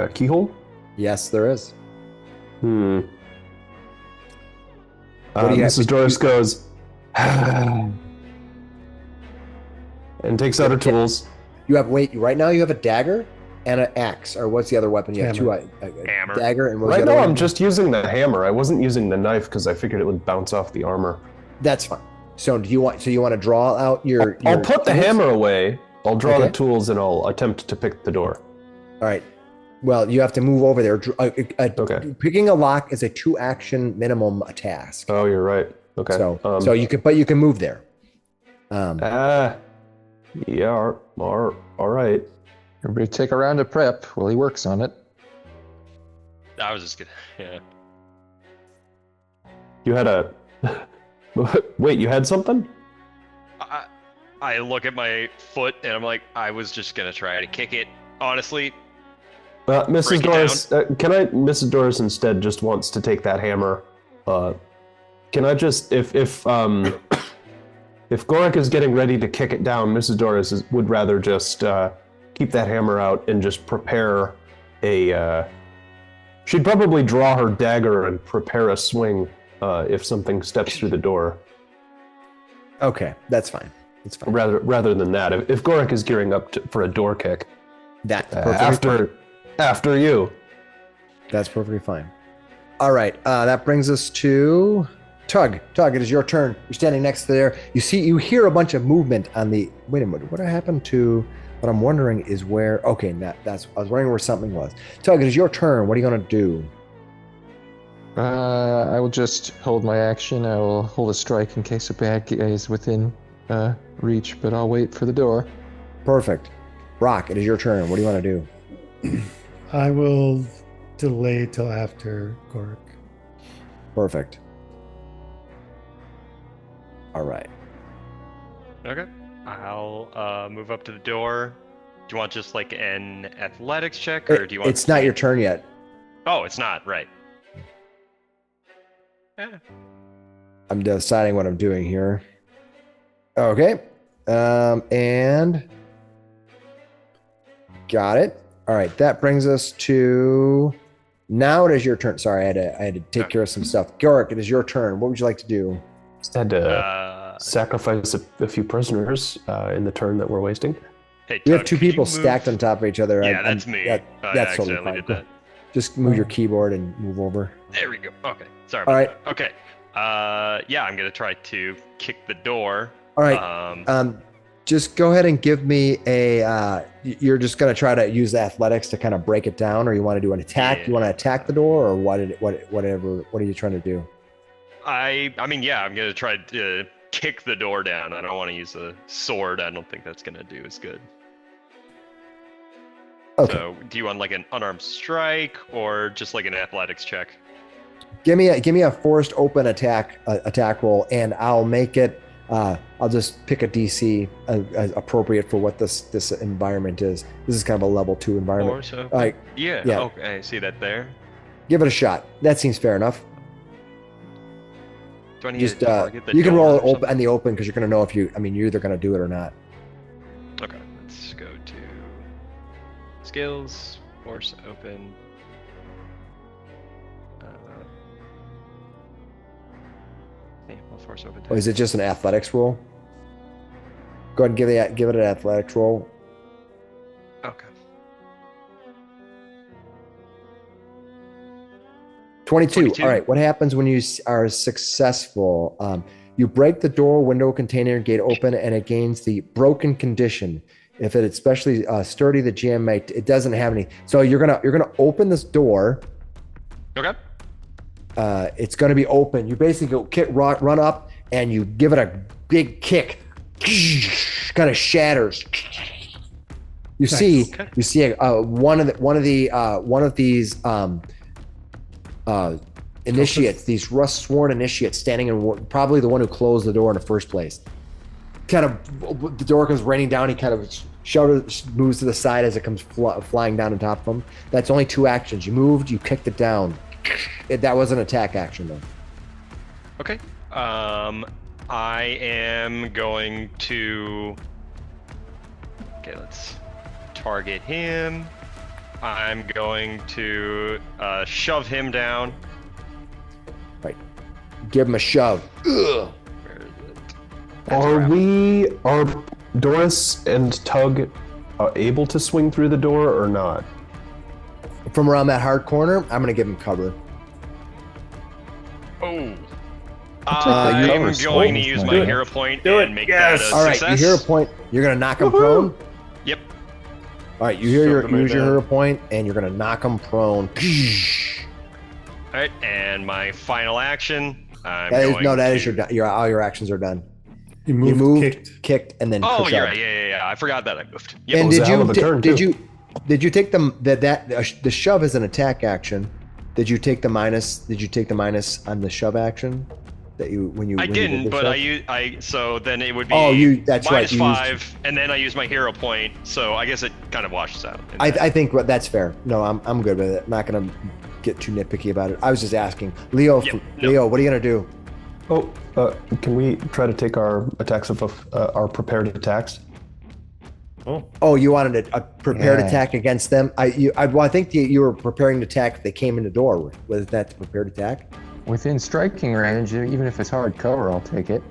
keyhole? Yes, there is. What do you have- Mrs. Doris goes and takes out her tools. You have right now. You have a dagger and an axe, or what's the other weapon? You have Hammer. a Hammer. dagger and what's Right the now, other I'm one? just using the hammer. I wasn't using the knife because I figured it would bounce off the armor. That's fine. So you want to draw out your? I'll put the tools? hammer away. I'll draw Okay. the tools and I'll attempt to pick the door. All right. Well, you have to move over there. Okay. Picking a lock is a 2-action minimum task. Oh, you're right. Okay. So you can move there. Yeah. All right. Everybody take a round of prep while he works on it. I was just gonna. Yeah. You had a. Wait, you had something? I look at my foot and I'm like, I was just gonna try to kick it. Honestly, Mrs. Break it Doris, Mrs. Doris instead just wants to take that hammer. Can I just, if Gorik is getting ready to kick it down, Mrs. Doris would rather just keep that hammer out and just prepare she'd probably draw her dagger and prepare a swing if something steps through the door. Okay, that's fine. It's fine. Rather than that, if Gorik is gearing up for a door kick, That's perfectly fine. after you. That's perfectly fine. All right, that brings us to Tug. Tug, it is your turn. You're standing next to there. You hear a bunch of movement on the. Wait a minute. What happened to? What I'm wondering is where. Okay, that's. I was wondering where something was. Tug, it is your turn. What are you gonna do? I will just hold my action. I will hold a strike in case a bad guy is within reach, but I'll wait for the door. Perfect. Brock, it is your turn. What do you want to do? I will delay till after Gorik. Perfect. All right. okay. I'll move up to the door. Do you want just like an athletics check, or do you want? It's not your turn yet. Oh, it's not right. Yeah. I'm deciding what I'm doing here. Okay. And got it. All right. That brings us to now it is your turn. Sorry, I had to take care of some stuff. Garrick, it is your turn. What would you like to do? Just had to sacrifice a few prisoners in the turn that we're wasting. Hey, We have Tug, two could you people move- stacked on top of each other. Yeah, that's me. That's I totally accidentally fine. did that. Just move your keyboard and move over. There we go. Okay. Sorry All about right. that. Okay. Yeah, I'm gonna try to kick the door. All right. Just go ahead and give me a. You're just gonna try to use athletics to kind of break it down, or you want to do an attack? Yeah. You want to attack the door, or whatever? What are you trying to do? I mean, yeah, I'm gonna try to kick the door down. I don't want to use a sword. I don't think that's gonna do as good. Okay. So, do you want like an unarmed strike or just like an athletics check? Give me a forced open attack roll, and I'll make it. I'll just pick a DC as appropriate for what this environment is. This is kind of a level 2 environment. Or so. All right, Yeah. yeah. Okay. I see that there. give it a shot. That seems fair enough. Do I need Just to target the you can door roll or it open something? in the open because you're gonna know if you're either gonna do it or not. Okay. Let's go to skills. Force open. Yeah, we'll force open. Or is it just an athletics roll? Go ahead and give it an athletics roll. Okay. 22. 22. All right. What happens when you are successful? You break the door, window, container, gate open, and it gains the broken condition. If it's especially sturdy, the GM it doesn't have any. So you're gonna open this door. Okay. It's gonna be open. You basically run up and you give it a big kick. Kind of shatters. You see one of these initiates, these rust sworn initiates, standing in probably the one who closed the door in the first place. Kind of the door comes raining down. He kind of moves to the side as it comes flying down on top of him. That's only 2 actions. You moved, you kicked it down. That was an attack action though. Okay. I am going to. Okay, let's target him. I'm going to shove him down. Right. Give him a shove. Ugh. Where is it? That's where Are Doris and Tug able to swing through the door or not? From around that hard corner, I'm gonna give him cover. Oh. take I'm the going cover. to use my Do it. hero point Do and it. make Yes. that a All right, success. you hear a point. You're gonna knock him prone. Yep. All right, you hear Shove him right use your down. hero point, and you're gonna knock him prone. All right, and my final action. I'm That is going no, that is to... your all your actions are done. You You moved, kicked, and then Oh, push you're up. right. Yeah. I forgot that I moved. Yep. And was did a hell you of a turn, did too. you take the shove as an attack action? Did you take the minus? Did you take the minus on the shove action? That you when you I when you didn't, did the but shove? so then it would be Oh, that's right, minus you used- 5, and then I use my hero point, so I guess it kind of washes out. I think that's fair. No, I'm good with it. I'm not gonna get too nitpicky about it. I was just asking, Leo. Yep, no. Leo, what are you gonna do? Oh, can we try to take our attacks of our prepared attacks? Oh, you wanted a prepared Yeah. attack against them? I think you were preparing to attack if they came in the door. Was that the prepared attack? Within striking range, even if it's hard cover, I'll take it.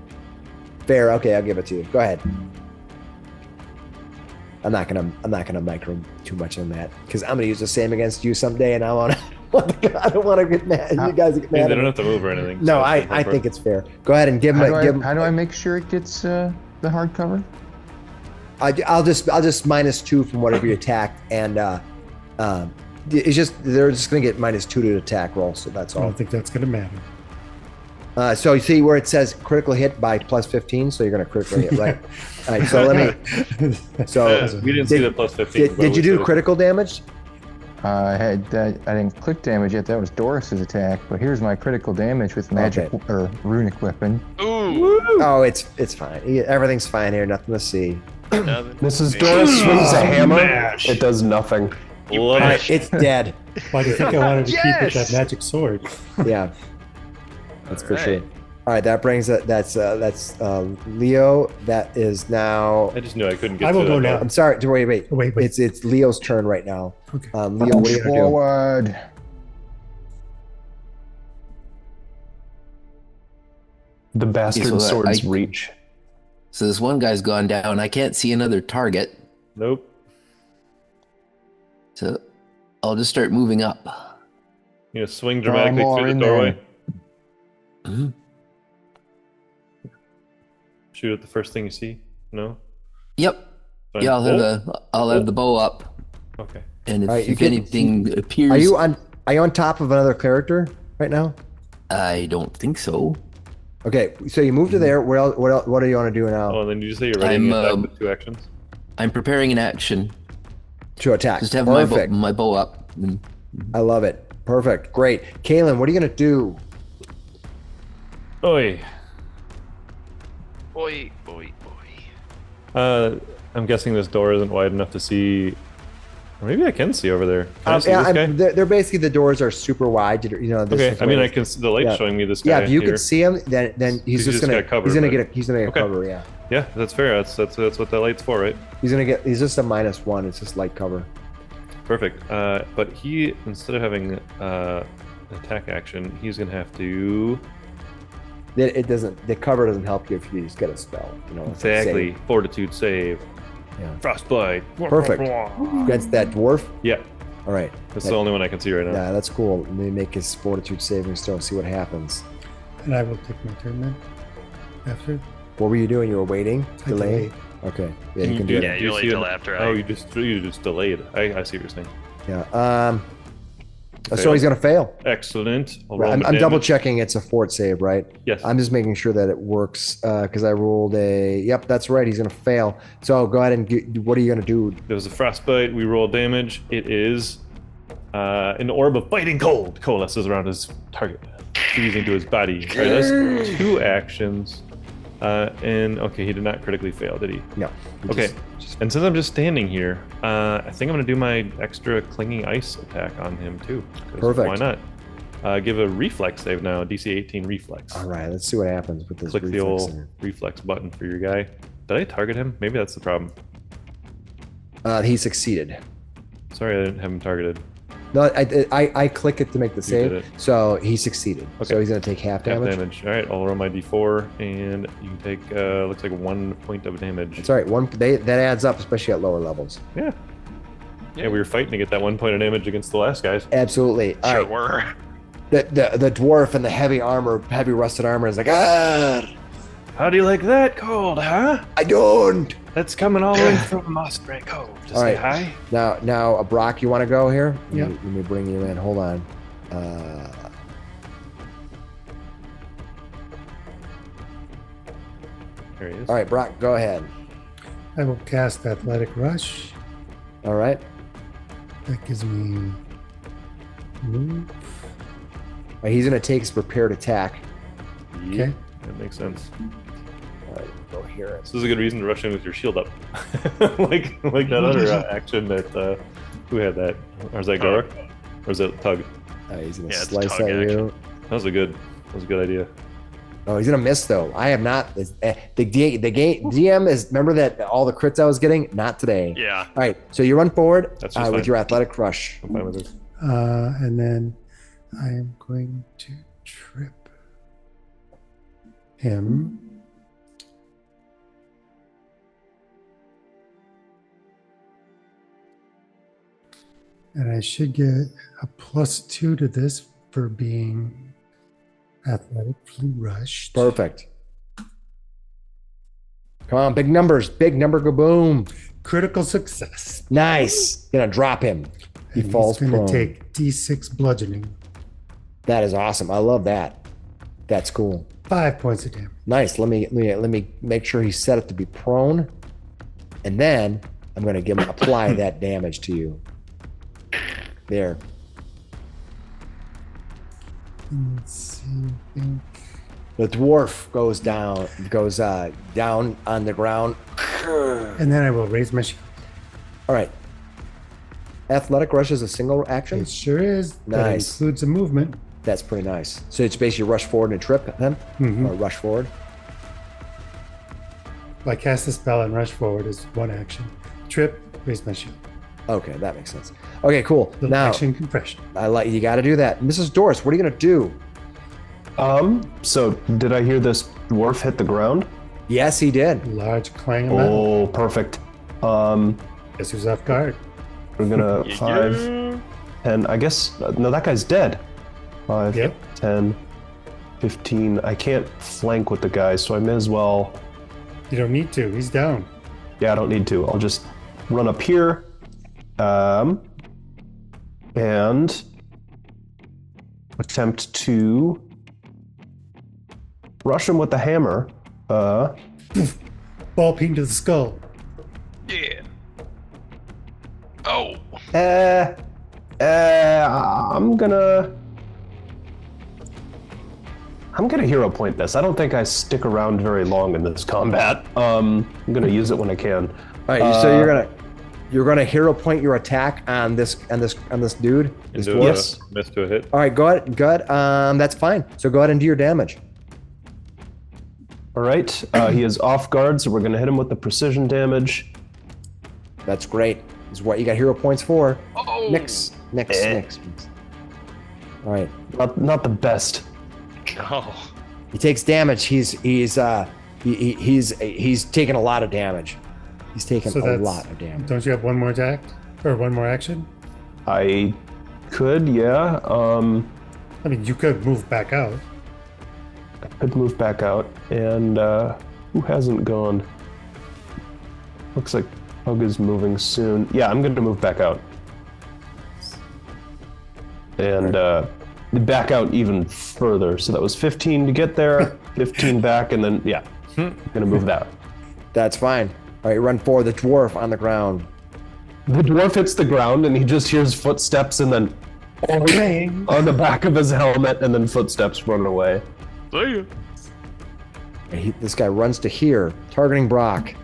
Fair. Okay, I'll give it to you. Go ahead. I'm not gonna micro too much on that because I'm gonna use the same against you someday, and I don't want to get mad. You guys get I mean, mad. they at don't me. have to move or anything. No, so I it's no think it's fair. Go ahead and give him. How do I make sure it gets the hard cover? I'll just minus 2 from whatever you attacked, and it's just they're just gonna get minus 2 to attack roll, so that's I all. don't think that's going to matter. So you see where it says critical hit by plus 15, so you're gonna critically hit, right? All right. So let me. So we didn't see the plus 15. but did we you do said it- critical damage? I didn't click damage yet. That was Doris's attack. But here's my critical damage with magic Okay. or runic weapon. Ooh. Oh, it's fine. Everything's fine here. Nothing to see. Mrs. Doris swings a hammer. Smash. It does nothing. Love All it. right, it's dead. Why do you think I wanted to keep it Yes! that magic sword? Yeah, that's for sure. All right, that brings it. That's Leo. That is now. I just knew I couldn't get I will to go that now. door. I'm sorry. Wait. Wait. It's Leo's turn right now. Okay. Leo, what are you gonna do? Forward. The bastard so sword's I- reach. So this one guy's gone down. I can't see another target. Nope. So I'll just start moving up. You know, swing dramatically more through the in doorway. Mhm. Shoot at the first thing you see. No. Yep. Fine. Yeah, Oh, I'll have the bow up. Okay. And if, All right, you if can- anything appears, Are you on top of another character right now? I don't think so. Okay, so you move to there. What do you want to do now? Oh, and then you just say you're ready I'm, to attack um, with 2 actions. I'm preparing an action. To attack. Just have Perfect. my bow up. And I love it. Perfect. Great. Kaylin, what are you gonna do? Oi. Oi, oi, oi. I'm guessing this door isn't wide enough to see. Or maybe I can see over there. Can I see this guy? They're basically the doors are super wide. You know. This Okay. is I mean, where- I can. The light's Yeah. showing me this guy. Yeah, if you here. can see him, then he's just gonna got cover, he's gonna but- get Okay. cover. Yeah, Yeah, that's fair. That's what that light's for, right? he's just a -1. It's just light cover. Perfect. But he, instead of having an attack action, he's gonna have to It doesn't. The cover doesn't help you if you just get a spell. You know. it's a exactly save. fortitude save. Yeah. Frostbite. Perfect. Against that dwarf. Yeah, All right. that's the only one I can see right now. Yeah, that's cool. Let me make his fortitude saving throw and see what happens. And I will take my turn then. After. What were you doing? You were waiting, I delay. delayed. Okay. Yeah, you can do Yeah, it. you see wait till it? after Oh, I- you just delayed. I see what you're saying. Yeah. So Fail. he's gonna fail. Excellent. I'll roll I'm my double damage. checking. It's a fort save, right? Yes. I'm just making sure that it works because I rolled a. Yep, that's right. He's gonna fail. So go ahead and what are you gonna do? There was a frostbite. We roll damage. It is an orb of biting cold coalesces around his target, freezing to his body. All right, that's 2 actions. And okay, he did not critically fail, did he? No. you Okay. just- And since I'm just standing here, I think I'm gonna do my extra clinging ice attack on him too. 'Cause Perfect. Why not? Give a reflex save now. DC 18 reflex. All right. Let's see what happens with this. Click the reflex old there. reflex button for your guy. Did I target him? Maybe that's the problem. He succeeded. Sorry, I didn't have him targeted. No, I click it to make the did save. it. So he succeeded. Okay. So he's gonna take half Half damage. damage. All right, I'll roll my d4, and you can take looks like 1 point of damage. It's all right. That adds up, especially at lower levels. Yeah. Yeah, we were fighting to get that 1 point of damage against the last guys. Absolutely. All right. Sure. The dwarf and the heavy rusted armor is like, How do you like that cold, huh? I don't. That's coming all the way from Mossgray Cove to All say right. hi. Now, Brock, you want to go here? Yeah. Let me bring you in. Hold on. There he is. All right, Brock, go ahead. I will cast Athletic Rush. All right. That gives me move. All right, he's gonna take his prepared attack. Yeah, Okay. that makes sense. All right, go here. This is a good reason to rush in with your shield up. like that other action that who had that? Or was that Gar? Or was that Tug? He's gonna Yeah, it's slice tug at you. action. That was a good idea. Oh, he's gonna miss though. I have not. The DM is. Remember that all the crits I was getting. Not today. Yeah. All right. So you run forward That's just with fine. your athletic rush. I'm fine with this. And then I am going to trip him. And I should get a +2 to this for being athletically rushed. Perfect. Come on, big numbers. Big number. Go boom. Critical success. Nice. Gonna drop him. He And falls he's going prone. to take D6 bludgeoning. That is awesome. I love that. That's cool. 5 points of damage. Nice. Let me make sure he's set up to be prone, and then I'm gonna apply that damage to you. There. Let's see. I think The dwarf goes down on the ground. and then I will raise my shield. All right. Athletic rush is a single action. It sure is. That Nice. includes a movement. That's pretty nice. So it's basically rush forward and trip then? Or rush forward? I cast the spell and rush forward is one action. Trip, raise my shield. Okay, that makes sense. Okay, cool. Little Now, action compression. you got to do that. Mrs. Doris, what are you going to do? So did I hear this dwarf hit the ground? Yes, he did. Large clang of metal. Oh, perfect. Guess who's off guard? We're gonna 5, 10. I guess no, that guy's dead. 5, Yep. 10, 15. I can't flank with the guy, so I may as well. You don't need to. He's down. Yeah, I don't need to. I'll just run up here, and attempt to rush him with the hammer. Ball ping to the skull. Yeah. Oh. I'm gonna hero point this. I don't think I stick around very long in this combat. I'm gonna use it when I can. All right, so you're gonna hero point your attack on this dude. This Do dwarf? a miss to a hit. All right, go ahead. Good. That's fine. So go ahead and do your damage. All right, he is off guard, so we're gonna hit him with the precision damage. That's great. This is what you got hero points for. Oh. Mix. All right. Not the best. Oh. He takes damage. He's taking a lot of damage. He's taking a lot of damage. Don't you have one more attack? Or one more action? I could, yeah. I mean, you could move back out. I could move back out, and who hasn't gone? Looks like Pug is moving soon. Yeah, I'm going to move back out. And back out even further. So that was 15 to get there, 15 back, and then, yeah, I'm going to move that. That's fine. All right, run for the dwarf on the ground. The dwarf hits the ground, and he just hears footsteps, and then bang on the back of his helmet, and then footsteps run away. See ya. This guy runs to here, targeting Brock.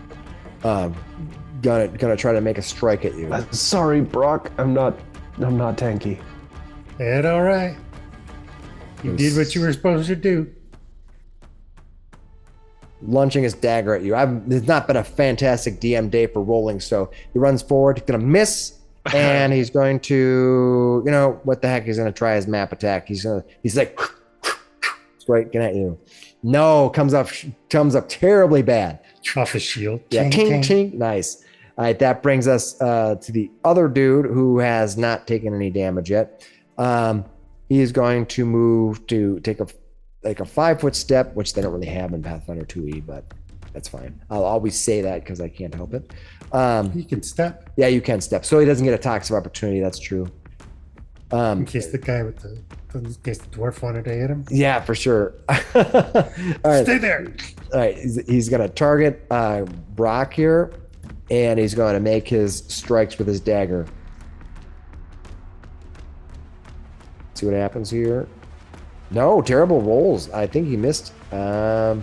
Gonna try to make a strike at you. Sorry, Brock. I'm not tanky. That's all right. You did what you were supposed to do. Launching his dagger at you. It's not been a fantastic DM day for rolling, so he runs forward. He's gonna miss, and he's going to, what the heck? He's gonna try his map attack. He's like striking at you. No, comes up terribly bad. Off his shield. Yeah, tink. Nice. All right, that brings us to the other dude who has not taken any damage yet. He is going to move to take a 5-foot step, which they don't really have in Pathfinder 2e, but that's fine. I'll always say that because I can't help it. You can step. Yeah, you can step. So he doesn't get attacks of opportunity. That's true. In case the guy in case the dwarf wanted to hit him. Yeah, for sure. All right. Stay there. All right, he's going to target Brock here, and he's going to make his strikes with his dagger. See what happens here. No, terrible rolls. I think he missed. Oh,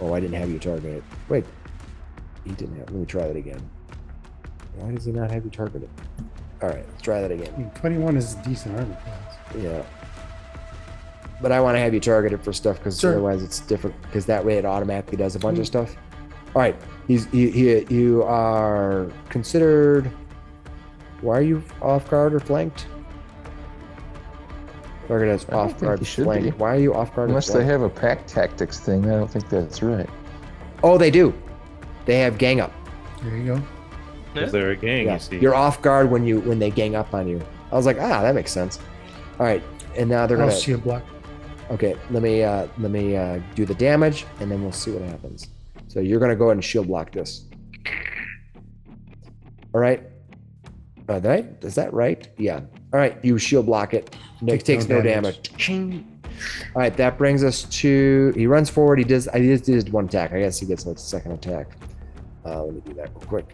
I didn't have you targeted. Wait, he didn't have. Let me try that again. Why does he not have you targeted? All right, let's try that again. I mean, 21 is a decent armor class. Yeah. But I want to have you targeted for stuff because Sure. otherwise it's different. Because that way it automatically does a bunch of stuff. All right, you are considered. Why are you off guard or flanked? Target as I don't off think guard you should flanked. be. Why are you off guard? Unless or they flanked? have a pack tactics thing, I don't think that's right. Oh, they do. They have gang up. There you go. Is there a gang? Yeah. You see? You're off guard when they gang up on you. I was like, that makes sense. All right, and now they're I'll gonna. shield block. Okay, let me do the damage, and then we'll see what happens. So you're gonna go ahead and shield block this. All right. Is that right? Yeah. All right, you shield block it. It takes no damage. All right, that brings us to. He runs forward. He just did one attack. I guess he gets a second attack. Let me do that real quick.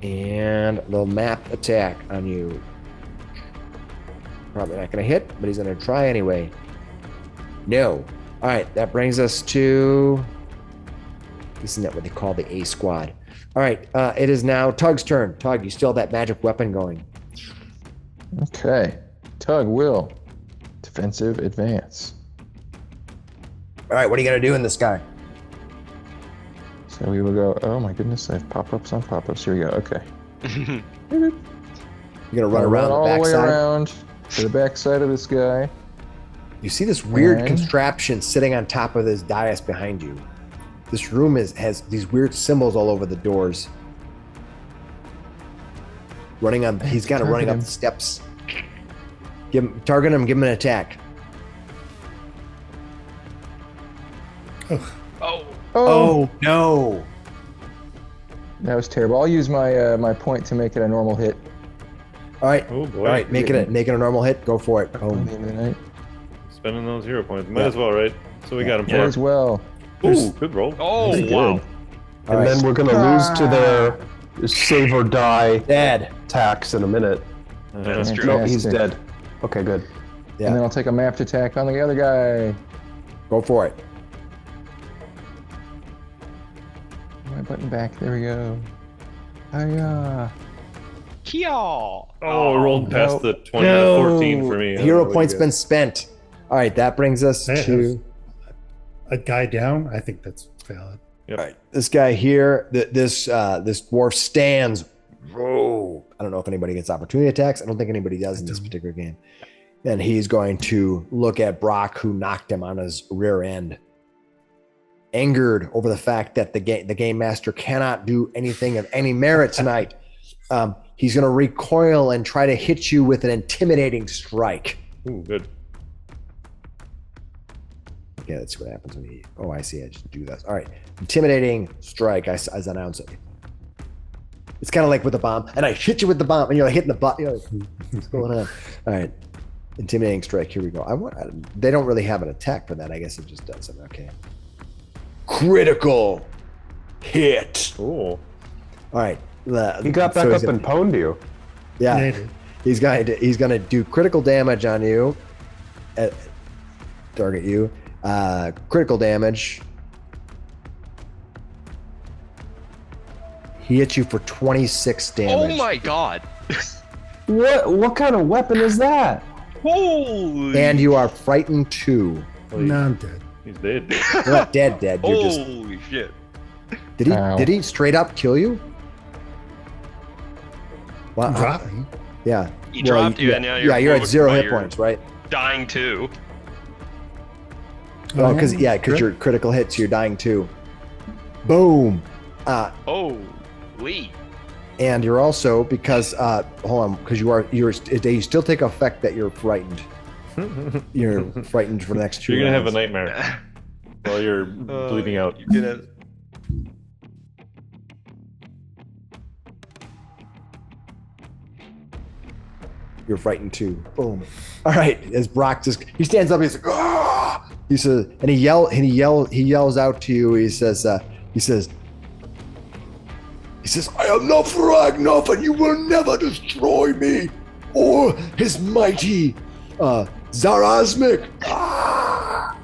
And the map attack on you. Probably not going to hit, but he's going to try anyway. No. All right, that brings us to. Isn't that what they call the A squad? All right, it is now Tug's turn. Tug, you still have that magic weapon going. Okay. Tug will. Defensive advance. All right, what are you gonna do in this guy? So we will go. Oh my goodness, I have pop-ups on pop-ups. Here we go. Okay. You're gonna run around all the the way backside. around to the backside of this guy. You see this weird And- contraption sitting on top of this dais behind you. This room has these weird symbols all over the doors. He's kind of running up the steps. Target him, give him an attack. Oh no! That was terrible. I'll use my my point to make it a normal hit. All right, Oh boy. all right, make it a normal hit. Go for it. At Oh, the end of the night. Spending those hero points. Might as well, right? So we got him Might as for. well. Ooh, good roll. Oh, That's wow. good. And right. then we're going to lose to their save or die dead. attacks in a minute. That's true. No, he's Fantastic. dead. Okay, good. Yeah, And then I'll take a mapped attack on the other guy. go for it. My button back. There we go. Hiya. Kyo. Oh, rolled past no. the 20, No. 14 for me. Hero Really points good. been spent. All right, that brings us Hey, to A guy down. I think that's valid. all right. This guy here, this dwarf stands. Whoa! I don't know if anybody gets opportunity attacks. I don't think anybody does in this particular game. And he's going to look at Brock, who knocked him on his rear end. Angered over the fact that the game master cannot do anything of any merit tonight, he's going to recoil and try to hit you with an intimidating strike. Ooh, good. Yeah, that's what happens when he. Oh, I see. I just do this. All right, intimidating strike. As I announce it, it's kind of like with the bomb, and I hit you with the bomb, and you're like hitting the butt. You're like, what's going on? All right, intimidating strike. Here we go. They don't really have an attack for that. I guess it just does it. Okay. Critical hit. Cool. All right. He got back up and pwned you. Yeah, Yeah, he did. he's gonna do critical damage on you. Target you. Critical damage. He hits you for 26 damage. Oh my god. What kind of weapon is that? Holy. And you are frightened too. No, I'm dead. He's dead. You're not dead. You're just. Holy shit. Ow. Did he straight up kill you? Wow. Drop me. He Yeah. Well, dropped you, and now you're you're at forward 0 by hit your points, right? dying too. Oh, because you're critical hits, you're dying too. Boom. Oh, Lee. And you're also because hold on, because you still take effect that you're frightened. You're frightened for the next 2 You're gonna have a rounds. nightmare while you're bleeding out. You're gonna. You're frightened too. Boom. All right. As Brock he stands up. He's like, ah! He says, and he yells out to you. He says, I am not Ragnar, and you will never destroy me or his mighty Zarazmic. Ah!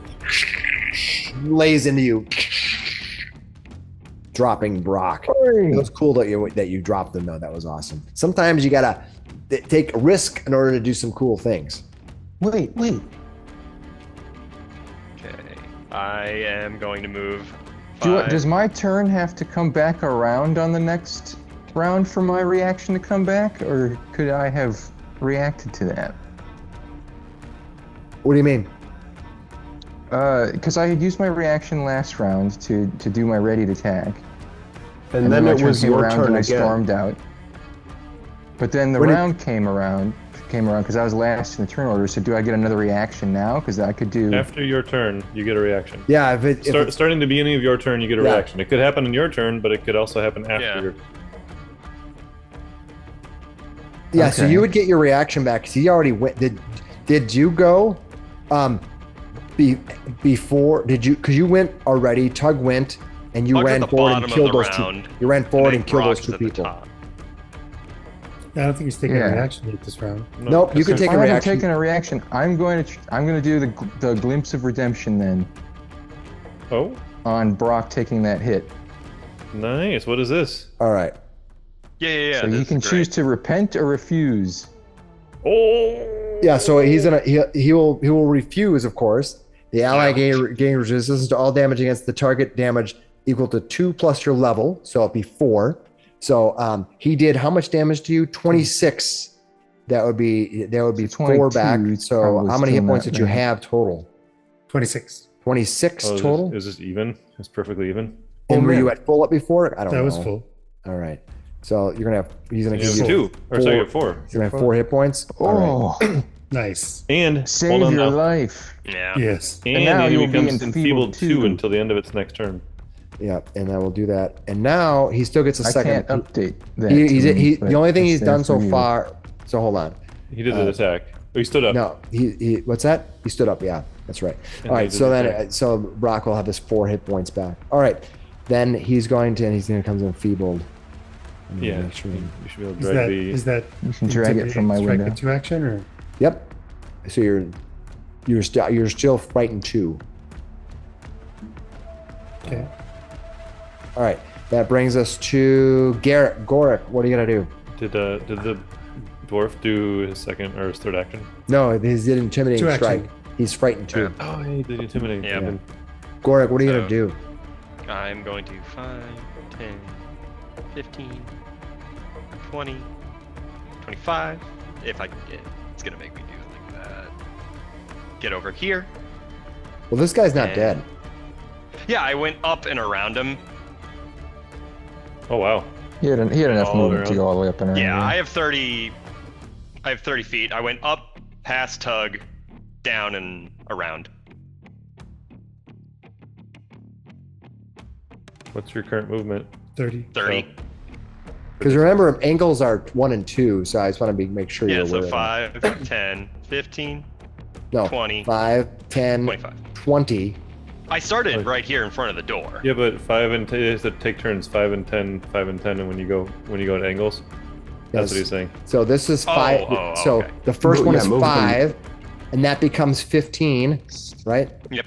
Lays into you, dropping Brock. It was cool that you dropped them though. That was awesome. Sometimes you gotta take a risk in order to do some cool things. Wait. Okay. I am going to move. Does my turn have to come back around on the next round for my reaction to come back, or could I have reacted to that? What do you mean? Because I had used my reaction last round to do my ready to attack, And then my it turn was came your around turn and I again. stormed out. But then the What did- round came around because I was last in the turn order. So do I get another reaction now? Because I could do. After your turn, you get a reaction. Yeah, if it's Starting the beginning of your turn, you get a Yeah. reaction. It could happen in your turn, but it could also happen after Yeah. your. yeah, so Okay. you would get your reaction back because he already went. Did you go? Before did you? Because you went already. Tug went, and you Tug's at ran the forward bottom and of killed the those round, two. You ran forward and killed those Brock's two at the people. top. I don't think he's taking Yeah. a reaction yet this round. Nope, you can If take I a haven't reaction. taken a reaction, I'm going to do the glimpse of redemption then Oh, on Brock taking that hit. nice. What is this? All right. Yeah. So this you is can great. choose to repent or refuse. Oh. Yeah, so he will refuse, of course. The ally gain resistance to all damage against the target damage equal to 2 plus your level, so it'll be 4. So he did how much damage to you? 26. That would be 4 back. 22, So how many hit still points not did you bad. have total? 26. 26 Oh, total. Is this even? It's perfectly even. And were man. you at full up before? I don't know. That was full. All right. So you're gonna have. He's gonna You give have you 2. Or sorry, you have 4. He's gonna have 4 hit points. All right. Oh, Nice. And hold save on your now. life. Yeah. Yes. And now it you'll be becomes enfeebled enfeebled 2 too. until the end of its next turn. Yeah, and I will do that. And now he still gets a I second. can't update that. He, to me, the but only thing it's he's there done so for you. far. So hold on. He did the attack. Oh, he stood up. No, he what's that? He stood up. Yeah, that's right. And All he right, did so the then attack. so Brock will have his 4 hit points back. All right, then he's going to come enfeebled. I'm gonna Yeah. make sure. You should be able to Is drag that the. is that You can drag it from my strike window. with 2 action or Yep. So you're still frightened 2. okay? All right, that brings us to Gorick. What are you gonna do? Did the dwarf do his second or his third action? No, he's did intimidating 2 action. strike. He's frightened 2. Oh, he did intimidate. Yeah. Yeah. Gorick, what are you gonna So- do? I'm going to 5, 10, 15, 20, 25. If I can get, it's gonna make me do it like that. Get over here. Well, this guy's not And- dead. Yeah, I went up and around him. Oh wow. He had enough All movement to around. go all the way up and around. Yeah, here. I have 30. I have 30 feet. I went up, past Tug, down and around. What's your current movement? 30. 30. Because remember, angles are 1 and 2, so I just want to make sure Yeah, you're so aware. 5, 10, 15, No, 20, 5, 10, 25. 20. I started right here in front of the door. Yeah, but 5 and 10 is to take turns. 5 and 10, 5 and 10, and when you go at angles. That's Yes. what he's saying. So this is 5. oh, so okay. the first one Yeah, is move them. 5, and that becomes 15, right? Yep.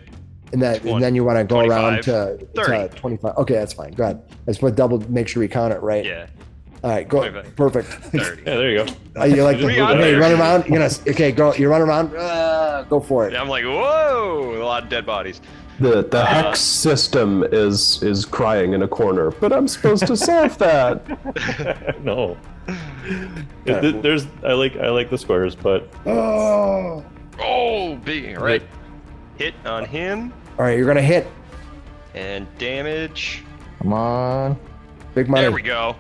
And then you want to go around to 30. 25. Okay, that's fine. Go ahead. I just want to double make sure we count it right. Yeah. All right, go. 25. Perfect. 30. Yeah, there you go. You like We got okay, you there. run around. You're gonna okay. Go. You run around. Go for it. And I'm like, whoa, a lot of dead bodies. The hex system is crying in a corner, but I'm supposed to solve that. No. There's I like the squares, but Oh. Oh, big. All right. Hit on him All right, you're gonna hit. and damage. Come on. Big money. There we go.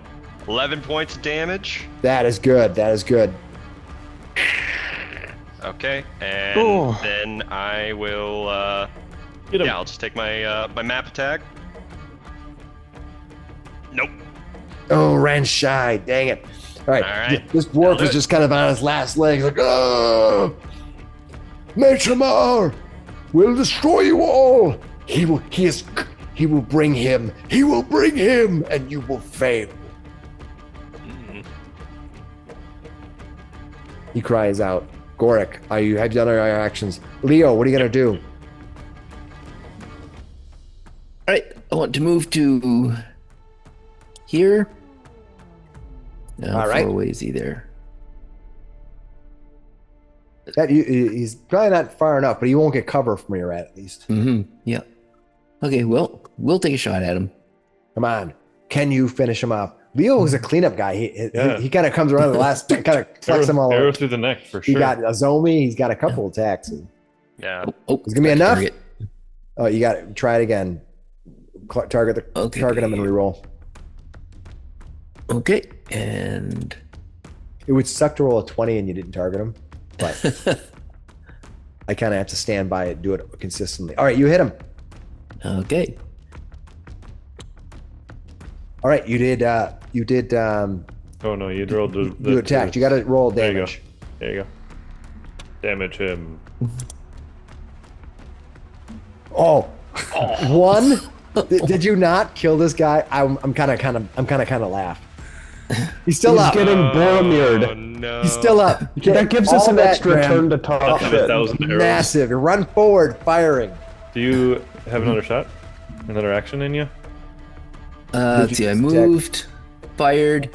11 points of damage. That is good. That is good. Okay, and Oh. then I will. Get him. Yeah, I'll just take my my map attack. Nope. Oh, ran shy. Dang it. All right. All right. This I'll dwarf do is it. just kind of on his last legs, like, oh, Maitramar will destroy you all. He will bring him. He will bring him, and you will fail. Mm. He cries out. Gorick, have you done all your actions? Leo, what are you gonna do? All right, I want to move to here. How All right. far away is he there? He's probably not far enough, but he won't get cover from where you're at least. Mm-hmm. Yeah. Okay, well, we'll take a shot at him. Come on. Can you finish him off? Leo is a cleanup guy. Yeah. He kind of comes around the last, kind of flex them all arrow over. through the neck for He sure. got a Zomi. He's got a couple attacks. Yeah. Oh, It's gonna be got the enough? target. Oh, you got to try it again. Target Okay. him and reroll. Okay, and It would suck to roll a 20 and you didn't target him, but I kind of have to stand by it, do it consistently. All right, you hit him. okay. All right, you did. Oh no, you rolled the You attacked. You got to roll There you go. damage. There you go. Damage him. Oh, one. Did you not kill this guy? I'm kind of laugh. He's still He's up. getting Oh Boromired. no. He's still up. That gives us All an that, extra Graham. turn to talk Have shit. 1,000 arrows. Massive. You run forward, firing. Do you have another shot? Another action in you? Let's see, I moved, fired.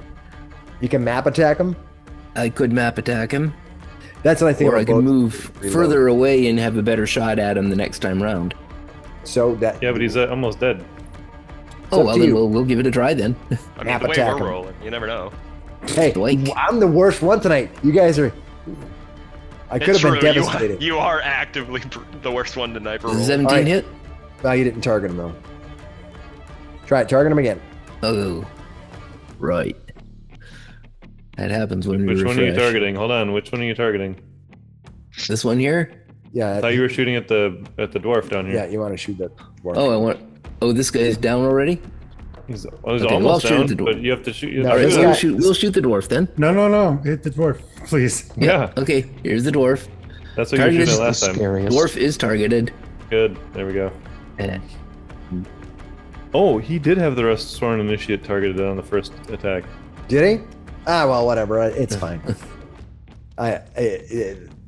You can map attack him. I could map attack him. That's what I think. Or I about can both. move Reload. further away and have a better shot at him the next time round. So that Yeah, but he's almost dead. Oh, up well, to then you. we'll give it a try then. I mean, Nap the way attack we're him. rolling, you never know. Hey, Blake. I'm the worst one tonight. You guys are. I could It's have been true, devastated. You are actively the worst one tonight for Does a rolling. 17 Alright. hit? No, you didn't target him though. Try it. Target him again. Oh, right. That happens when we Which one are you refresh. targeting? Hold on. Which one are you targeting? This one here? Yeah. I thought you were shooting at the dwarf down here. Yeah, you want to shoot that. dwarf. Oh, I want. Oh, this guy is down already. He's Okay, almost well, I'll shoot down, at the dwarf. but you have to shoot. You No, have to this shoot guy- at him. We'll shoot the dwarf then. No. Hit the dwarf, please. Yeah, Okay, here's the dwarf. that's what you were Target shooting is at last time. Scariest. Dwarf is targeted. Good. There we go. Eh, Oh, he did have the Rusthenge Initiate targeted on the first attack. Did he? Ah, well, whatever. It's fine. I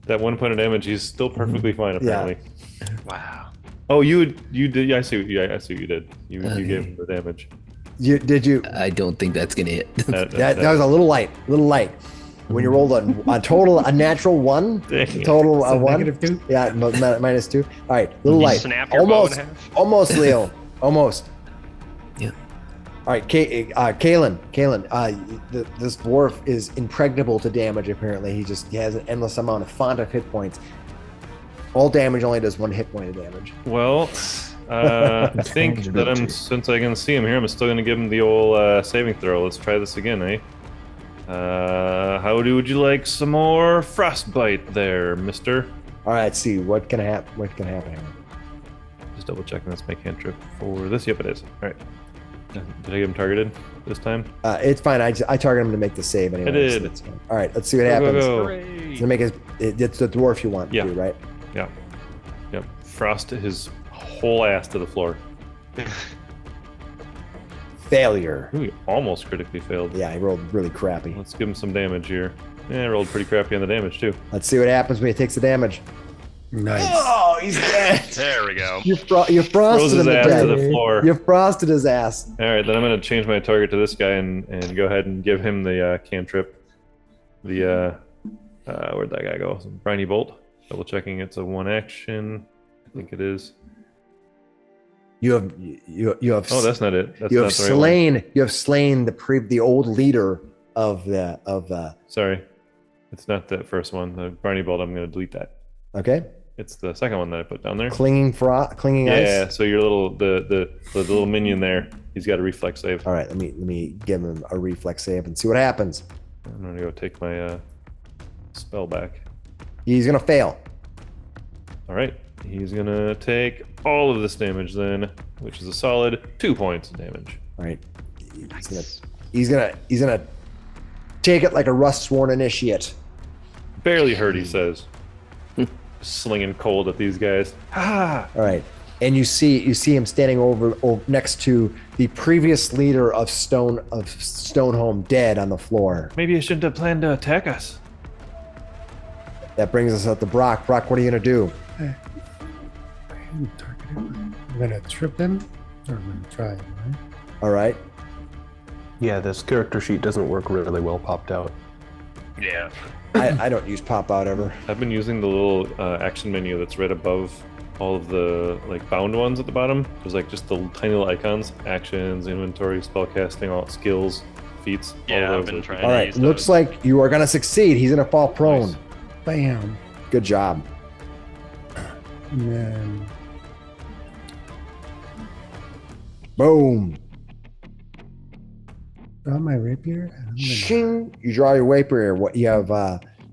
That 1 point of damage, he's still perfectly fine apparently. Wow. Oh, you did. Yeah, I see. Yeah, I see what you did. You gave him the damage. did you? I don't think that's gonna hit. That was a little light. When you rolled a natural one, Dang. total So one. -2? Yeah, -2. All right, little You light. snap your bow in half? Almost, Leo. Almost. Yeah. All right, Kalen. This dwarf is impregnable to damage. Apparently, he has an endless amount of font of hit points. All damage only does 1 hit point of damage. Well, I think that since I can see him here, I'm still gonna give him the old saving throw. Let's try this again, eh? Would you like some more frostbite there, mister? All right, let's see what can happen. What can happen? Just double checking that's my cantrip for this. Yep, it is. All right. Did I get him targeted this time? It's fine. I target him to make the save anyway. I did. so that's fine. All right, let's see what Go, happens. go, go. It's gonna make it's the dwarf you want Yeah. to, right? Yeah. Yep. Frost his whole ass to the floor. Failure. Ooh, he almost critically failed. Yeah, he rolled really crappy. Let's give him some damage here. Yeah, I rolled pretty crappy on the damage too. Let's see what happens when he takes the damage. Nice. Oh, he's dead. There we go. You Throws frosted his him to ass to death. the floor. You frosted his ass. All right, then I'm going to change my target to this guy and go ahead and give him the cantrip. The where'd that guy go? Briny Bolt. Double checking, it's a 1 action. I think it is. You have Oh, that's not it. That's you not have the right one. slain the old leader of the Sorry, it's not that first one. The Briny Bolt. I'm going to delete that. okay, It's the second one that I put down there. clinging Yeah, ice. so your the little minion there, he's got a reflex save. All right, let me give him a reflex save and see what happens. I'm gonna go take my spell back. He's gonna fail. All right, he's gonna take all of this damage then, which is a solid 2 points of damage. All right, he's gonna take it like a rust-sworn initiate. Barely hurt, he says. Slinging cold at these guys. Ha! All right, and you see him standing over next to the previous leader of Stoneholm, dead on the floor. Maybe I shouldn't have planned to attack us. That brings us up to Brock. Brock, what are you gonna do? I'm gonna trip him, or I'm gonna try it, right? All right, Yeah, this character sheet doesn't work really well popped out. Yeah. I don't use pop out ever. I've been using the little action menu that's right above all of the like bound ones at the bottom. There's like just the tiny little icons: actions, inventory, spellcasting, all skills, feats. Yeah, all I've of been those. trying All to right, use looks those. like you are gonna succeed. He's gonna fall prone. Nice. Bam. Good job. And then Boom. draw my rapier. And I'm gonna- Shing. You draw your rapier. What you have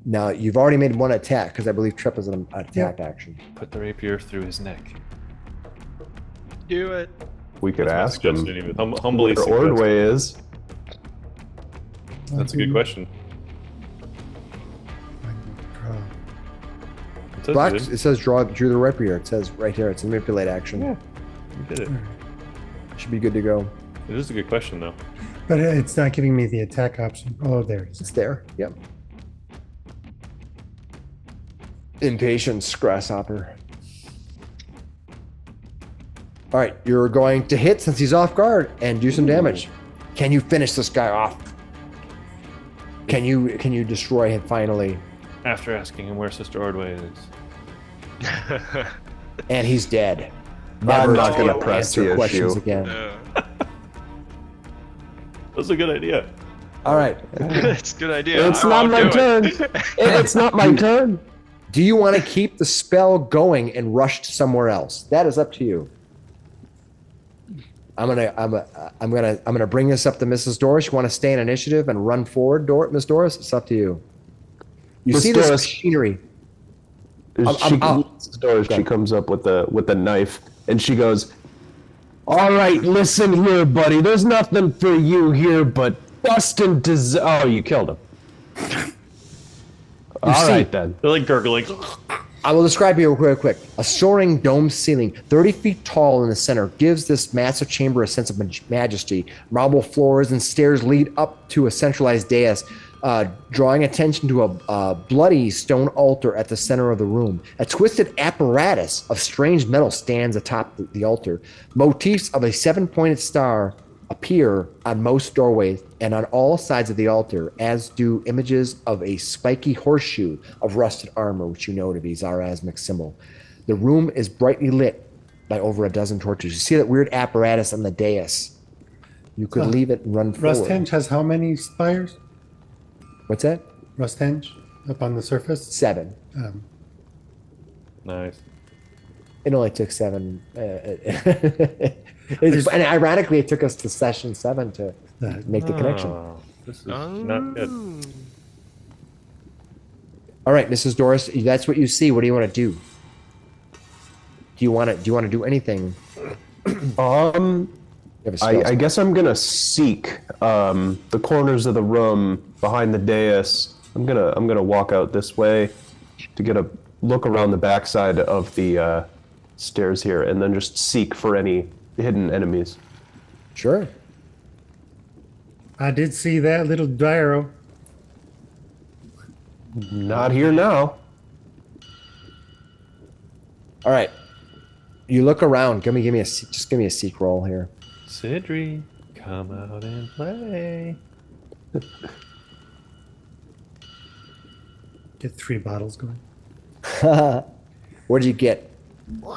now? You've already made 1 attack because I believe trip is an attack action. Put the rapier through his neck. Do it. We could That's my ask him suggestion, even. Humbly where suggest. Ordway is. That's a good question. Draw. It says Black. you did. It says drew the rapier. It says right here. It's a manipulate action. Yeah. You did it. Should be good to go. It is a good question, though. But it's not giving me the attack option. Oh, there it It's is. there. Yep. Impatience, grasshopper. All right, you're going to hit since he's off guard and do some damage. Can you finish this guy off? Can you destroy him finally? after asking him where Sister Ordway is. And he's dead. I'm not going gonna press answer the questions issue. again. That's a good idea. All right. It's a good idea. It's I not won't my do turn. it. It's not my turn. Do you want to keep the spell going and rush somewhere else? That is up to you. I'm gonna bring this up to Mrs. Doris. You want to stay in initiative and run forward, Miss Doris? It's up to you. You Miss see Doris. this machinery. She comes up with the knife and she goes, "All right, listen here, buddy. There's nothing for you here but dust and oh, you killed him. All right then. They're like gurgling. I will describe you real quick. A soaring dome ceiling, 30 feet tall in the center, gives this massive chamber a sense of majesty. Marble floors and stairs lead up to a centralized dais, drawing attention to a bloody stone altar at the center of the room. A twisted apparatus of strange metal stands atop the altar. Motifs of a 7-pointed star appear on most doorways and on all sides of the altar, as do images of a spiky horseshoe of rusted armor, which you know to be Zarazmic's symbol. The room is brightly lit by over a dozen torches. You see that weird apparatus on the dais. You could leave it and run forward. Rusthenge has how many spires? What's that? Rusthenge up on the surface? 7. Nice. It only took 7. And ironically, it took us to session 7 to make the connection. Oh, this is not good. All right, Mrs. Doris, that's what you see. What do you want to do? Do you want to do anything? You have a spell I guess I'm gonna seek the corners of the room behind the dais. I'm gonna walk out this way to get a look around the backside of the stairs here, and then just seek for any hidden enemies. Sure. I did see that little gyro. Not here now. All right. You look around. Give me a seek roll here. Sidri, come out and play. Get 3 bottles going. What'd you get? All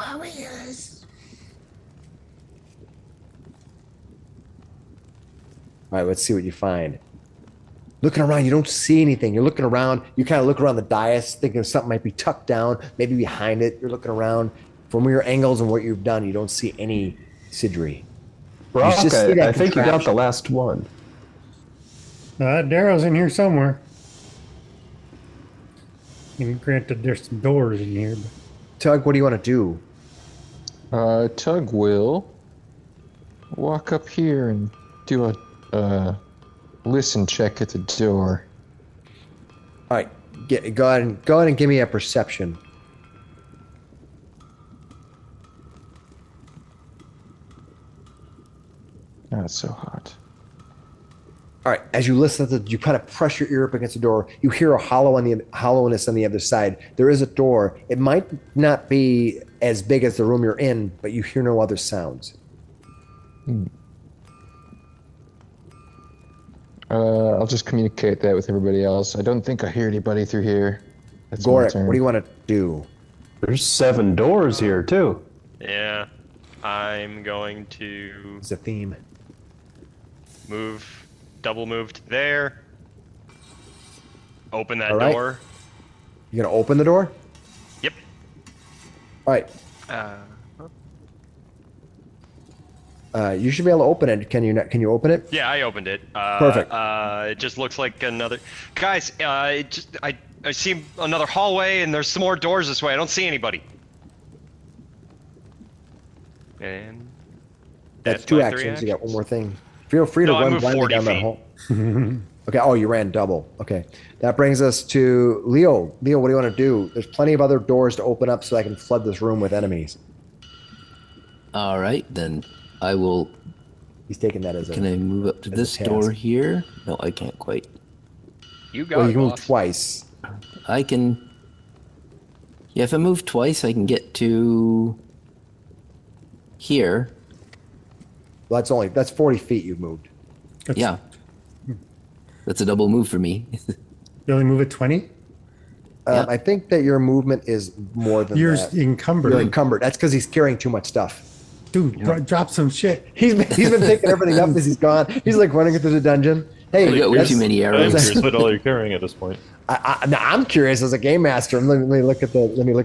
right, let's see what you find. Looking around, you don't see anything. You're looking around. You kind of look around the dais, thinking something might be tucked down, maybe behind it. You're looking around. From your angles and what you've done, you don't see any Sidri. Brock, just see that I think you got contraption. the last one. Darrow's in here somewhere. And granted, there's some doors in here. But Tug, what do you want to do? Tug will walk up here and do a listen check at the door. All right, go ahead and give me a perception. Not so hot. All right, as you listen, you kind of press your ear up against the door. You hear a hollowness on the other side. There is a door. It might not be as big as the room you're in, but you hear no other sounds. I'll just communicate that with everybody else. I don't think I hear anybody through here. That's my Gorik, turn. what do you want to do? There's 7 doors here too. Yeah. I'm going to It's a theme. double move to there. Open that All right. door. You gonna open the door? Yep. All right. You should be able to open it. Can you not? Can you open it? Yeah, I opened it. Perfect. It just looks like another. Guys, I see another hallway, and there's some more doors this way. I don't see anybody. And That's my 2 3 actions. You got one more thing. Feel free to No, I run moved blindly 40 down that feet. hall. Okay. Oh, you ran double. Okay. That brings us to Leo. Leo, what do you want to do? There's plenty of other doors to open up so I can flood this room with enemies. All right, then I will. He's taking that as a. Can I move up to as a this task. door here? No, I can't quite. You got Well, it, you can move boss. twice. I can. Yeah, if I move twice, I can get to here. Well, that's 40 feet you've moved. Yeah. That's a double move for me. you only move at 20? I think that your movement is more than You're that. encumbered. You're encumbered. That's because he's carrying too much stuff. Dude, drop some shit. He's been picking everything up as he's gone. He's like running through the dungeon. Hey, You got way that's- too many I'm arrows. curious what all you're carrying at this point. now I'm curious as a game master. Let me look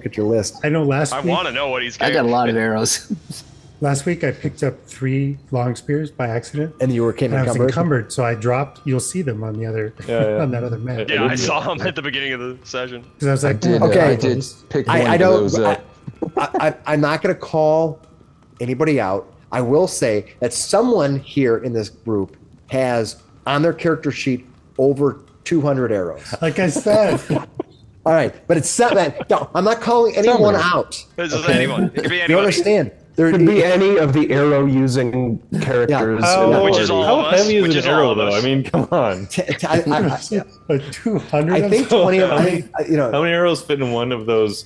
at your list. I know last I week, want to know what he's I getting. got a lot of arrows. last week I picked up 3 long spears by accident. And you were And I was encumbered. encumbered, so I dropped. You'll see them on the other Yeah. on that other map. Yeah, I saw him at the beginning of the session. Because I was like, Okay. I did pick one I of don't. those up. I'm not going to call anybody out. I will say that someone here in this group has on their character sheet over 200 arrows. like I said, All right, but it's not that. No, I'm not calling anyone Somewhere. out. This is anyone. It could be You anyone. understand? There, Could be any of the arrow-using characters. How, in the Which is party. all how of us, heavy which is is an all arrow, of though? us. I mean, come on. a 200. I think 20 of them. How many arrows fit in one of those?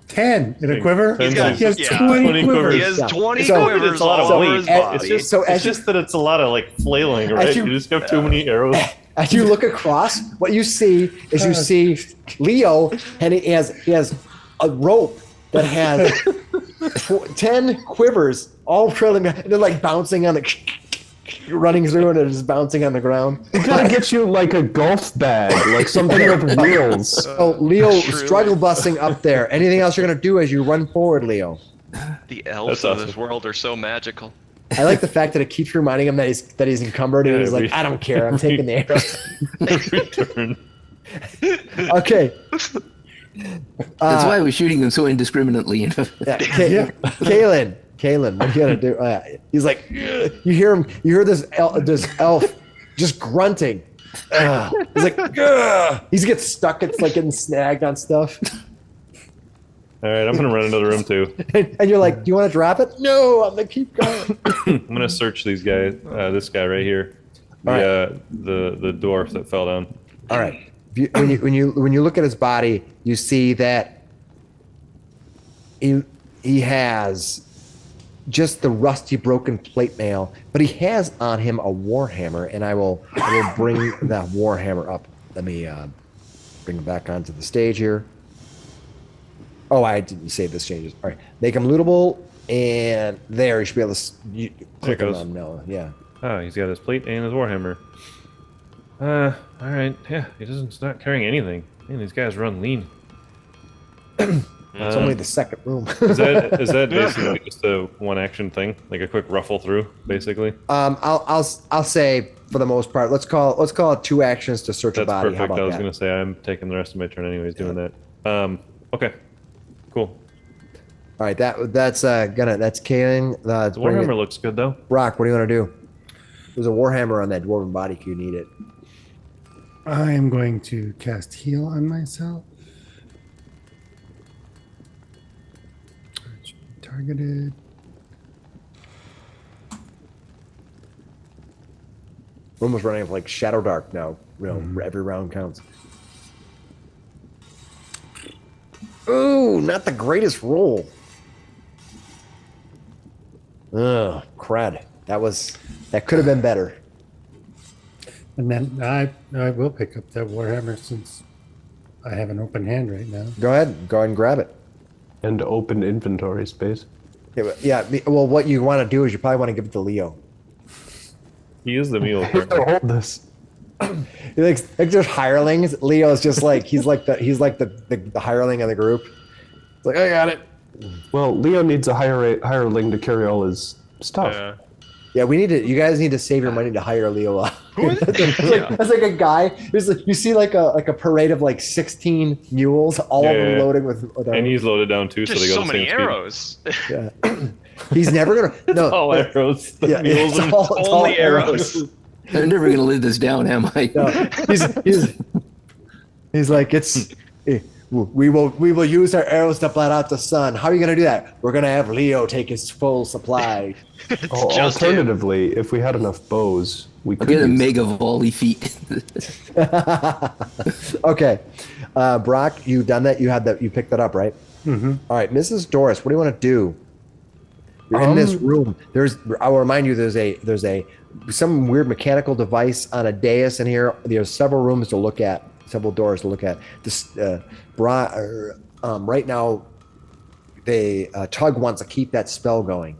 10 in a quiver. He's got- He has yeah, 20 20 quivers. He has Yeah. 20 So- quivers It's a lot all of over weight. his body. It's just that it's a lot of like flailing, right? As You, you- just have too many arrows. As you look across, what you see is you see Leo, and he has a rope that has 10 quivers all trailing, and they're like bouncing on the, running through, and they're just bouncing on the ground. We gotta get you like a golf bag, like something with wheels. So Leo, True. struggle busting up there. Anything else you're gonna do as you run forward, Leo? The elves That's of this awesome. world are so magical. I like the fact that it keeps reminding him that he's encumbered, and Yeah, he's like, we- I don't care, I'm taking the arrows. Every turn. Okay. That's why I was shooting them so indiscriminately. Yeah, Kalen, what are you gonna do? He's like, "Ugh." You hear this elf just grunting. He's like, "Ugh." He gets stuck. It's like getting snagged on stuff, All right, I'm gonna run into the room too. and you're like, "Do you want to drop it?" No, I'm gonna keep going. I'm gonna search these guys. This guy right here. The the dwarf that fell down. All right. When you look at his body, you see that he has just the rusty, broken plate mail, but he has on him a warhammer, and I will bring that warhammer up. Let me bring it back onto the stage here. Oh, I didn't save this changes. All right, make him lootable, and there you should be able to click There it on goes. no, yeah. Oh, he's got his plate and his warhammer. All right. Yeah, he's not carrying anything. Man, these guys run lean. It's only the second room. Is that basically just a one action thing, like a quick ruffle through, basically? I'll say for the most part, let's call it 2 actions to search a That's body. perfect. How about I was that? gonna say I'm taking the rest of my turn anyways, doing that. Okay, cool. All right, that's Kaling. The warhammer looks good though. Brock, what do you want to do? There's a warhammer on that dwarven body. If you need it. I am going to cast heal on myself. Targeted. We're almost running up like Shadow Dark now. Every round counts. Ooh, not the greatest roll. Ugh, crud. That could have been better. And then I will pick up that warhammer since I have an open hand right now. Go ahead and grab it. And open inventory space. Well, what you want to do is you probably want to give it to Leo. He is the mule. Here, hold this. He like there's hirelings. Leo's just like he's like the hireling of the group. It's like I got it. Well, Leo needs a hireling to carry all his stuff. Yeah, you guys need to save your money to hire Leo up. That's like a guy. You see like a parade of like 16 mules, all of them loaded with and he's loaded down too, Just so they go so the many same arrows. Yeah. He's never gonna. No, all arrows. The yeah, mules it's and- all Only arrows. I'm never going to live this down, am I? No, he's like we will use our arrows to blot out the sun. How are you gonna do that? We're gonna have Leo take his full supply. just Alternatively, if we had enough bows, we I'll could get a use mega volley feat. Okay, Brock, you done that? You picked that up, right? Mm-hmm. All right, Mrs. Doris, what do you want to do? You're in this room. I will remind you, there's some weird mechanical device on a dais in here. There's several rooms to look at. several doors to look at. This right now, Tug wants to keep that spell going.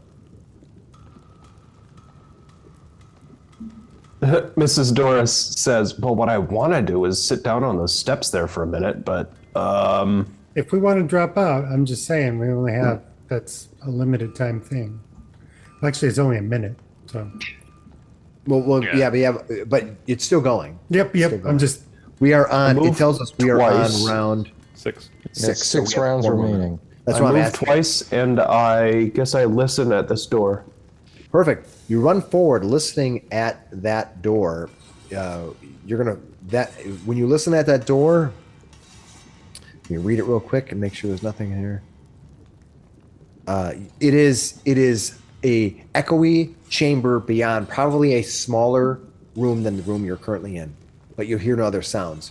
Mrs. Doris says, well, what I want to do is sit down on those steps there for a minute, but If we want to drop out, I'm just saying we only have, that's a limited time thing. Well, actually, it's only a minute. So. Well, yeah, but it's still going. Yep. I'm just. We are on. It tells us we are twice. on round 6. six. Six So we have rounds 4 more. remaining. That's I what I'm moved asking. twice, and I guess I listen at this door. Perfect. You run forward, listening at that door. When you listen at that door. Let me read it real quick and make sure there's nothing in here. It is a echoey chamber beyond, probably a smaller room than the room you're currently in, but you hear no other sounds.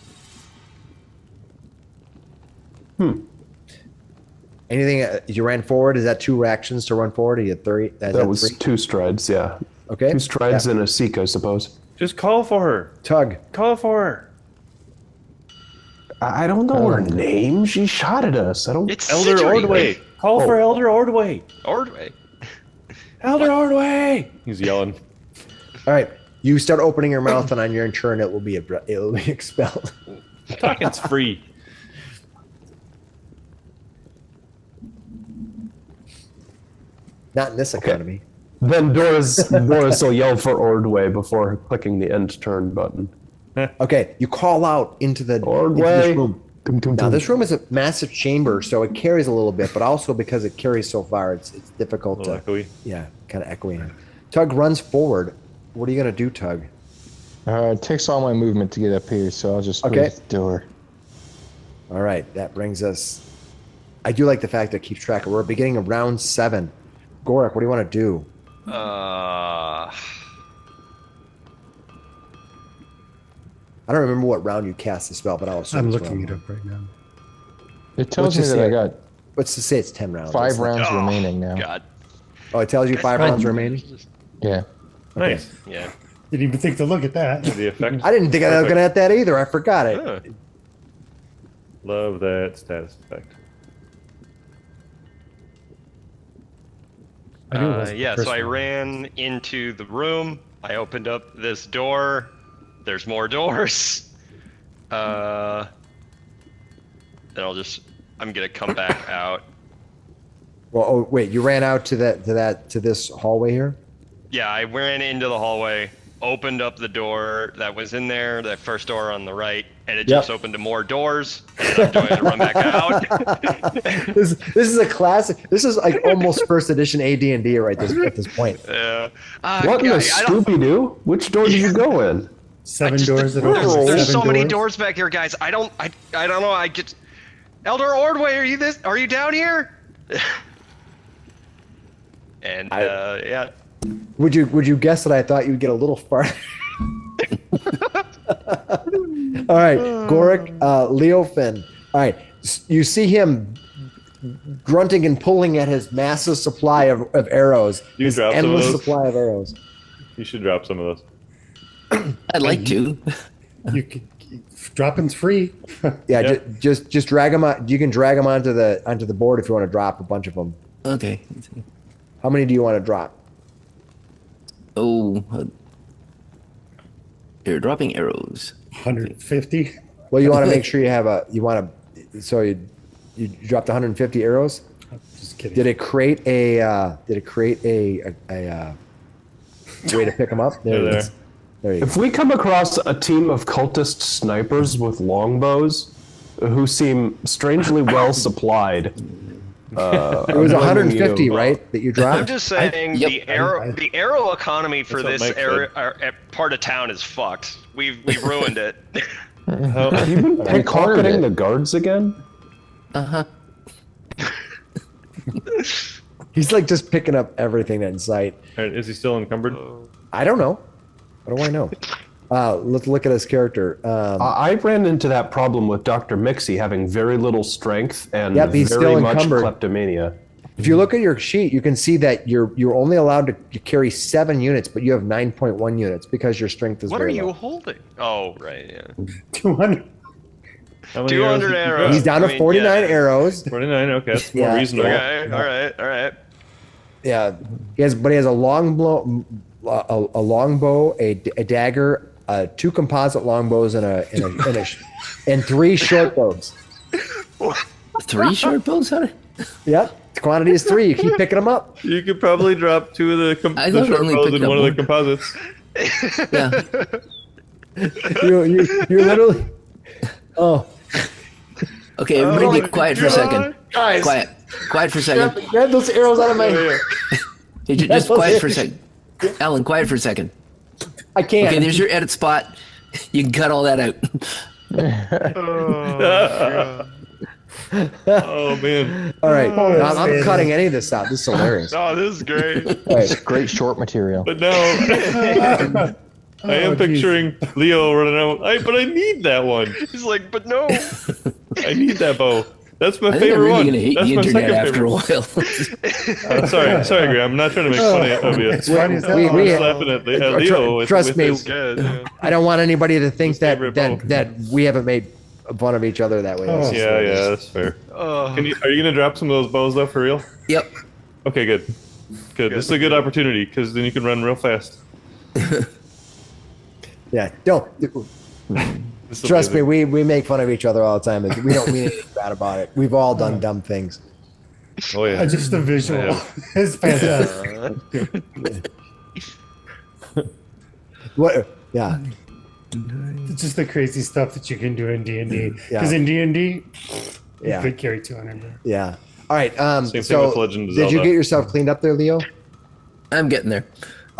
Anything? You ran forward. Is that 2 reactions to run forward? Are you at 30? That was 3? 2 strides, yeah. Okay. 2 strides Yeah. and a seek, I suppose. Just call for her. Tug. Call for her. I don't know her name. She shot at us. I don't. It's Elder Sidri. Ordway. Call for Elder Ordway. Ordway. Elder Ordway. He's yelling. All right. You start opening your mouth, and on your turn, it will be expelled. Talking's free. Not in this economy. Then Doris will yell for Ordway before clicking the end turn button. Okay. You call out into this Ordway. room. Now, this room is a massive chamber, so it carries a little bit, but also because it carries so far, it's difficult A little to, echoey. yeah, kind of echoing. Tug runs forward. What are you going to do, Tug? It takes all my movement to get up here, so I'll just Okay. move the door. All right, that brings us. I do like the fact that it keeps track. We're beginning of round 7. Gorak, what do you want to do? I don't remember what round you cast the spell, but I'll assume I'm it's looking round it up right now. It tells me just that I say- got Let's just say it's 10 rounds. 5 Let's- rounds remaining now. God. Oh, it tells you 5 rounds remaining? Yeah. Nice. Yeah. Didn't even think to look at that. The effect. I didn't think I was looking at that either. I forgot it. Huh. Love that status effect. I knew it wasn't the Yeah, first so I one. ran into the room. I opened up this door. There's more doors. Then I'm gonna come back out. Well, oh, wait, you ran out to this hallway here? Yeah, I ran into the hallway, opened up the door that was in there, that first door on the right, and it just opened to more doors. And I'm going to run back out. This is a classic. This is like almost first edition AD&D right at this point. What What in the Scooby Doo? Which door did you go in? 7 doors that open. There's 7 so many doors. doors back here, guys. I don't know. I just Elder Ordway, are you down here? And yeah. Would you guess that I thought you'd get a little farther? All right, Gorik, Leofin. All right, you see him grunting and pulling at his massive supply of arrows. You His drop some of endless those? supply of arrows. You should drop some of those. I'd like to. You could, dropping's free. Yeah, Yeah. just drag them on. You can drag them onto the board if you want to drop a bunch of them. Okay. How many do you want to drop? Oh, you're dropping arrows. 150. Well, you want to make sure you have so you dropped 150 arrows. Just kidding. Did it create a way to pick them up? They're it there. is. There you go. If we come across a team of cultist snipers with longbows who seem strangely well supplied, It was 150, right? That you I'm dropped. just saying Yep. the arrow economy for That's this what Mike area part of town is fucked. We've ruined it. have you been cornered pickpocketing it. the guards again? Uh-huh. He's like just picking up everything in sight. All right, is he still encumbered? I don't know. What do I know? Let's look at his character. I ran into that problem with Dr. Mixie having very little strength and Yep, he's very still much encumbered. kleptomania. If you look at your sheet, you can see that you're only allowed to carry 7 units, but you have 9.1 units because your strength is What are very you low. holding? Oh, right, yeah. 200. How many 200 did you arrows. drop? He's down to I mean, 49 yeah. arrows. 49. Okay, that's more Yeah. reasonable. Okay, all right. Yeah, but he has a long a longbow, a dagger, 2 composite longbows, and 3 short bows. 3 short bows? How did... Yep, the quantity is 3. You keep picking them up. You could probably drop 2 of I the thought short only bows picked in up one of the one. composites. Yeah. You literally. Oh, Okay, everybody be quiet for a second. guys, Quiet for a second. grab those arrows out of my. Hey, just quiet for a second. Alan, quiet for a second. I can't. Okay, there's your edit spot. You can cut all that out. Oh man. All right, I'm cutting any of this out. This is hilarious. Oh, this is great. All right. Great short material. But now I am picturing Leo running out. But I need that one. He's like, but no. I need that bow. That's my I think I'm favorite really one. gonna hate That's the my internet second after a favorite. while. Sorry, Graham. I'm not trying to make fun of you. It's funny as hell. we- I'm laughing at Leo. with trust me. his- Good. Yeah. I don't want anybody to think that favorite bow. that we haven't made fun of each other that way. That's Oh. just Yeah, what it is. yeah, that's fair. Oh. Are you gonna drop some of those bows though for real? Yep. Okay, good. This is a good opportunity because then you can run real fast. Yeah. Don't. This is Trust me, amazing. we make fun of each other all the time. We don't mean anything bad about it. We've all done dumb things. Oh yeah. Just the visual Yeah. is fantastic. What? Yeah. It's just the crazy stuff that you can do in D&D. Yeah. Because in D&D, Yeah. you could carry 200 there. Yeah. All right. thing So with Legend of did you Zelda. get yourself cleaned up there, Leo? I'm getting there.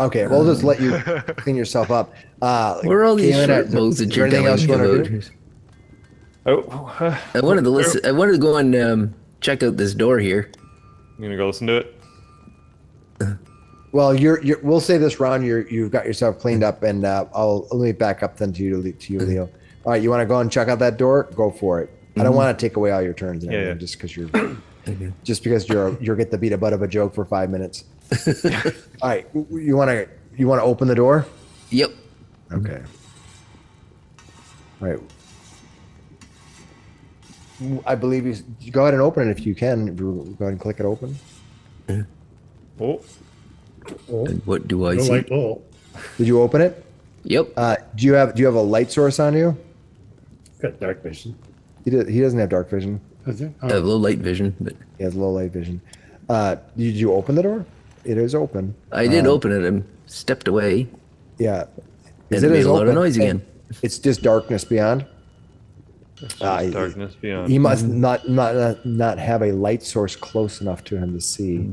Okay, we'll just let you clean yourself up. Where are all these Kaylin, short is bows that there you're anything telling else me you want to do? about? Oh, I wanted to listen. I wanted to go and check out this door here. you gonna go listen to it? Well, we'll say this round you've got yourself cleaned up, and let me back up then to you, Leo. All right, you want to go and check out that door? Go for it. I don't want to take away all your turns, and Yeah, everything, yeah. just because you're get to beat a butt of a joke for 5 minutes. All right, you want to open the door? Yep. Okay. All right. I believe you go ahead and open it if you can. Go ahead and click it open. Oh, Oh, And what do I no see? light bulb. Did you open it? Yep. Do you have a light source on you? Got dark vision. He doesn't have dark vision. Is it? I have low light vision, but He has low light vision. Did you open the door? It is open. I did open it and stepped away. Yeah. And it made a lot of noise again. It's just darkness beyond. darkness beyond. He must not have a light source close enough to him to see.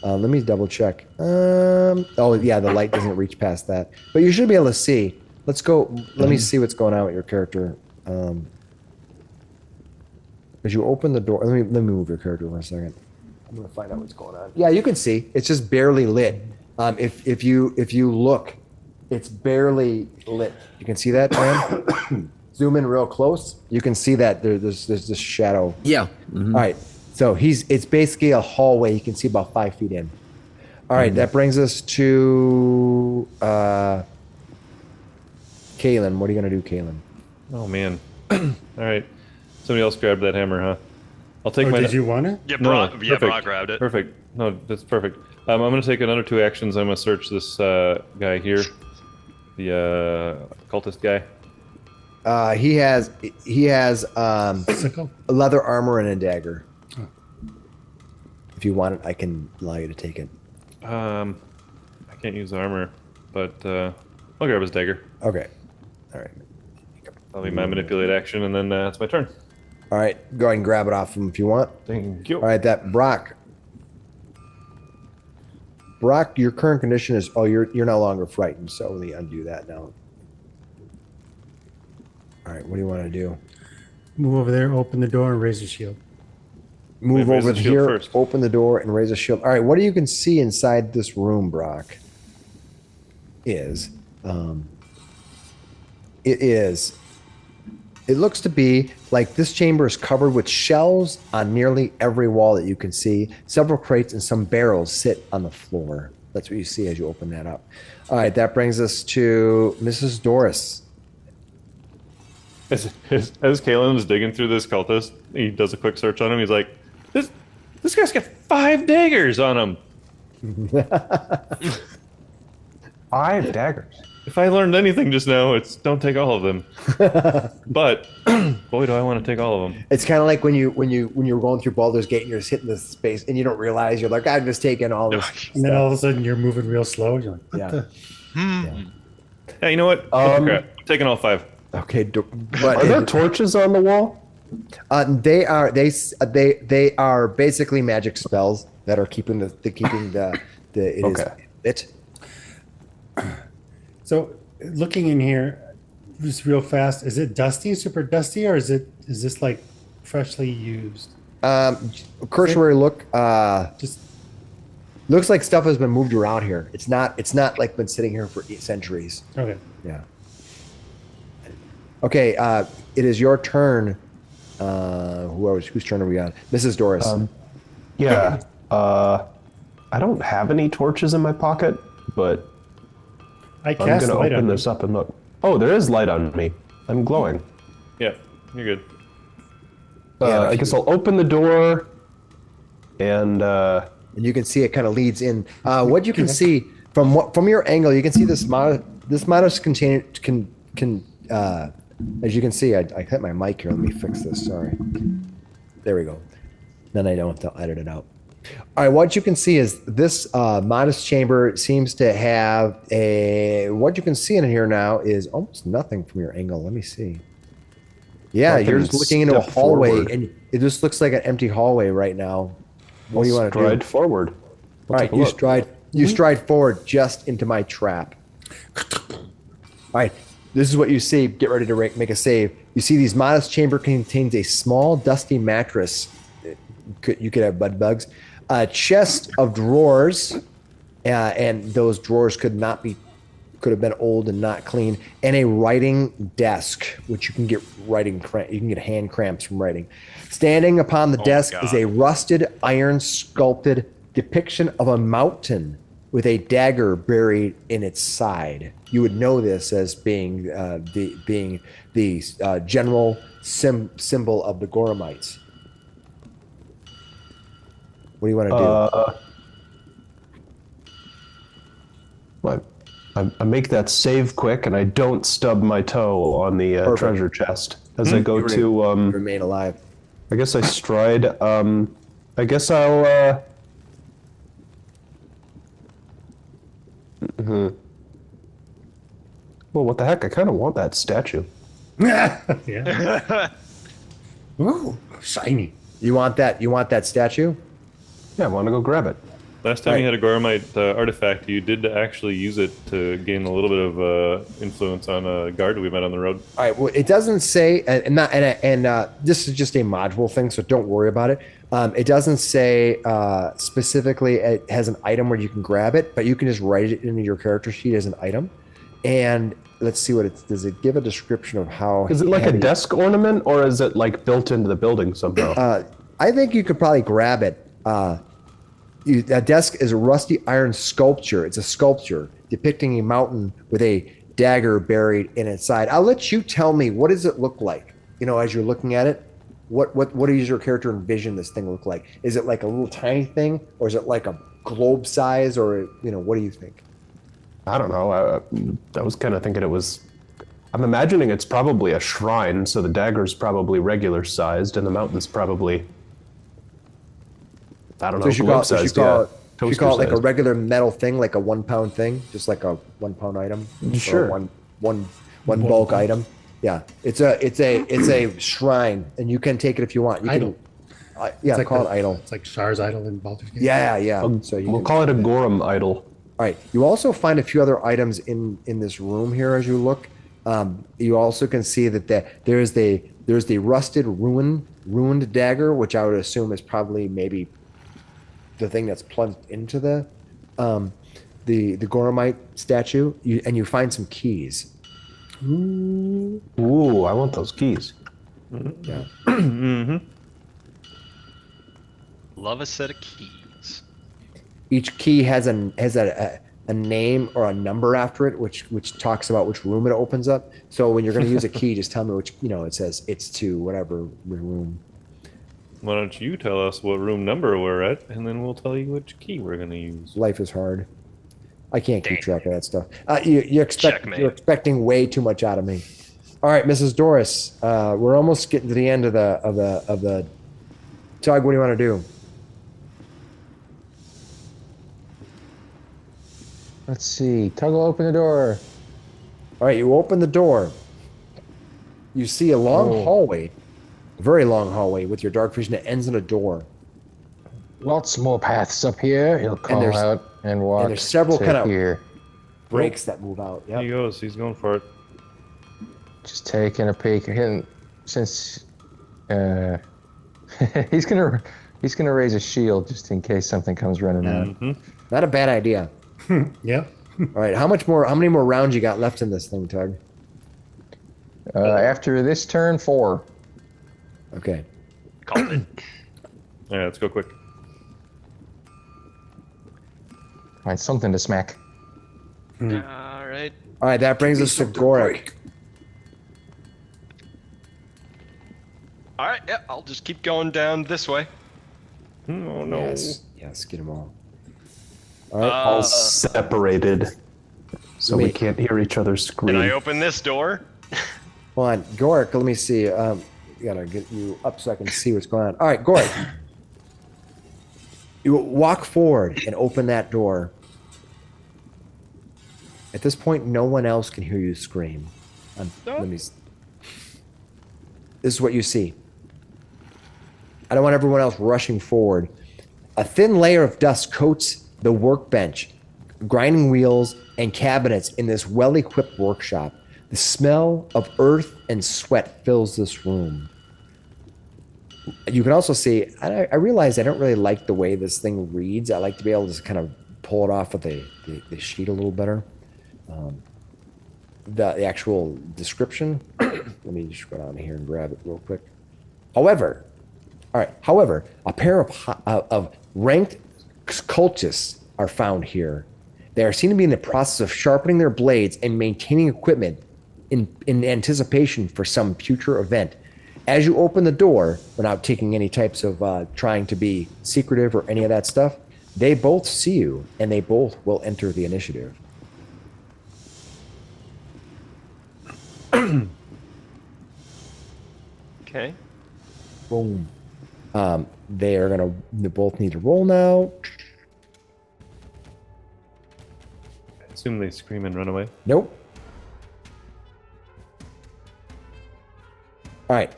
Let me double check. Oh yeah, the light doesn't reach past that, but you should be able to see. Let's go. Let me see what's going on with your character. As you open the door, let me move your character for a second. I'm gonna find out what's going on. Yeah, you can see. It's just barely lit. If you look, it's barely lit. You can see that, man. Zoom in real close. You can see that there's this shadow. Yeah. Mhm. All right. So it's basically a hallway. You can see about 5 feet in. All right. That brings us to Kaylin. What are you gonna do, Kaylin? Oh man. All right. Somebody else grabbed that hammer, huh? I'll take Oh, my. did you want it? Yeah, No, Brock, perfect. Brock grabbed it. Perfect. No, that's perfect. I'm going to take another 2 actions. I'm going to search this guy here, the cultist guy. He has Sickle? leather armor and a dagger. If you want it, I can allow you to take it. I can't use armor, but I'll grab his dagger. Okay. All right. That'll be my manipulate action, and then it's my turn. All right. Go ahead and grab it off him if you want. Thank you. All right. That Brock, your current condition is you're no longer frightened. So let me undo that now. All right. What do you want to do? Move over there, open the door, and raise the shield. Move raise over the shield here, first. open the door, and raise a shield. All right. What you can see inside this room, Brock, is it looks to be like this chamber is covered with shelves on nearly every wall that you can see. Several crates and some barrels sit on the floor. That's what you see as you open that up. All right, that brings us to Mrs. Doris. As Kalen's digging through this cultist, he does a quick search on him. He's like, this guy's got 5 daggers on him. 5 daggers. If I learned anything just now, it's don't take all of them. But boy, do I want to take all of them. It's kind of like when you're going through Baldur's Gate and you're just hitting this space and you don't realize you're like, I'm just taking all this. And then all of a sudden you're moving real slow. You're like, what Yeah. the? Yeah, you know what? I'm taking all 5. Okay, but Are there torches on the wall? they are basically magic spells that are keeping the it is Okay. lit. So looking in here, just real fast, is it dusty, super dusty, or is this like freshly used? Cursory look. Just Looks like stuff has been moved around here. It's not like been sitting here for centuries. okay. Yeah. Okay, it is your turn. Whose turn are we on? Mrs. Doris. Yeah. I don't have any torches in my pocket, but I I'm cast gonna light open on this up and look. Oh, there is light on me. I'm glowing. Yeah, you're good. I guess I'll open the door, and and you can see it kind of leads in. What you can see from your angle, you can see this modest container can as you can see, I hit my mic here. Let me fix this. Sorry. There we go. Then I don't have to edit it out. All right, what you can see is this modest chamber seems to have what you can see in here now is almost nothing from your angle. Let me see. Yeah, I you're can just looking into a step hallway, forward. and it just looks like an empty hallway right now. What do you want to do? stride forward. All right, you stride forward just into my trap. All right, this is what you see. Get ready to make a save. You see these modest chamber contains a small dusty mattress. You could have bed bugs. A chest of drawers, and those drawers could have been old and not clean, and a writing desk, which you can get hand cramps from writing. Standing upon the desk is a rusted iron sculpted depiction of a mountain with a dagger buried in its side. You would know this as being the general symbol of the Goramites. What do you want to do? I make that save quick, and I don't stub my toe on the treasure chest as I go to. Remain alive. I guess I stride. I guess I'll. Well, what the heck? I kind of want that statue. Yeah. Ooh, shiny. You want that statue? Yeah, I want to go grab it. Last time you had a Goramite artifact, you did actually use it to gain a little bit of influence on a guard we met on the road. All right. Well, it doesn't say, and this is just a module thing, so don't worry about it. It doesn't say specifically it has an item where you can grab it, but you can just write it into your character sheet as an item. And let's see what it does. It give a description of how? Is it like a desk ornament, or is it like built into the building somehow? I think you could probably grab it. That desk is a rusty iron sculpture. It's a sculpture depicting a mountain with a dagger buried in its side. I'll let you tell me, what does it look like? You know, as you're looking at it, what does your character envision this thing look like? Is it like a little tiny thing, or is it like a globe size, or what do you think? I don't know. I was kind of thinking it was. I'm imagining it's probably a shrine, so the dagger's probably regular sized, and the mountain's probably. I don't know. So you call it like a sized. regular metal thing, like a 1 pound thing, just like a 1 pound item. Sure. Or one bulk item. Yeah, it's a shrine, and you can take it if you want. Idol. It's call it idol. It's like Shar's idol in Baldur's Gate. Yeah. We'll call it a Gorum idol. All right. You also find a few other items in this room here as you look. You also can see that there's the rusted ruined dagger, which I would assume is probably maybe the thing that's plunged into the Goramite statue. And you find some keys. Ooh, I want those keys. Yeah. Love a set of keys. Each key has an a name or a number after it, which talks about which room it opens up. So when you're going to use a key, just tell me which, it says it's to whatever room. Why don't you tell us what room number we're at, and then we'll tell you which key we're gonna use. Life is hard. I can't keep Dang. track of that stuff. You're expecting way too much out of me. All right, Mrs. Doris, we're almost getting to the end of the. Tug, what do you want to do? Let's see. Tug will open the door. All right, you open the door. You see a long hallway, a very long hallway with your dark vision that ends in a door. Lots more paths up here. He'll call out and walk. And there's several to kind of here. breaks that move out. There he Yep. goes. He's going for it. Just taking a peek. Since he's gonna raise a shield just in case something comes running out. Mm-hmm. Not a bad idea. Yep. All right, how many more rounds you got left in this thing, Tug? After this turn, 4. Okay. Called it. All right, let's go quick. Find something to smack. All right. All right, that brings us to Goric. All right. Yeah, I'll just keep going down this way. Oh no. Yes, get them all. All right. All separated, so we Wait. can't hear each other scream. Can I open this door? Hold on, Goric, let me see. Gotta get you up so I can see what's going on. All right, Goric. You walk forward and open that door. At this point, no one else can hear you scream. This is what you see. I don't want everyone else rushing forward. A thin layer of dust coats the workbench, grinding wheels, and cabinets in this well-equipped workshop. The smell of earth and sweat fills this room. You can also see, I realize I don't really like the way this thing reads. I like to be able to just kind of pull it off with the sheet a little better. The actual description. Let me just go down here and grab it real quick. However, a pair of ranked cultists are found here. They are seen to be in the process of sharpening their blades and maintaining equipment in anticipation for some future event. As you open the door, without taking any types of trying to be secretive or any of that stuff, they both see you and they both will enter the initiative. Okay. Boom. They both need to roll now. I assume they scream and run away. Nope. All right.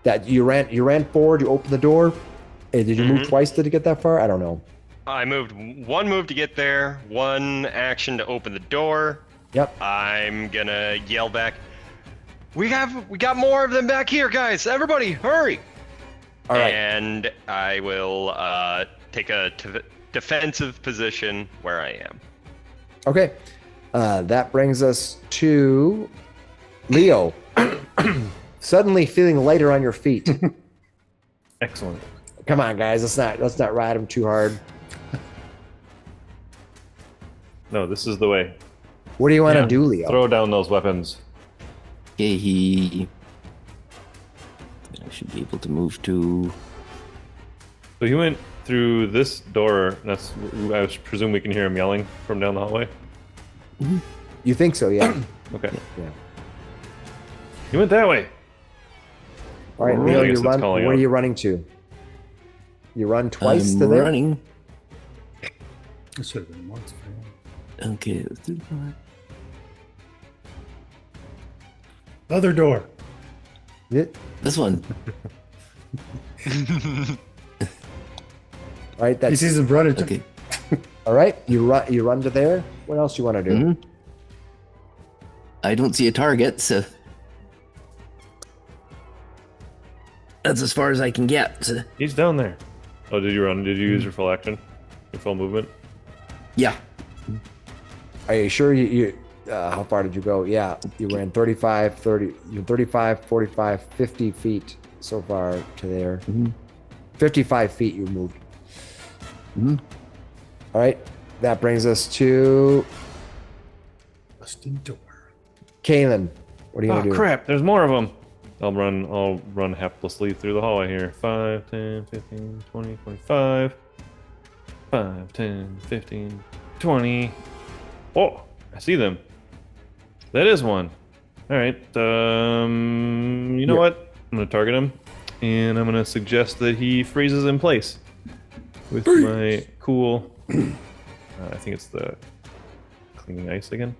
That you ran forward. You opened the door. Did you move twice to get that far? I don't know. I moved one move to get there, one action to open the door. Yep. I'm gonna yell back. We got more of them back here, guys. Everybody, hurry! All right. And I will take a defensive position where I am. Okay. That brings us to Leo. Suddenly feeling lighter on your feet. Excellent. Come on, guys. Let's not ride him too hard. No, this is the way. What do you want to do, Leo? Throw down those weapons. Okay, I should be able to move to. So he went through this door. That's. I presume we can hear him yelling from down the hallway. You think so? Yeah. Okay. Yeah. He went that way. All right, I Leo. guess You it's run. calling Where out. are you running to? You run twice I'm to there. running. It should have been once. Okay, let's do that. Other door. This one. All right. He That's sees him running. Okay. all right. You run to there. What else you want to do? Mhm. I don't see a target, so that's as far as I can get. So, He's down there. Oh, did you run? Did you use your full action? Your full movement? yeah. Are you sure you how far did you go? Yeah, you ran 35, 45, 50 feet so far to there. Mhm. 55 feet you moved. Mhm. All right. that brings us to Busted door. Kalen. What are you Oh gonna do? crap! There's more of them. I'll run haplessly through the hallway here. 5, 10, 15, 20, 25. 5, 10, 15, 20. Oh, I see them. That is one. All right. You know what? I'm gonna target him, and I'm gonna suggest that he freezes in place with my cool. I think it's the cleaning ice again.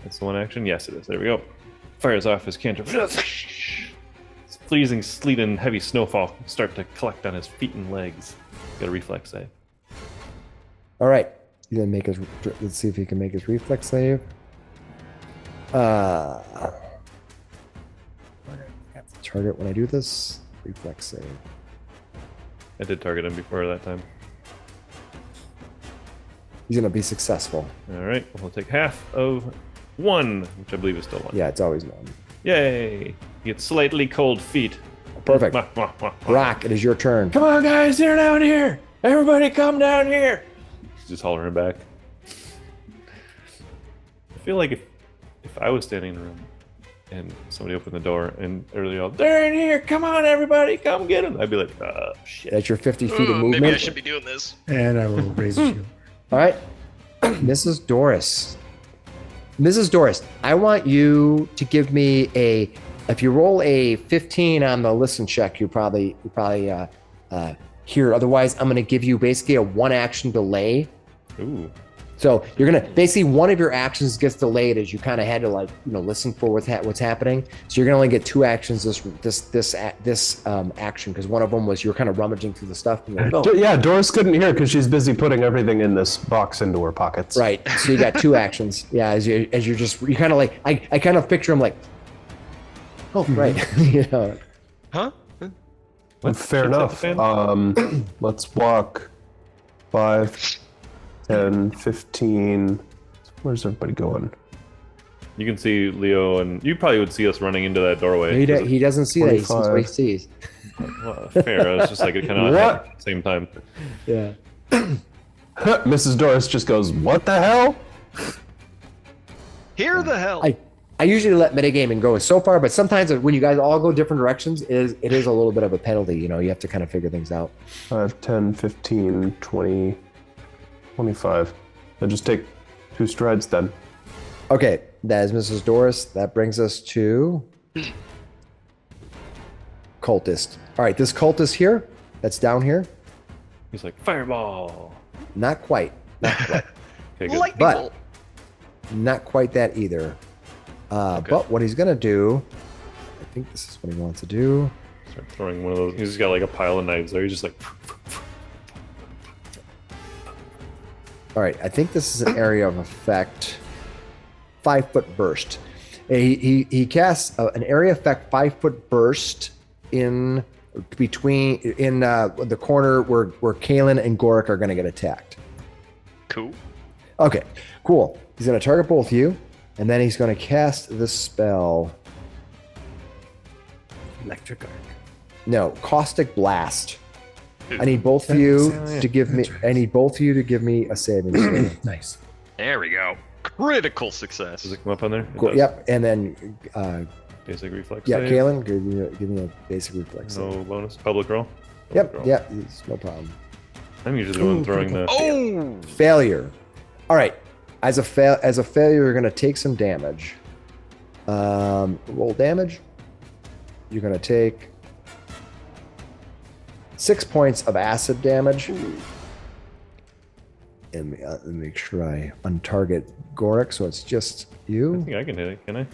That's the one action. Yes, it is. There we go. Fires off his cantrip. Freezing sleet and heavy snowfall start to collect on his feet and legs. Got a reflex save. All right. He's gonna make his. Let's see if he can make his reflex save. I have to target when I do this. Reflex save. I did target him before that time. He's gonna be successful. All right, we'll take half of 1, which I believe is still 1. Yeah, it's always one. Yay! He gets slightly cold feet. Perfect. Mwah, mwah, mwah, mwah. Brock, it is your turn. Come on, guys, they're down here. Everybody, come down here. He's just hollering back. I feel like if I was standing in the room and somebody opened the door and they're all, they're in here. Come on, everybody, come get them. I'd be like, oh shit. That's your 50 feet of movement. Maybe I should be doing this. And I will raise a shield. All right, Mrs. Doris. Mrs. Doris, I want you to give me a. If you roll a 15 on the listen check, you probably hear. Otherwise, I'm going to give you basically a 1 action delay. Ooh. So you're gonna basically one of your actions gets delayed as you kind of had to listen for what's happening. So you're gonna only get 2 actions this action because one of them was you're kind of rummaging through the stuff. And you're like, oh. Yeah, Doris couldn't hear because she's busy putting everything in this box into her pockets. Right. So you got 2 actions. Yeah. As you kind of like I kind of picture him like, oh right, you know. Huh? Fair enough. Let's walk 5, 10, 15. Where's everybody going? You can see Leo, and you probably would see us running into that doorway. He doesn't see that. He sees what he sees. Well, fair. I was just like, it kind of What? at the same time. Yeah. Mrs. Doris just goes, "What the hell?" Here the hell. I usually let metagaming go so far, but sometimes when you guys all go different directions, it is a little bit of a penalty. You know, you have to kind of figure things out. 5, 10, 15, 20, 25. I'll just take 2 strides then. Okay, that is Mrs. Doris. That brings us to cultist. All right, this cultist here, that's down here, He's like, fireball. not quite. Okay, good. Lightning But bolt. not quite that either. But what he's gonna do, I think this is what he wants to do. Start throwing one of those. He's just got like a pile of knives there. He's just like, All right, I think this is an area of effect. 5-foot burst. He casts an area effect 5-foot burst in the corner where Kalen and Gorik are going to get attacked. Cool. Okay, cool. He's going to target both of you, and then he's going to cast this spell. Electric arc. No, caustic blast. I need both of you to give me. That's right. I need both of you to give me a saving throw. Nice. There we go. Critical success. does it come up on there? It Cool. does. Yep, and then Basic reflex. yeah, save. Kalen, give me a basic reflex. save. No bonus. Public roll. Yep, Public roll. yeah, it's no problem. I'm usually the one throwing the. Oh! Failure. All right. As a failure, you're going to take some damage. Roll damage. You're going to take 6 points of acid damage. And let me make sure I untarget Gorik, so it's just I you. think I can hit it. Can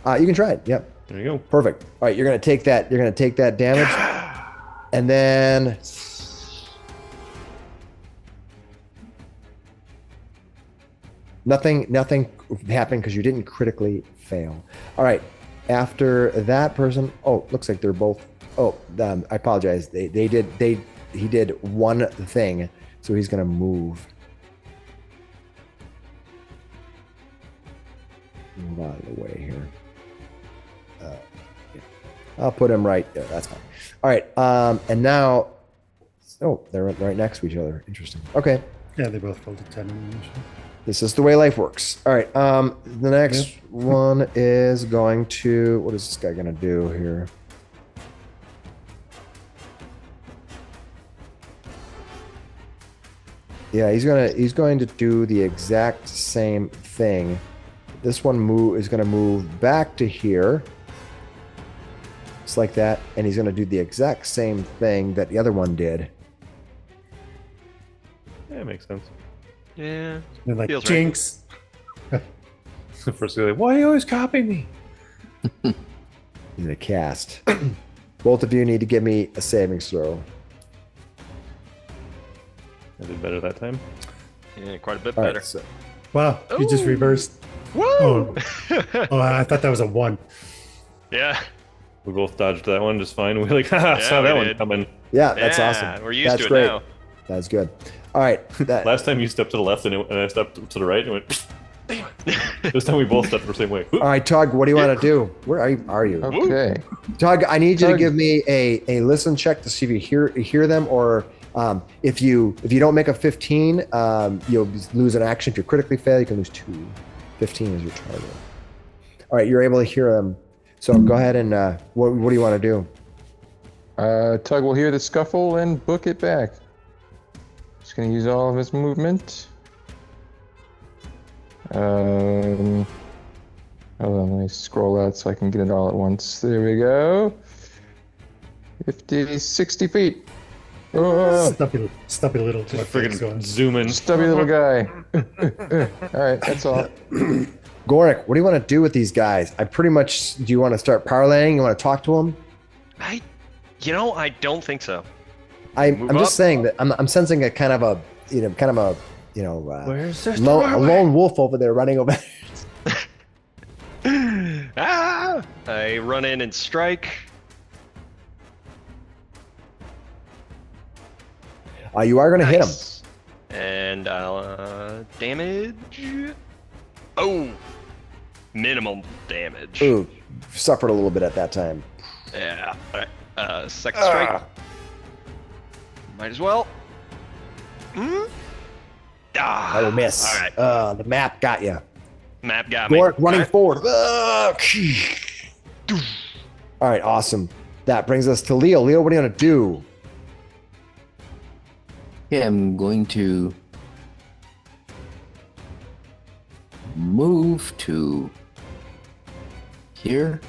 I? You can try it. Yep. There you go. Perfect. All right, you're going to take that. You're going to take that damage, and then nothing happened because you didn't critically fail. All right. After that person, looks like they're both. I apologize. He did one thing, so he's going to move. Move out of the way here. Yeah. I'll put him right there. That's fine. All right. And now, they're right next to each other. Interesting. Okay. Yeah, they both rolled a 10 in the initial. This is the way life works. All right. The next one is going to. What is this guy going to do here? Yeah, he's going to do the exact same thing. This one is going to move back to here. Just like that, and he's going to do the exact same thing that the other one did. Yeah, it makes sense. Yeah. They're like, Feels right. jinx. First, you're like, why are you always copying me? He's going to cast. Both of you need to give me a savings throw. I did better that time. Yeah, quite a bit All better. right, so Wow, you just Ooh. reversed. Woo! Oh, I thought that was a 1. Yeah. We both dodged that one just fine. We're like, haha, Yeah, saw that we one did. coming. yeah, that's Yeah, awesome. we're used That's to it great. now. That's good. All right. Last time you stepped to the left and I stepped to the right and went, damn it. This time we both stepped the same way. All right, Tug, what do you want to do? Where are you? Okay. Tug, I need you to Tug. give me a listen check to see if you hear them, or if you don't make a 15, you'll lose an action. If you critically fail, you can lose 2. 15 is your target. All right, you're able to hear them. So go ahead and what do you want to do? Tug will hear the scuffle and book it back. Just gonna use all of his movement. Hold on, let me scroll out so I can get it all at once. There we go. 50, 60 feet. Oh, Stumpy little. Just what thing's friggin' going. zoom in. stubby little guy. All right, that's all. Gorik, what do you want to do with these guys? Do you want to start parlaying? You want to talk to them? I don't think so. I'm Move just up. saying that I'm sensing a kind of a Where's this a lone wolf over there running over. Ah! I run in and strike. You are going to hit him. Nice. And damage. Oh, minimum damage. Ooh, suffered a little bit at that time. Yeah. All right. Second strike. Might as well. Ah, That will miss. All right. The map got you. Map got me. Gorik running All right. forward. All right, awesome. That brings us to Leo. Leo, what are you going to do? Yeah, I'm going to move to here,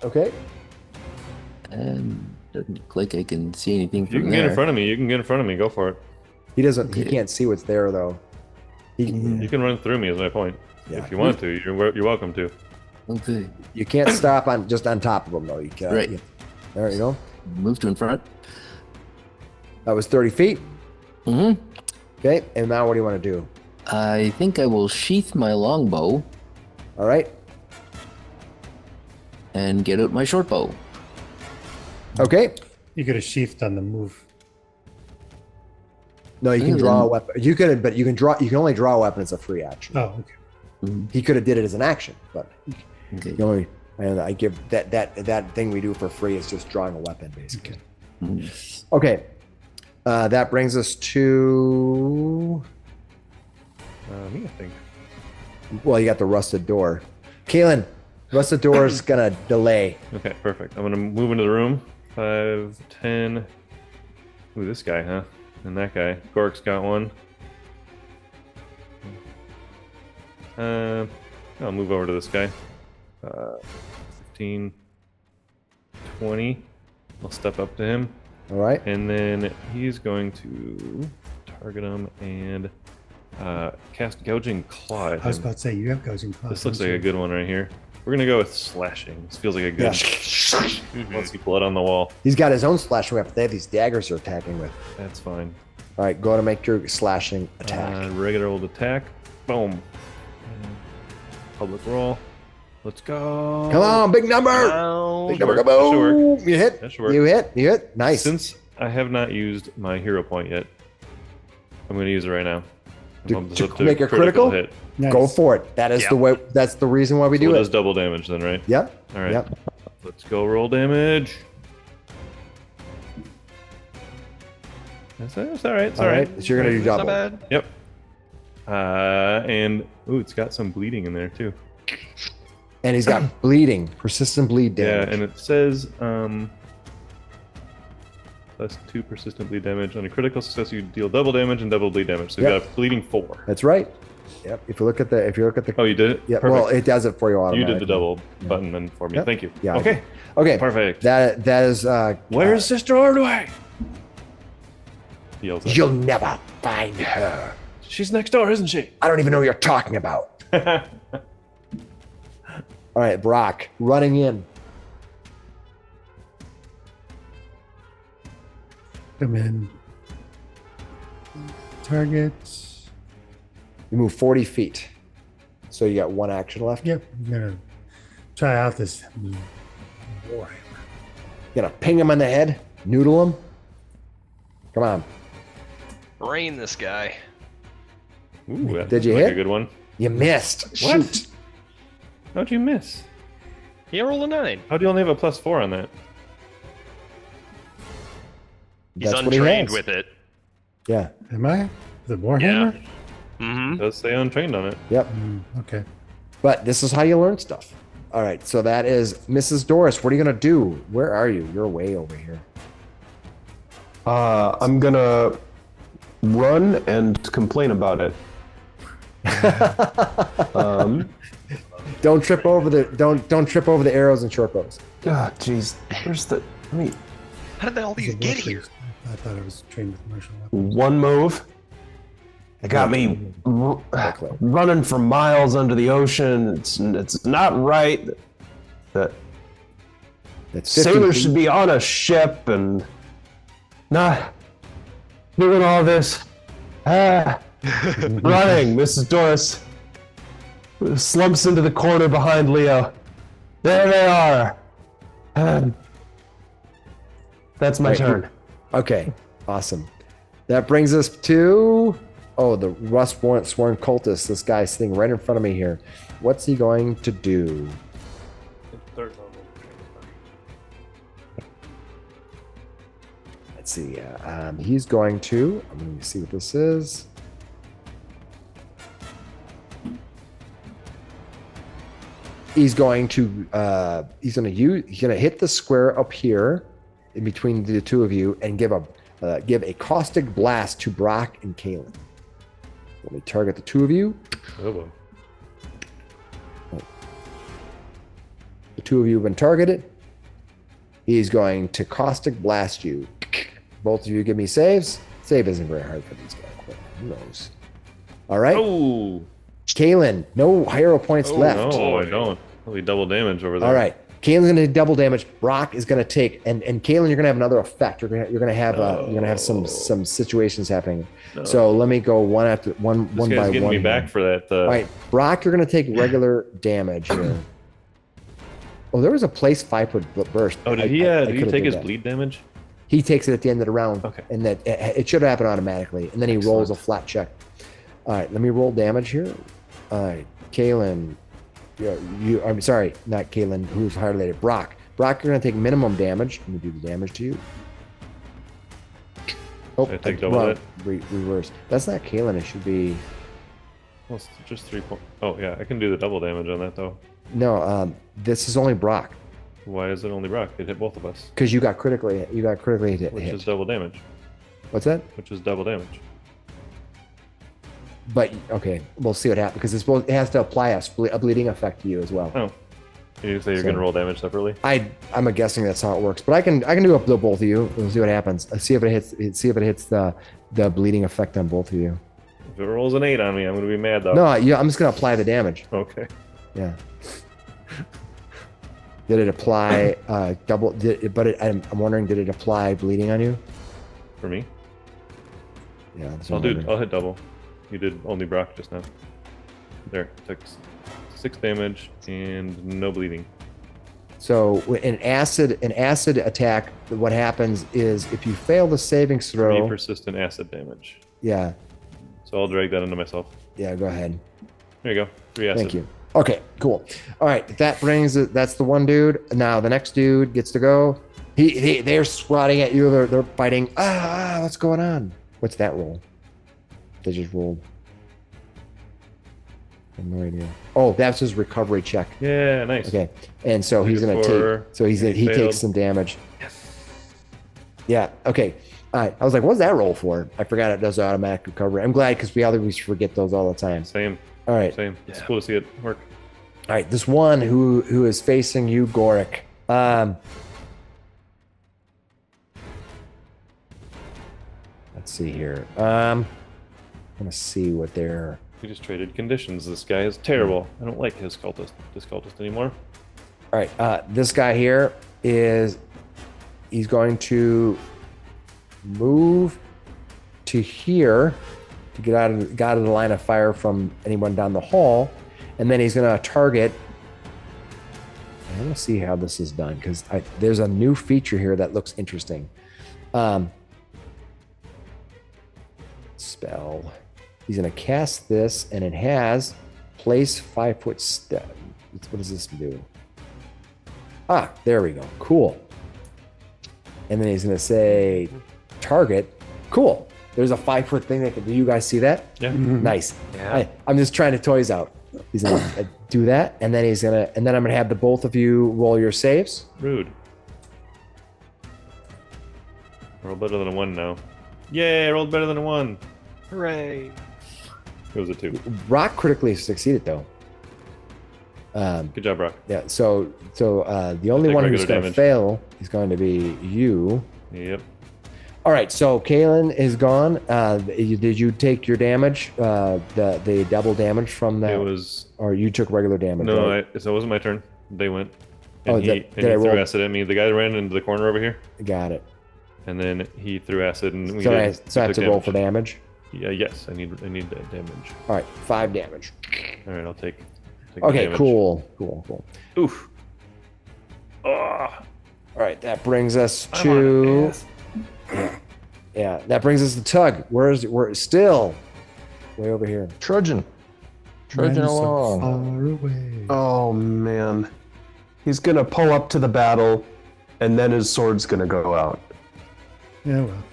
Okay. and doesn't look like I can see anything You from can get in there. front of me. You can get in front of me. Go for it. He doesn't. He Okay. can't see what's there though. You can run through me. Is my point. Yeah. If you want to, you're welcome to. Okay, You can't stop on top of him though. You can. Right. There you go. move to in front. That was 30 feet. Hmm. Okay. And now what do you want to do? I think I will sheath my longbow All right. and get out my short bow. Okay. You could have sheathed on the move. No, you can Ooh, draw then- a weapon. You could, but you can draw. You can only draw a weapon as a free action. Oh, okay. He could have did it as an action, but Okay. you only. And I give that thing we do for free is just drawing a weapon, basically. Mhm. Okay. That brings us to. Me, I think. Well, you got the rusted door. Kalen, rusted door is gonna delay. Okay, perfect. I'm gonna move into the room. 5, 10. Ooh, this guy, huh? And that guy. Gork's got one. I'll move over to this guy. 15, 20. I'll step up to him. All right. And then he's going to target him and cast Gouging Claw at I was him. about to say, you have gouging claws. This looks don't like a you? good one right here. We're gonna go with slashing. This feels like a good. Yeah. Let's see blood on the wall. He's got his own slashing weapon. They have these daggers they're attacking with. That's fine. All right, go ahead and make your slashing attack. Regular old attack. Boom. And public roll. Let's go. Come on, big number. Now, Big Should number. work. That should work. Boom. You hit. That should work. You hit. You hit. Nice. Since I have not used my hero point yet, I'm going to use it right now. To- Bump this to up to make a critical? hit. Nice. Go for it. That is Yeah. the way. That's the reason why we So do it it. does double damage then, right? Yep. All right. Yep. Let's go roll damage. It's all right. It's All right, so you're gonna do It's not double. bad. Yep. And it's got some bleeding in there too. And he's got bleeding, persistent bleed damage. Yeah, and it says +2 persistent bleed damage. On a critical success, you deal double damage and double bleed damage. So you Yep. got a bleeding 4. That's right. Yep. If you look at the, Oh, you did it? yeah. Perfect. Well, it does it for you You automatically. did the double button then for me. Yep. Thank you. Yeah, I Okay. Okay. Perfect. That is. Where's Sister Ordway? He yells at You'll never find her. She's next door, isn't she? I don't even know what you're talking about. All right, Brock, running in. Come in. Targets. You move 40 feet. So you got one action left. Yep. I'm gonna try out this boy. You're gonna ping him on the head, noodle him. Come on. Rain this guy. Ooh, that Did you looks like hit? a good one. You missed. What? Shoot. How'd you miss? He rolled a 9. How do you only have a +4 on that? He's That's what he untrained has. with it. Yeah. Am I? The Warhammer? Mm-hmm. It does say untrained on it. Yep. Okay. But this is how you learn stuff. All right. So that is Mrs. Doris. What are you gonna do? Where are you? You're way over here. I'm gonna run and complain about it. Don't trip over the don't trip over the arrows and short bows. Ah, jeez. Where's the? Let me. How did all these get here? I thought I was trained with martial weapons. One move. It got me running for miles under the ocean. It's not right that That's 50 sailors feet. should be on a ship and not doing all this. Running, Mrs. Doris slumps into the corner behind Leo. There they are. That's my Right. turn. Okay, awesome. That brings us to the Sworn cultist. This guy sitting right in front of me here. What's he going to do? Let's see. He's going to. I'm going to see what this is. He's going to. He's going to hit the square up here, in between the two of you, and give a caustic blast to Brock and Kalen. Let me target the two of you. Oh, boy. The two of you have been targeted. He's going to caustic blast you. Both of you give me saves. Save isn't very hard for these guys. Who knows? All right. Oh, Kalen, no hero points left. no, I don't. That'll be double damage over there. All right. Kalen's going to do double damage. Brock is going to take, and Kalen, you're going to have another effect. You're going to have some situations happening. So let me go one This by guy's getting one. me back for that. All right, Brock, you're going to take regular damage here. Oh, there was a place 5-foot burst. Oh, did he I did he could've take did his that. bleed damage? He takes it at the end of the round. Okay. And that it should happen automatically. And then he rolls a flat check. All right, let me roll damage here. All right, Kalen. I'm sorry, not Kalen, who's highlighted. Brock. Brock, you're going to take minimum damage. Let me do the damage to you. Oh, Should I take double wrong. that? Reverse. That's not Kalen. It should be. Well, it's just 3 points. Oh, yeah, I can do the double damage on that, though. No, this is only Brock. Why is it only Brock? It hit both of us. Because you got critically hit. Which is double damage. What's that? Which is double damage. But okay, we'll see what happens because it has to apply a bleeding effect to you as well. Oh. You say you're So- going to roll damage separately? I'm guessing that's how it works, but I can do up to both of you. We'll see what happens. See if it hits the bleeding effect on both of you. If it rolls an 8 on me, I'm going to be mad, though. No, yeah, I'm just gonna apply the damage. Okay. Yeah. Did it apply double? I'm wondering, did it apply bleeding on you? For me? Yeah. that's I'll what I'm wondering. hit double. You did only Brock just now. There, took 6 damage and no bleeding. So an acid attack, what happens is if you fail the savings 3 throw, persistent acid damage. yeah, So I'll drag that into myself. yeah, go ahead. There you go. 3 acid. Thank you. Okay, cool. All right, that brings it. That's the one dude. Now the next dude gets to go. They're swatting at you. They're fighting. What's going on? What's that roll? They just rolled. I have no idea. Oh, that's his recovery check. Yeah, nice. Okay, and so he's gonna take. So he failed. takes some damage. Yeah. Okay. All right. I was like, what's that roll for? I forgot it does automatic recovery. I'm glad because we always forget those all the time. Same. All right. Same. It's cool to see it work. All right. This one who is facing you, Goric. Let's see here. I'm gonna see what they're. We just traded conditions. This guy is terrible. I don't like this cultist anymore. All right. This guy here he's going to move to here to get out of the line of fire from anyone down the hall, and then he's going to target. I'm going to see how this is done because there's a new feature here that looks interesting. Spell. He's going to cast this, and it has place 5-foot step. What does this do? There we go. Cool. And then he's going to say target. Cool. There's a 5-foot thing that can do. You guys see that? Yeah. Nice. Yeah. I'm just trying to toys out. He's going to do that, and then I'm going to have the both of you roll your saves. Rude. Roll better than a 1 now. Yay, I rolled better than a 1. Hooray. It was a 2. Rock critically succeeded though. Good job, Brock. Yeah. So the only take one who's regular going to damage. fail is going to be you. Yep. All right. So Kalen is gone. Did you take your damage? The double damage from that? It was. Or you took regular damage? No, right? so it wasn't my turn. They went. And Oh, he, did I threw roll? acid at me. The guy ran into the corner over here, Got it. and then he threw acid, and we So I did- have took to roll for damage. Yeah, yes, I need that damage. All right, 5 damage. All right, I'll take the Okay, damage. cool. Oof. Ah, All right, that brings us I'm on to ass. yeah. That brings us to Tug. We're still way over here. Trudging Man, so along. far away. Oh man, he's gonna pull up to the battle, and then his sword's gonna go out. Yeah, well.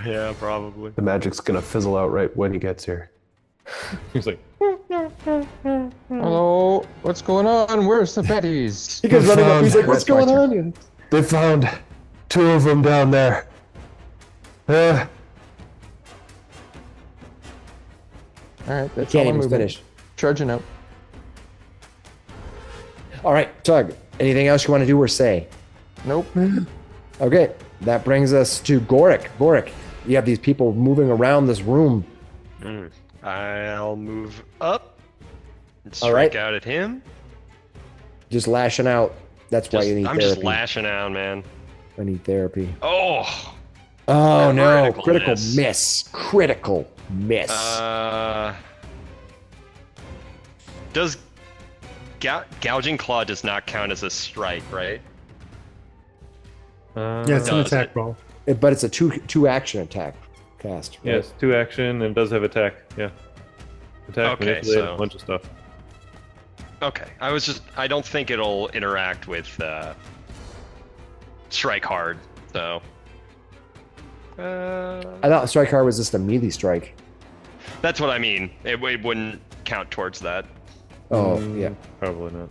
Yeah, probably. The magic's gonna fizzle out right when he gets here. He's like, Hello, what's going on? Where's the Bettys? He goes running up. He's like, "What's That's going my on?" They found 2 of them down there. All right, that's Can't all I'm even moving. finish. Trudging out. All right, Tug. Anything else you want to do or say? Nope. Okay, that brings us to Goric. Goric, you have these people moving around this room. I'll move up and All right. strike out at him. Just lashing out. That's why you need I'm therapy. just lashing out, man. I need therapy. Oh, Oh no! Critical Critical miss. miss. Critical miss. does gouging claw does not count as a strike, right? Yeah, it's an does attack it? roll. But it's a two action attack cast. Right? yes, 2 action, and it does have attack. Yeah. Attack, Okay, manipulate, so- a bunch of stuff. Okay, I don't think it'll interact with strike hard, so. I thought strike hard was just a melee strike. That's what I mean. It wouldn't count towards that. Oh yeah. Probably not.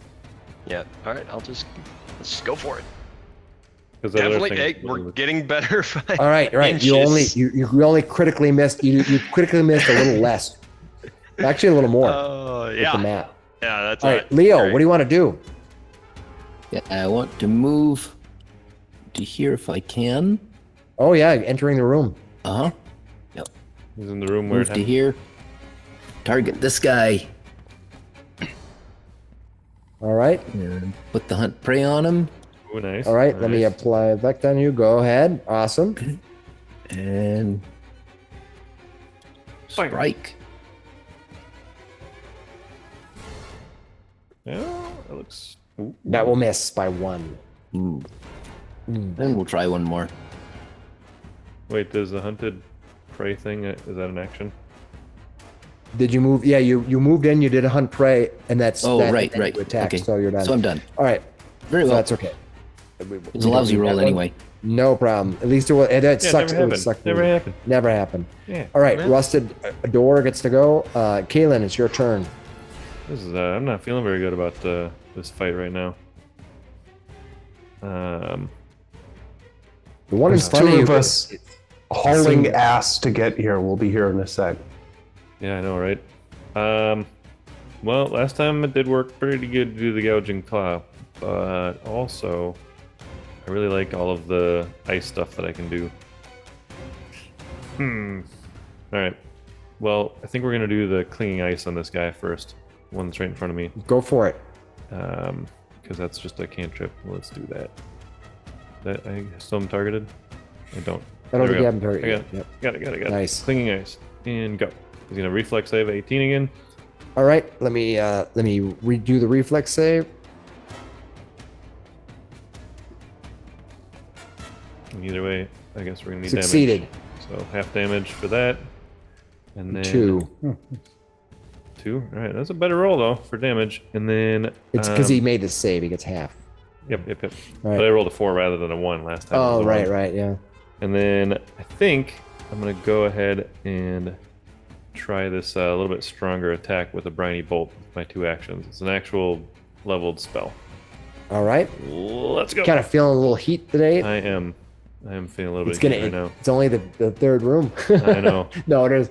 Yeah. All right. Let's just go for it. 'Cause the other Definitely. thing Hey, we're getting better. By All right. You inches. only critically missed. You critically missed a little less. Actually, a little more. With the Yeah. map. Yeah. That's All right, Leo. Great. What do you want to do? Yeah, I want to move to here if I can. Oh yeah, entering the room. Uh huh. Yep. He's in the room where Move it to happened. here. Target this guy. All right. And put the hunt prey on him. Ooh, nice. All right. Let me nice. apply effect on you. Go ahead. Awesome. And Fire. strike. Yeah, that looks. Ooh. That will miss by 1. Ooh. Then we'll try one more. Wait, does the hunted prey thing, is that an action? Did you move? Yeah, you moved in. You did a hunt prey, and that's Oh, that, right, and then right. You attacked, Okay. so you're done. So I'm done. All right. Very So well. that's okay. It's a lousy roll anyway. No problem. At least it sucks. Never It would happened. suck. Never happened. Never happened. Yeah. All right, Rusted Door gets to go. Kaylin, it's your turn. This is. I'm not feeling very good about this fight right now. The one in There's front two of of you. us hauling ass to get here. We'll be here in a sec. Yeah, I know, right? Well, last time it did work pretty good to do the gouging claw, but also I really like all of the ice stuff that I can do. All right. Well, I think we're gonna do the clinging ice on this guy first. One that's right in front of me. Go for it. Because that's just a cantrip. Let's do that. That I still am targeted. I don't. I don't There think we you go. have him targeted. I got it. Yep. Got it. Nice. Clinging ice and go. He's gonna reflex save 18 again. All right, let me redo the reflex save. And either way, I guess we're gonna need Succeeded. damage. So half damage for that, and then 2. Two. All right, that's a better roll though for damage. And then It's because he made the save. He gets half. Yep. All right. But I rolled a 4 rather than a 1 last time. It was Oh, a right, 1. right, yeah. And then I think I'm gonna go ahead and try this a little bit stronger attack with a briny bolt with my 2 actions. It's an actual leveled spell. All right. Let's go. Kind of feeling a little heat today. I am feeling a little It's bit gonna. heat right now. It's only the third room. I know. No, it is.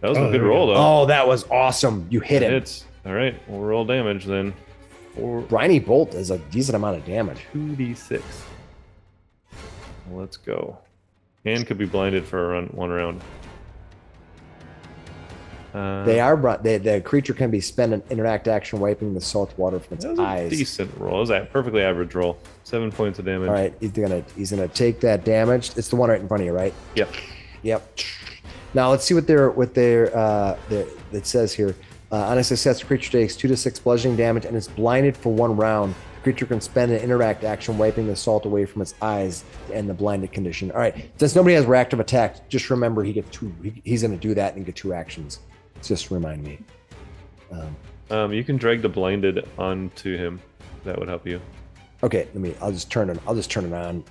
That was a good there we roll go. though. Oh, that was awesome. You hit him. It's all right. We'll roll damage then. 4 Briny Bolt is a decent amount of damage. 2d6. Let's go. And could be blinded for one round. The creature can be spent an interact action wiping the salt water from its That was a eyes. decent roll. It was a perfectly average roll. 7 points of damage. All right, he's gonna take that damage. It's the one right in front of you, right? Yep. Yep. Now let's see what it says here. On a success, the creature takes 2 to 6 bludgeoning damage and is blinded for 1 round. The creature can spend an interact action wiping the salt away from its eyes to end the blinded condition. All right, since nobody has reactive attack, just remember he gets 2. He's going to do that and get 2 actions. Just remind me. You can drag the blinded onto him. That would help you. Okay, I'll just turn it on.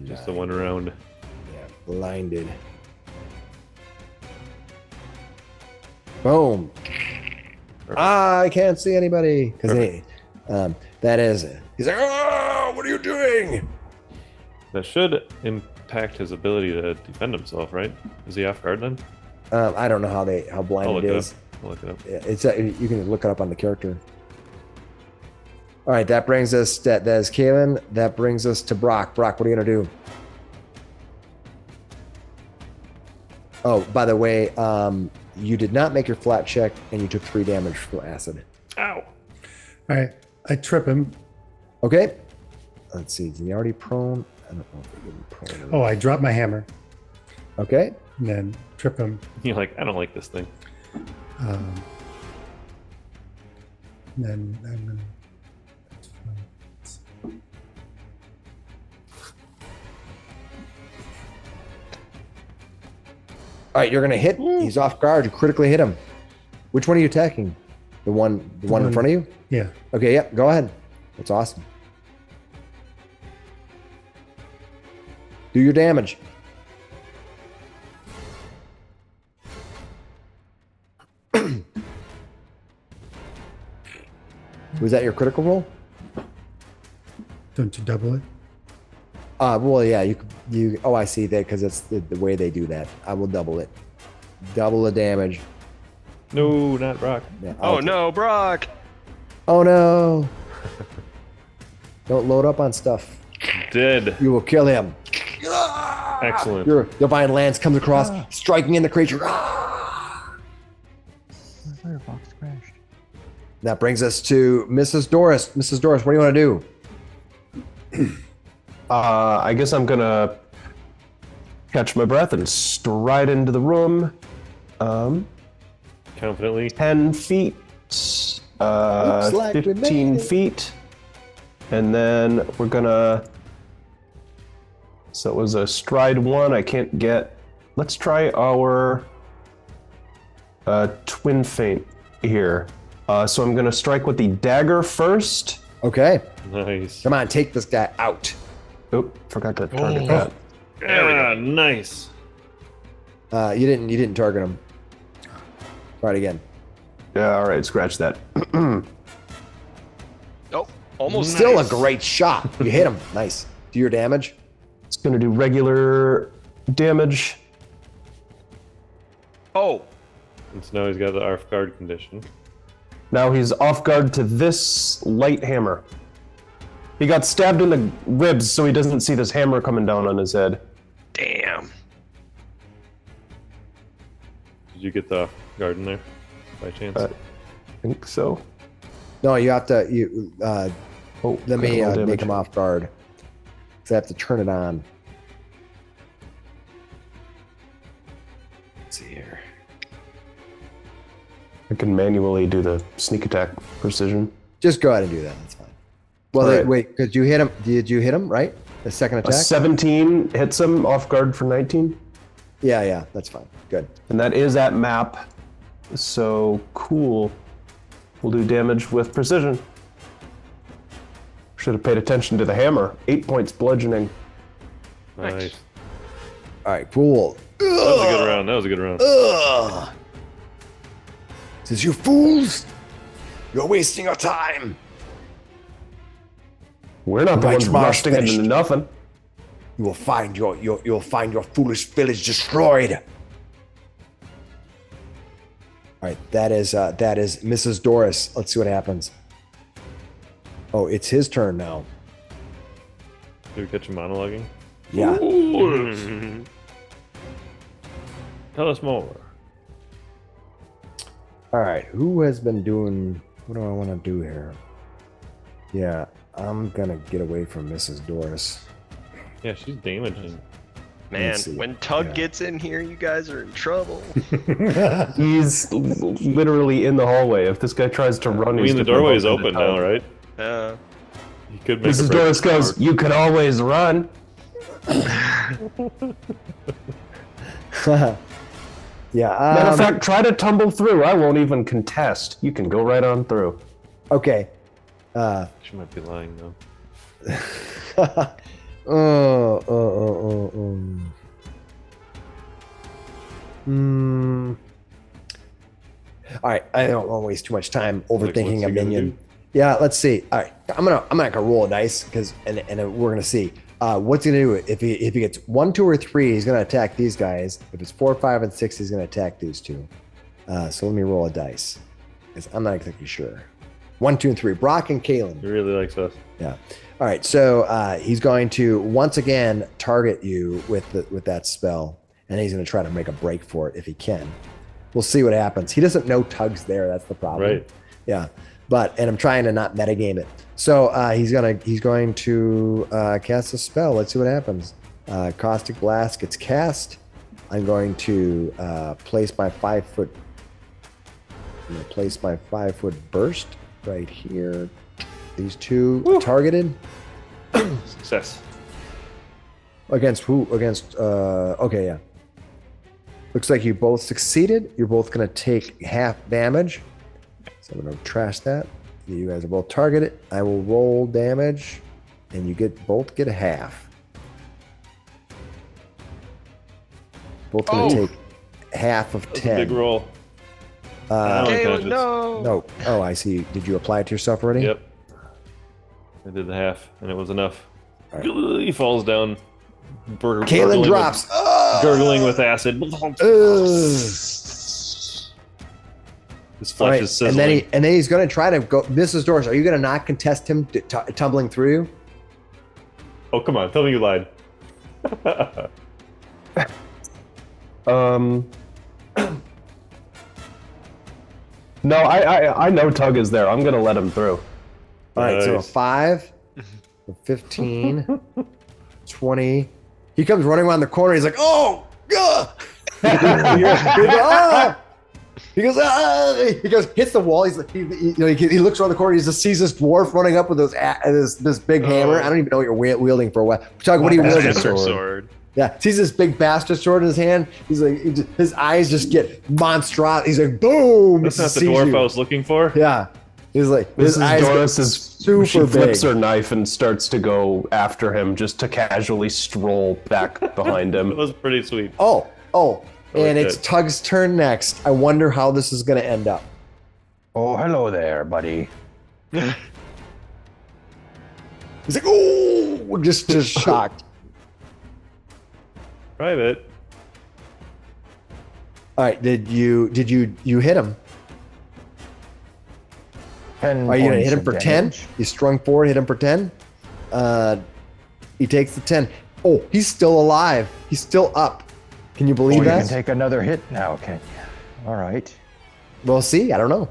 Just the 1 round. Yeah, blinded. Boom. I can't see anybody because that is. He's like, oh, what are you doing? That should impact his ability to defend himself, right? Is he off guard then? I don't know how I'll blind look it it is. up. I'll look it up. Yeah, it's you can look it up on the character. All right, that brings us. That is Kaylin. That brings us to Brock. Brock, what are you gonna do? Oh, by the way, you did not make your flat check, and you took 3 damage from acid. Ow! All right, I trip him. Okay. Let's see. Is he already prone? I don't know if he can prone. Oh, I drop my hammer Okay. and then trip him. You're like, I don't like this thing. And then I'm gonna. That's fine. All right, you're gonna hit. He's off guard. You critically hit him. Which one are you attacking? The one in front of you? Yeah. Okay, yep. Go ahead. That's awesome. Do your damage. Was that your critical roll? Don't you double it? Well, yeah. You. Oh, I see that because that's the way they do that. I will double it. Double the damage. No, not Brock. Yeah, Oh no, Brock! Oh no! Don't load up on stuff. Dead. You will kill him. Excellent. Your divine lance comes across, striking in the creature. Firefox crashed. That brings us to Mrs. Doris. Mrs. Doris, what do you want to do? I guess I'm gonna catch my breath and stride into the room. Confidently. 10 feet, Looks like we 15 made it. feet, and then we're gonna. So it was a stride 1. I can't get. Let's try our twin feint here. So I'm gonna strike with the dagger first. Okay. Nice. Come on, take this guy out. Oop, forgot to target that. There we go. Nice. You didn't target him. Try it again. Yeah, all right, scratch that. Oh, almost Still nice. a great shot. You hit him. Nice. Do your damage. It's gonna do regular damage. Oh, And so now he's got the off guard condition. Now he's off guard to this light hammer. He got stabbed in the ribs, so he doesn't see this hammer coming down on his head. damn. Did you get the off guard in there by chance? I think so. No, you have to. Oh, Let me critical damage. make him off guard. Because I have to turn it on. Let's see here. I can manually do the sneak attack precision. Just go ahead and do that. That's fine. Well, All right. wait, because you hit him. Did you hit him right? The second A attack. 17 hits him off guard for 19, Yeah, that's fine. Good. and that is at map. So cool. We'll do damage with precision. Should have paid attention to the hammer. 8 points bludgeoning. Nice. All right, cool. That was a good round. That was a good round. Ugh. Says you fools, you're wasting your time. We're not the Right, ones tomorrow's rusting into finished. nothing. You will find you'll find your foolish village destroyed. All right, that is Mrs. Doris. Let's see what happens. Oh, it's his turn now. Did we catch him monologuing? Yeah. Tell us more. All right, who has been doing? What do I want to do here? Yeah, I'm gonna get away from Mrs. Doris. Yeah, she's damaging. Man, Let's see. when Tug Yeah. gets in here, you guys are in trouble. He's literally in the hallway. If this guy tries to run, I he's mean, the gonna doorway is bump into open now, Tug. right? He could make a Mrs. break Doris for the goes, door. "You could always run." Yeah. Matter of fact, try to tumble through. I won't even contest. You can go right on through. Okay. She might be lying though. All right, I don't want to waste too much time Like, what's overthinking he a gonna minion. do? Yeah, let's see. All right, I'm gonna roll a dice because and we're gonna see what's he gonna do. If he gets 1, 2, or 3, he's gonna attack these guys. If it's 4, 5, and 6, he's gonna attack these two. So let me roll a dice because I'm not exactly sure. 1, 2, and 3. Brock and Kalen. He really likes us. Yeah. All right. So he's going to once again target you with that spell, and he's going to try to make a break for it if he can. We'll see what happens. He doesn't know Tug's there. That's the problem. Right. Yeah. And I'm trying to not metagame it. So he's going to cast a spell. Let's see what happens. Caustic Blast gets cast. I'm going to place my 5-foot. I'm going to place my 5-foot burst right here. These two targeted. Success. Against who? Against, okay, yeah. Looks like you both succeeded. You're both going to take half damage. So I'm going to trash that. You guys are both targeted. I will roll damage, and you both get a half. Both going to take half of That's 10. a big roll. Hey, unconscious. no. No. Oh, I see. Did you apply it to yourself already? Yep. I did the half, and it was enough. All right. He falls down. Kalen drops. Gurgling with acid. His flesh All right, is sizzling. and then he's going to try to go. Mrs. Doris, are you going to not contest him tumbling through you? Oh, come on. Tell me you lied. No, I know Tug is there. I'm gonna let him through. All right, so a Nice. 5, a 15, 20. He comes running around the corner. He's like, oh, God. He goes, ah! He goes, hits the wall. He's like, he looks around the corner. He just sees this dwarf running up with this big hammer. I don't even know what you're wielding for a weapon. Tug, what are you wielding? Bastard sword. sword. Yeah, sees this big bastard sword in his hand. He's like, his eyes just get monstrous. He's like, boom! That's not the sees dwarf you. I was looking for. Yeah. He's like, his This is eyes get Doris is super she flips big. her knife and starts to go after him just to casually stroll back behind That him. was pretty sweet. Oh, and like it's that. Tug's turn next. I wonder how this is going to end up. Oh, hello there, buddy. He's like, oh, just shocked. Private. All right, did you hit him? 10 Are you gonna points hit him of for 10? damage. You strung forward, hit him for 10. He takes the 10. Oh, he's still alive. He's still up. Can you believe Oh, you that? can take another hit now, can you? All right. We'll see. I don't know.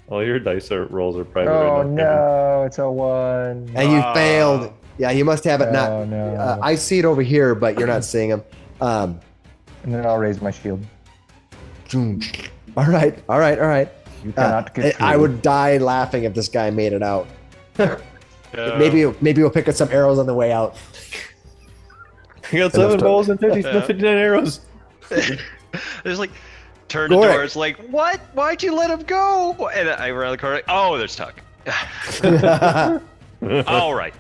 All your dice rolls are private. Oh right now, no, it's a 1. And you failed. Yeah, you must have it Oh, not. no. I see it over here, but you're not seeing him. And then I'll raise my shield. All right. You cannot get I through. would die laughing if this guy made it out. Maybe we'll pick up some arrows on the way out. You got 7 balls and 59 arrows. There's like turn to Gorik. doors like, what? Why'd you let him go? And I run the corner like, oh, there's Tuck. All right.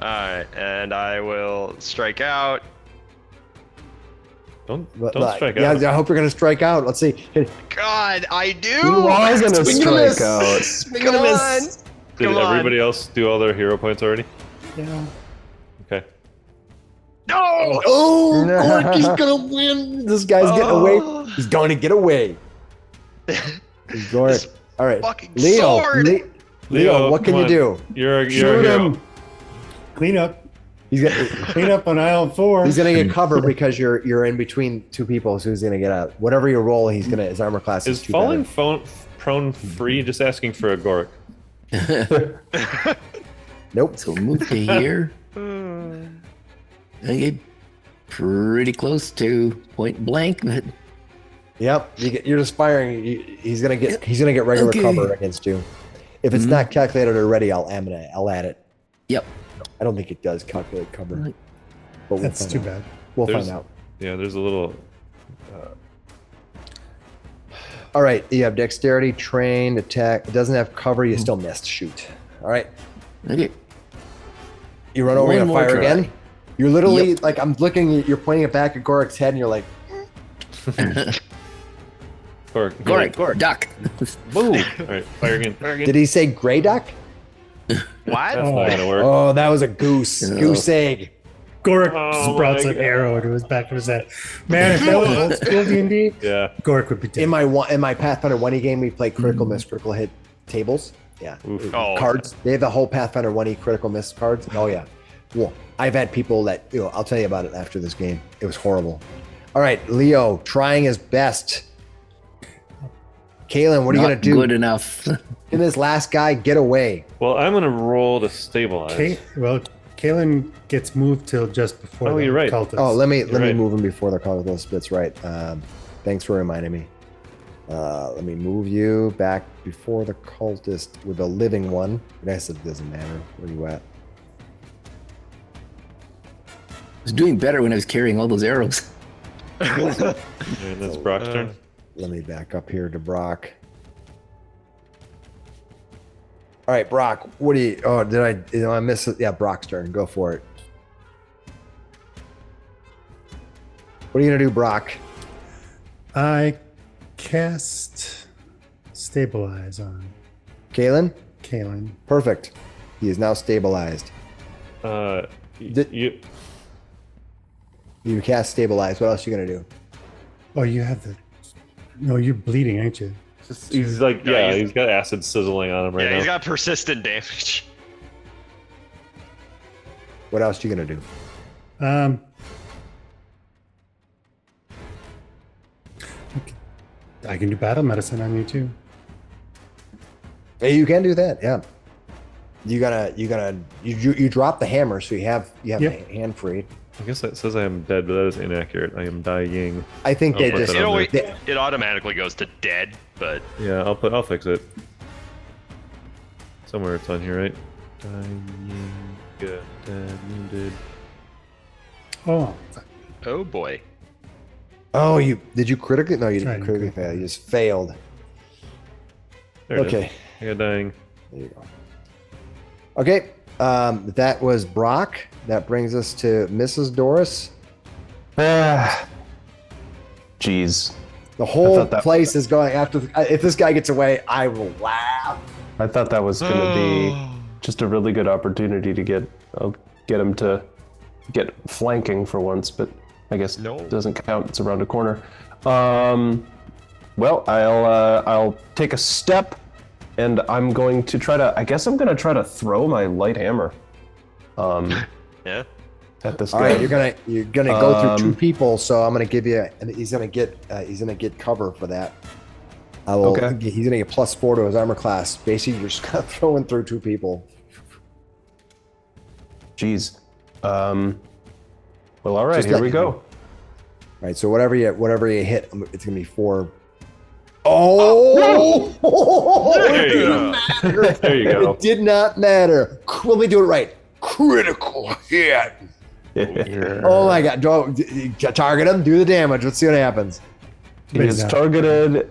Alright, and I will strike out. Don't But, strike yeah, out. I hope you're gonna strike out. Let's see. God, I do! You are gonna Swing and a miss. strike out. Swing and a miss. Did Come on. everybody else do all their hero points already? Yeah. Okay. No! Oh, Gorky's gonna win. This guy's getting away. He's going to get away. Gork. All right, fucking Leo. sword. Leo, what can come you on. do? You're a Shoot hero. him. Clean up. He's gonna Clean up on aisle 4. he's gonna get cover because you're in between two people, so he's gonna get out. Whatever you roll, he's gonna his armor class is Is too falling better. prone free? Just asking for a Goric. Nope. So move to here. I get pretty close to point blank, but Yep. You're just firing. He's gonna get regular Okay. cover against you. If it's not calculated already, I'll add it. yep. I don't think it does calculate cover. Right. But we'll That's find too out. bad. We'll There's- find out. Yeah, there's a little. All right, you have dexterity, trained, attack. It doesn't have cover. You still missed. Shoot. All right, Okay. you run over. One You're gonna more fire try. again. You're literally like I'm looking. You're pointing it back at Gorik's head, and you're like, Goric, duck. Boom! All right, fire again. Fire again. did he say gray duck? What? That's not gonna work. Oh, that was a goose. No. Goose egg. Goric Oh sprouts my an God. arrow into his back of his head. Man, if that was old school D&D, Yeah. Goric would be dead. In my Pathfinder 1E game, we play critical miss, critical hit tables. Yeah, Oh, cards. They have the whole Pathfinder 1E critical miss cards. Oh yeah. Well, I've had people that I'll tell you about it after this game. It was horrible. All right, Leo trying his best. Kaylin, what are you Not gonna do? good enough. Can this last guy get away? Well, I'm gonna roll to stabilize. Kaylin gets moved till just before Oh, the you're right. cultists. Oh, let me right. move him before the call those splits. Right. Thanks for reminding me. Let me move you back before the cultist with a living one. I guess it doesn't matter where you at. I was doing better when I was carrying all those arrows. And that's Brock's turn. Let me back up here to Brock. All right, Brock. What do you? Oh, did I miss it? Yeah, Brock's turn. Go for it. What are you gonna do, Brock? I cast Stabilize on Kaylin? Kaylin. Perfect. He is now stabilized. You You cast stabilize. What else you gonna do? Oh, you have the... No, you're bleeding, ain't you? he's like he's got acid sizzling on him right yeah, now. he's got persistent damage. What else you gonna do? I can do battle medicine on you too. Hey, you can do that. Yeah. You drop the hammer, so you have Yep. the hand free. I guess that says I am dead, but that is inaccurate. I am dying. I think I'll they put just that on there. they- It automatically goes to dead, but Yeah, I'll fix it. Somewhere it's on here, right? Dying, dead, wounded. Oh, oh boy. Oh, did you critically? No, you Tried didn't to critically critical. fail. You just failed. There it is. Okay. I got dying. There you go. Okay. That was Brock. That brings us to Mrs. Doris. Jeez. The whole thought that- place is going after. If this guy gets away, I will laugh. I thought that was going to be just a really good opportunity to get him to get flanking for once, but I guess it doesn't count. It's around a corner. Well, I'll take a step, and I'm going to try to. I guess I'm going to try to throw my light hammer. Yeah. All At this guy. right, you're gonna go through two people, so I'm gonna give you. And he's gonna get cover for that. Okay. He's gonna get +4 to his armor class. Basically, you're just kind of throwing through two people. Jeez. Well, all right. Just Here let we you go. know. Right. So whatever you hit, it's gonna be 4. Oh! There you go. There you go. It did not matter. Let me do it right. Critical hit. Oh my god. Target him, do the damage. Let's see what happens. He is targeted.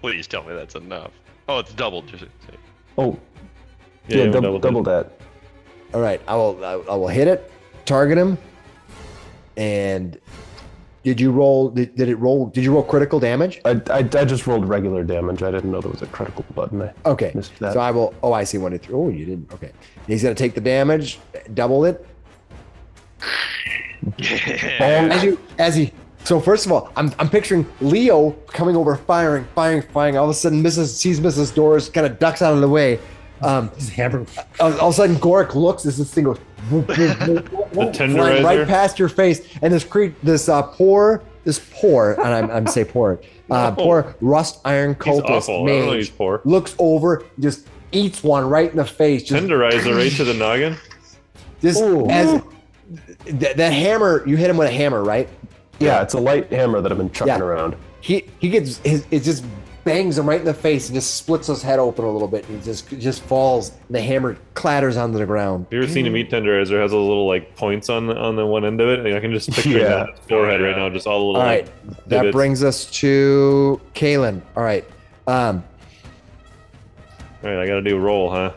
Please tell me that's enough. Oh, it's doubled. Oh, Yeah, double that. All right, I will hit it, target him, and did you roll? Did it roll? Did you roll critical damage? I just rolled regular damage. I didn't know there was a critical button. I Okay, missed that. so I will. Oh, I see. 1 to 3. Oh, you didn't. Okay, he's gonna take the damage, double it. As he. So first of all, I'm picturing Leo coming over, firing. All of a sudden, sees Mrs. Doris, kind of ducks out of the way. His hammer. All of a sudden, Goric looks as this thing goes flying tenderizer? right past your face, and this poor, and I'm say poor, poor rust iron He's cultist awful. I don't know mage he's poor. looks over, just eats one right in the face. Just, Tenderizer right to the noggin. just as that hammer, you hit him with a hammer, right? Yeah, it's a light hammer that I've been chucking around. He gets it just bangs him right in the face and just splits his head open a little bit, and he just falls. And the hammer clatters onto the ground. Have you ever seen a meat tenderizer? It has those little like points on the one end of it. I can just picture that forehead right now, just all the little. All right, like, that divots. brings us to Kalen. All right, All right, I got to do a roll, huh?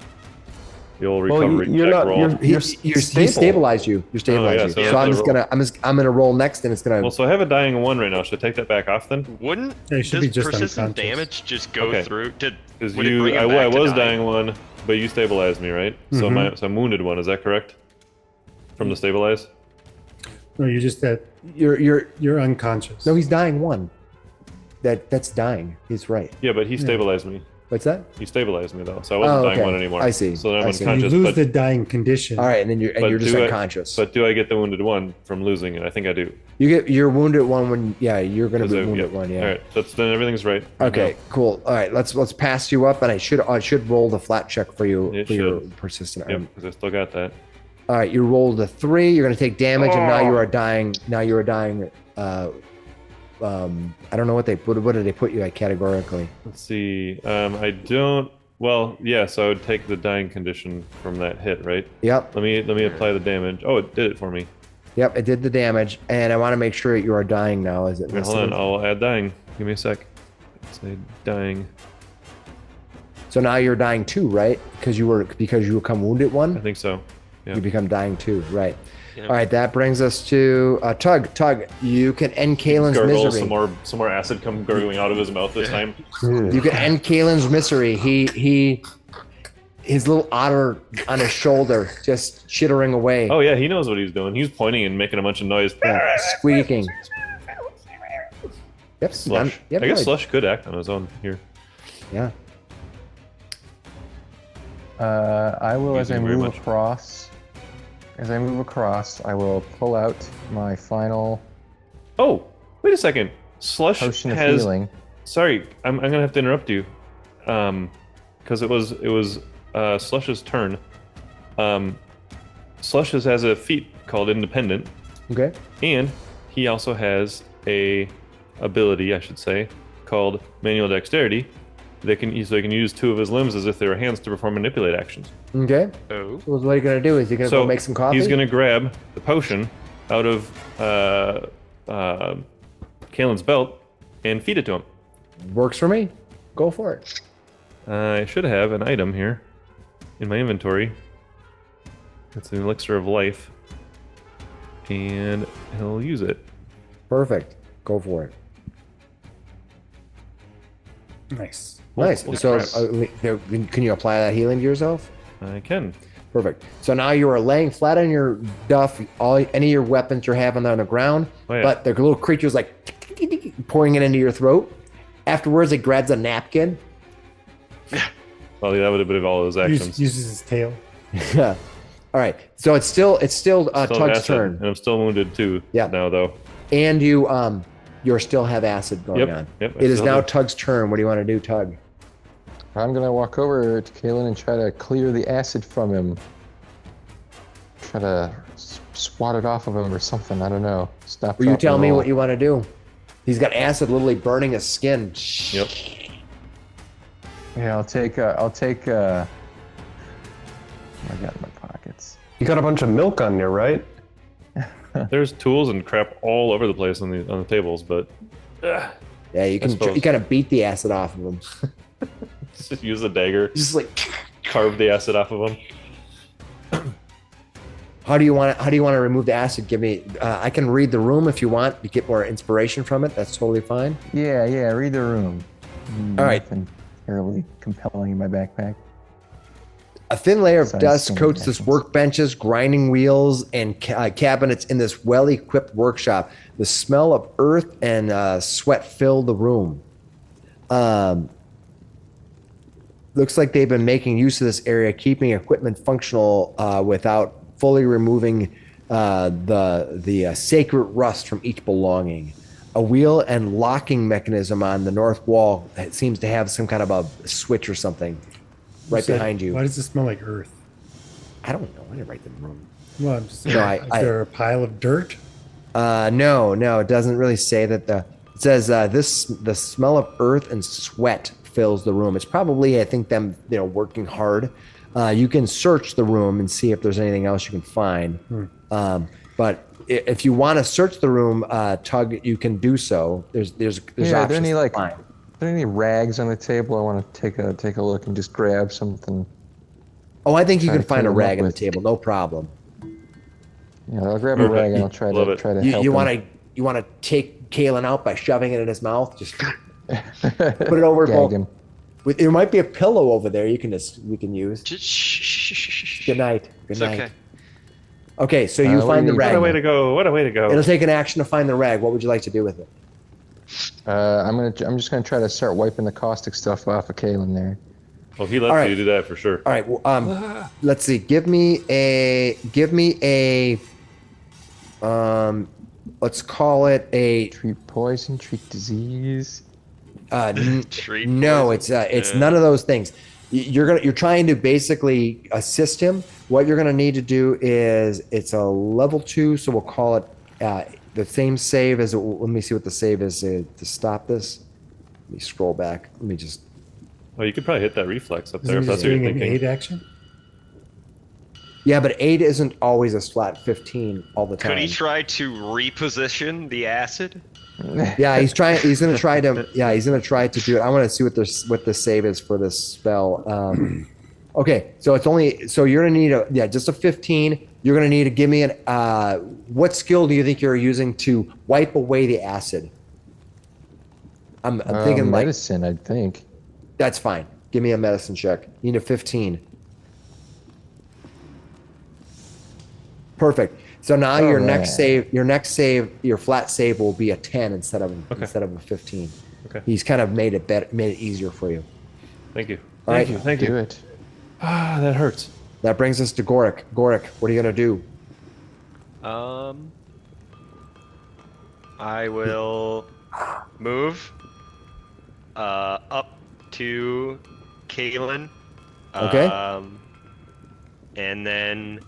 The old recovery you're check not- roll. you're he stable. stabilized you. You're stabilized yeah, you. so So I'm that's just gonna I'm gonna roll next, and it's gonna. Well, so I have a dying 1 right now. Should I take that back off then? Wouldn't Yeah, he should be just persistent unconscious. damage just go Okay. through? Because Would it bring him I back to was dying? dying 1, but you stabilized me, right? So I'm wounded 1. Is that correct? From the stabilize. No, you just that you're unconscious. No, he's dying 1. That's dying. He's right. Yeah, but he stabilized me. What's that? He stabilized me though, so I wasn't Oh, dying okay. 1 anymore. I see. So then I'm I see. you unconscious. lose But, the dying condition. All right, and then but you're just do unconscious. But do I get the wounded 1 from losing it? I think I do. You're wounded 1 when you're gonna be 'Cause wounded 1. Yeah. All right, then everything's right. Okay, cool. All right, let's pass you up, and I should roll the flat check for you It for your should. persistent. Yep, because I still got that. All right, you rolled a 3. You're gonna take damage, and now you are dying. Now you are dying. I don't know what did they put you at categorically? Let's see. I don't. Well, yeah. So I would take the dying condition from that hit, right? Yep, Let me apply the damage. Oh, it did it for me. yep. It did the damage, and I want to make sure that you are dying now. Is it? Okay, hold on. I'll add dying. Give me a sec. Say dying. So now you're dying 2, right? Because you become wounded I 1. think so. Yeah. You become dying 2, right? Yep. All right, that brings us to Tug. Tug, you can end Kalen's Gargle, misery. some more acid come gurgling out of his mouth this time. You can end Kalen's misery. His little otter on his shoulder just chittering away, Oh yeah, he knows what he's doing. He's pointing and making a bunch of noise. squeaking. Yep. Slush. Yep, I guess right. Slush could act on his own here. Yeah. I will, as I Using very move much. across. As I move across, I will pull out my final Oh, wait a second. Slush potion of has. healing. Sorry, I'm gonna have to interrupt you, because it was Slush's turn. Slush has a feat called Independent, Okay. and he also has a ability, I should say, called Manual Dexterity. So he can use 2 of his limbs as if they were hands to perform manipulate actions. Okay. Oh. So what are you gonna do? Is he gonna go make some coffee? He's gonna grab the potion out of Kalen's belt and feed it to him. Works for me. Go for it. I should have an item here in my inventory. It's an elixir of life. And he'll use it. Perfect. Go for it. Nice. Nice. Well, So, crap. can you apply that healing to yourself? I can. Perfect. So now you are laying flat on your duff. Any of your weapons you're having on the ground, Oh, yeah. but the little creature's like pouring it into your throat. Afterwards, it grabs a napkin. Well, that would have been all those actions. Uses his tail. Yeah. All right. So it's still Still Tug's acid, turn, and I'm still wounded too. Yeah. Now though. and you still have acid going Yep, on. yep, I It is still now do. Tug's turn. What do you want to do, Tug? I'm gonna walk over to Kalen and try to clear the acid from him. Try to swat it off of him or something. I don't know. Stop. Will you drop, tell and me roll. what you want to do? He's got acid literally burning his skin. Yep. Yeah, I'll take. What do I got in my pockets? You got a bunch of milk on you, right? There's tools and crap all over the place on the tables, but Yeah, you can suppose. you kind of beat the acid off of him. just use a dagger, Just like, carve the acid off of them. how do you want to remove the acid? Give me. I can read the room if you want to get more inspiration from it. That's totally fine. Yeah, read the room. All right. Nothing terribly compelling in my backpack. A thin layer of Besides dust stone coats this cabinets. workbenches, grinding wheels, and cabinets in this well-equipped workshop. The smell of earth and sweat fill the room. Looks like they've been making use of this area, keeping equipment functional without fully removing the sacred rust from each belonging. A wheel and locking mechanism on the north wall that seems to have some kind of a switch or something right So, behind you. Why does it smell like earth? I don't know. I didn't write the room. Well, I'm just saying, No, is there a pile of dirt? No, it doesn't really say that. It says the smell of earth and sweat fills the room. It's probably, I think, them working hard. You can search the room and see if there's anything else you can find. But if you want to search the room, Tug, you can do so. There's Yeah, options. are there any to like, find. are there any rags on the table? I want to take a look and just grab something. Oh, I think you try can to find a clean them rag up on the with. table. No problem. Yeah, I'll grab a rag and I'll try Love to it. try to You help want him. to take Kalen out by shoving it in his mouth? Just put it over. Gag him. There might be a pillow over there. We can use. Shh. Good night. Good It's night. okay. Okay, so you what find do the you What a rag. way to go! What a way to It'll go! take an action to find the rag. What would you like to do with it? I'm just gonna try to start wiping the caustic stuff off of Kalen there. Well, if he lets All right. you do that for sure. All right. Well, let's see. Give me a. Let's call it a. Treat poison, treat disease. Treat No, poison. it's Yeah. none of those things. You're trying to basically assist him. What you're gonna need to do is it's a level 2, so we'll call it the same save as. Let me see what the save is to stop this. Let me scroll back. Let me just. Oh, you could probably hit that reflex up Is there it if just that's what you're doing an thinking. aid action? Yeah, but 8 isn't always a flat 15 all the time. Could he try to reposition the acid? Yeah, he's trying. He's gonna try to. Yeah, he's gonna try to do it. I want to see what the save is for this spell. Okay, so it's only. So you're gonna need just a 15. You're gonna need to give me an. What skill do you think you're using to wipe away the acid? I'm thinking like medicine, I think. that's fine. Give me a medicine check. You need a 15. Perfect. So now your next save, your flat save will be a 10 instead of a 15. Okay. He's kind of made it easier for you. Thank you. All Thank right. you. Thank Do you. it. Ah, that hurts. That brings us to Gorik. Gorik, what are you gonna do? I will move up to Kalen. Okay. And then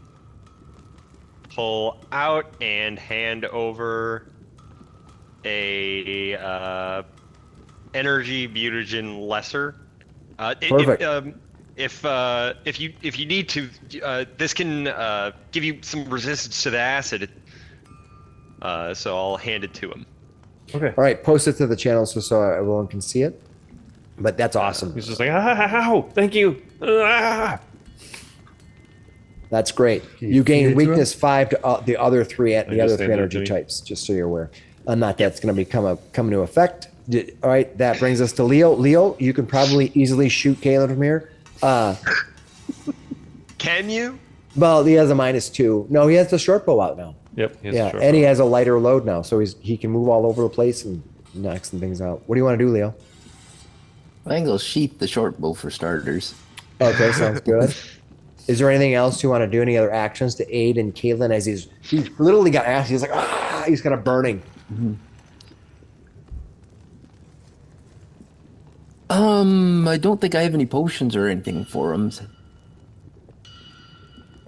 pull out and hand over a energy mutagen lesser. Perfect. If you need to, this can give you some resistance to the acid. So I'll hand it to him. Okay. All right, post it to the channel so everyone can see it. But that's awesome. He's just like, ow, thank you. Ah. That's great. you You feed gain it to weakness 5 to the other three just energy handed it to me. types, just so you're aware. Not that's going to come into effect. All right, that brings us to Leo. Leo, you can probably easily shoot Caleb from here. Can you? Well, he has a -2. No, he has the short bow out now. Yep. He has Yeah, a short and he bow. has a lighter load now, so he can move all over the place and knock some things out. What do you want to do, Leo? I think I'll sheath the short bow for starters. Okay, sounds good. Is there anything else you want to do? Any other actions to aid in Caitlin as he literally got asked? He's like, he's kind of burning. I don't think I have any potions or anything for him.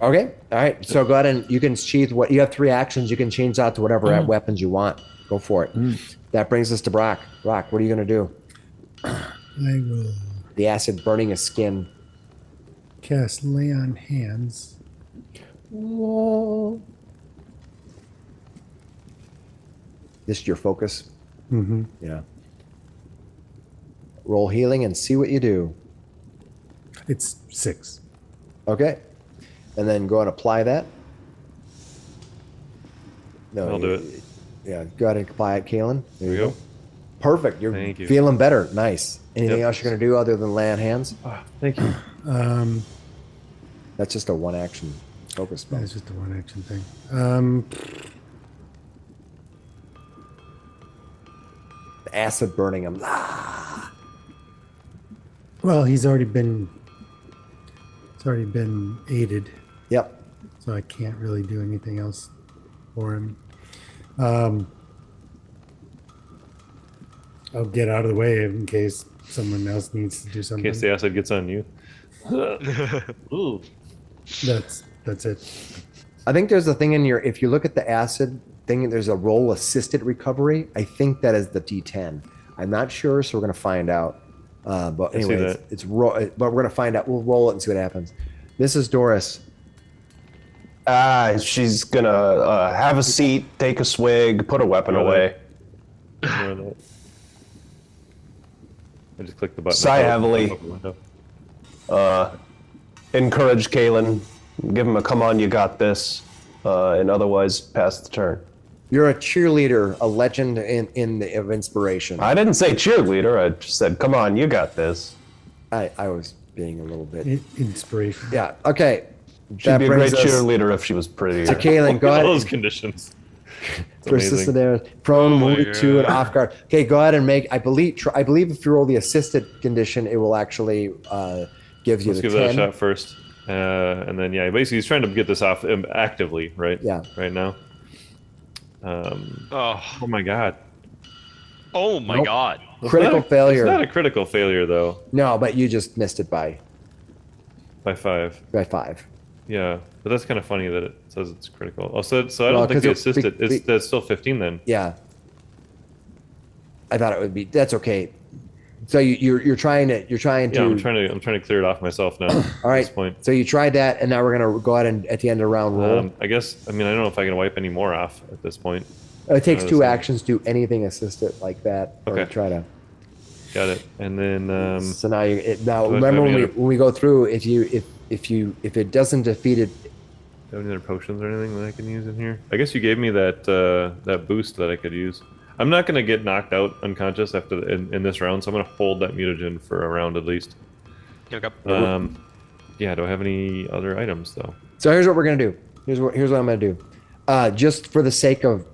Okay, all right. So go ahead and you can sheath what you have 3 actions. You can change out to whatever weapons you want. Go for it. That brings us to Brock. Brock, what are you going to do? I will The acid burning his skin. cast Lay on Hands. This is your focus. Mm-hmm. Yeah. Roll healing and see what you do. It's 6. Okay. And then go and apply that. No, I'll do it. Yeah, go ahead and apply it, Kalen. There we go. Perfect. You're Thank you. feeling better. Nice. Anything Yep. else you're going to do other than lay on hands? Ah, thank you. That's just a 1-action focus spell. That's just a 1-action thing. The acid burning him. Well, he's already been aided, Yep. so I can't really do anything else for him. I'll get out of the way in case someone else needs to do In something. case the acid gets on you. Ooh. That's it. I think there's a thing in your, if you look at the acid thing, there's a roll assisted recovery. I think that is the D10. I'm not sure, so we're going to find out. But I see anyway, that. it's but we're going to find out. We'll roll it and see what happens. This is Doris. She's gonna have a seat, take a swig, put a weapon Really? away. Ignore that. I just clicked the button. Sigh Oh, heavily. open window. Encourage Kalen, give him a "come on, you got this," and otherwise pass the turn. You're a cheerleader, a legend of inspiration. I didn't say cheerleader. I just said, "Come on, you got this." I was being a little bit. Inspiration. Yeah. Okay. She'd be a great brings us cheerleader if she was prettier. to Kaylin. Go Look at ahead. all those conditions. It's Persistent amazing. there. Prone, my wounded 2, and God. off guard. Okay, go ahead and make. I believe if you roll the assisted condition, it will actually give you Let's the give 10. that a shot first. And then, yeah, basically he's trying to get this off actively, right? Yeah. Right now. Oh, Oh my god. oh my Nope. God. Critical It's failure. not a critical failure, though, No, but you just missed it by by 5. 5. Yeah. But that's kind of funny that it says it's critical. Oh, so I Well, don't think 'cause the it- assisted, that's still 15 then. Yeah. I thought it would be. That's okay. So you're trying to. Yeah, I'm trying to clear it off myself now. All At right. this point. So you tried that, and now we're gonna go ahead and at the end of the round roll. I guess, I mean, I don't know if I can wipe any more off at this point. It takes that's 2 fine. actions to do anything assisted like that, or Okay. try to. Got it. And then, So now now do I remember have any when we go through, if it doesn't defeat it, do I have any other potions or anything that I can use in here? I guess you gave me that that boost that I could use. I'm not going to get knocked out unconscious after in this round, so I'm going to hold that mutagen for a round at least. Okay. Yeah, do I have any other items, though? So here's what we're gonna do. Here's what I'm gonna do. Just for the sake of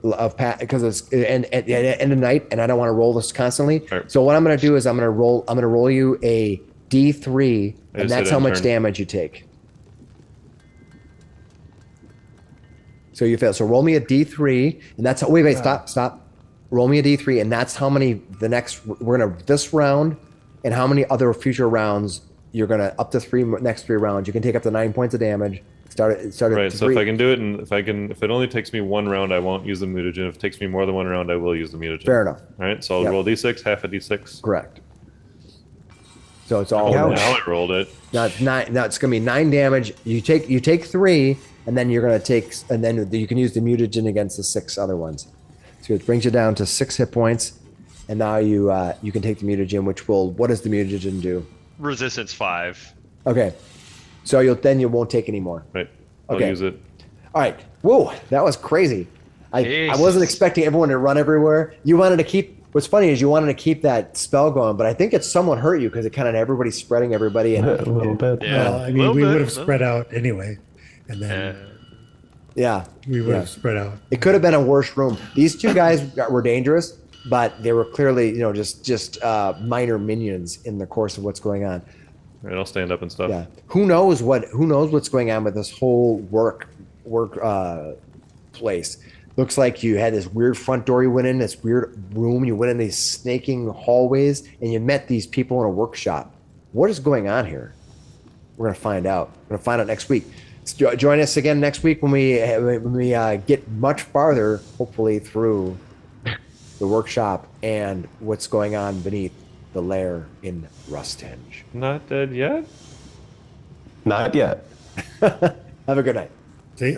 because it's end of night, and I don't want to roll this constantly. Right. So what I'm gonna do is I'm gonna roll you a D3, and just that's hit how much turn. damage you take. So you fail. So roll me a D3, and that's how. Wait, stop. Roll me a D3, and that's how many we're gonna this round, and how many other future rounds you're gonna up to next 3 rounds. You can take up to 9 points of damage. Start at Right, so 3. if I can do it, and if it only takes me 1 round, I won't use the mutagen. If it takes me more than 1 round, I will use the mutagen. Fair enough. All right, so I'll Yep. roll D6, half a D6. Correct. So it's all Oh, now I rolled it. now it's gonna be 9 damage. You take 3, and then you're gonna take, and then you can use the mutagen against the 6 other ones. So So it brings you down to 6 hit points, and now you can take the mutagen, which will. What does the mutagen do? Resistance 5. Okay, so you won't take any more. Right. I'll Okay. use it. All right. Whoa, that was crazy. I Jesus. wasn't expecting everyone to run everywhere. You wanted to keep. What's funny is you wanted to keep that spell going, but I think it's somewhat hurt you because it kind of everybody's spreading everybody. And A little bit. Yeah. Well, I Little mean, we bit, would have little- spread out anyway, and then yeah, we would yeah. have spread out. It could have been a worse room. These two guys were dangerous, but they were clearly, just minor minions in the course of what's going on. All right, I'll stand up and stuff. Yeah. Who knows what's going on with this whole work place? Looks like you had this weird front door you went in, this weird room. You went in these snaking hallways, and you met these people in a workshop. What is going on here? We're gonna find out. We're gonna find out next week. Join us again next week when we get much farther, hopefully through the workshop and what's going on beneath the lair in Rusthenge. Not dead yet? Not yet. Have a good night. See?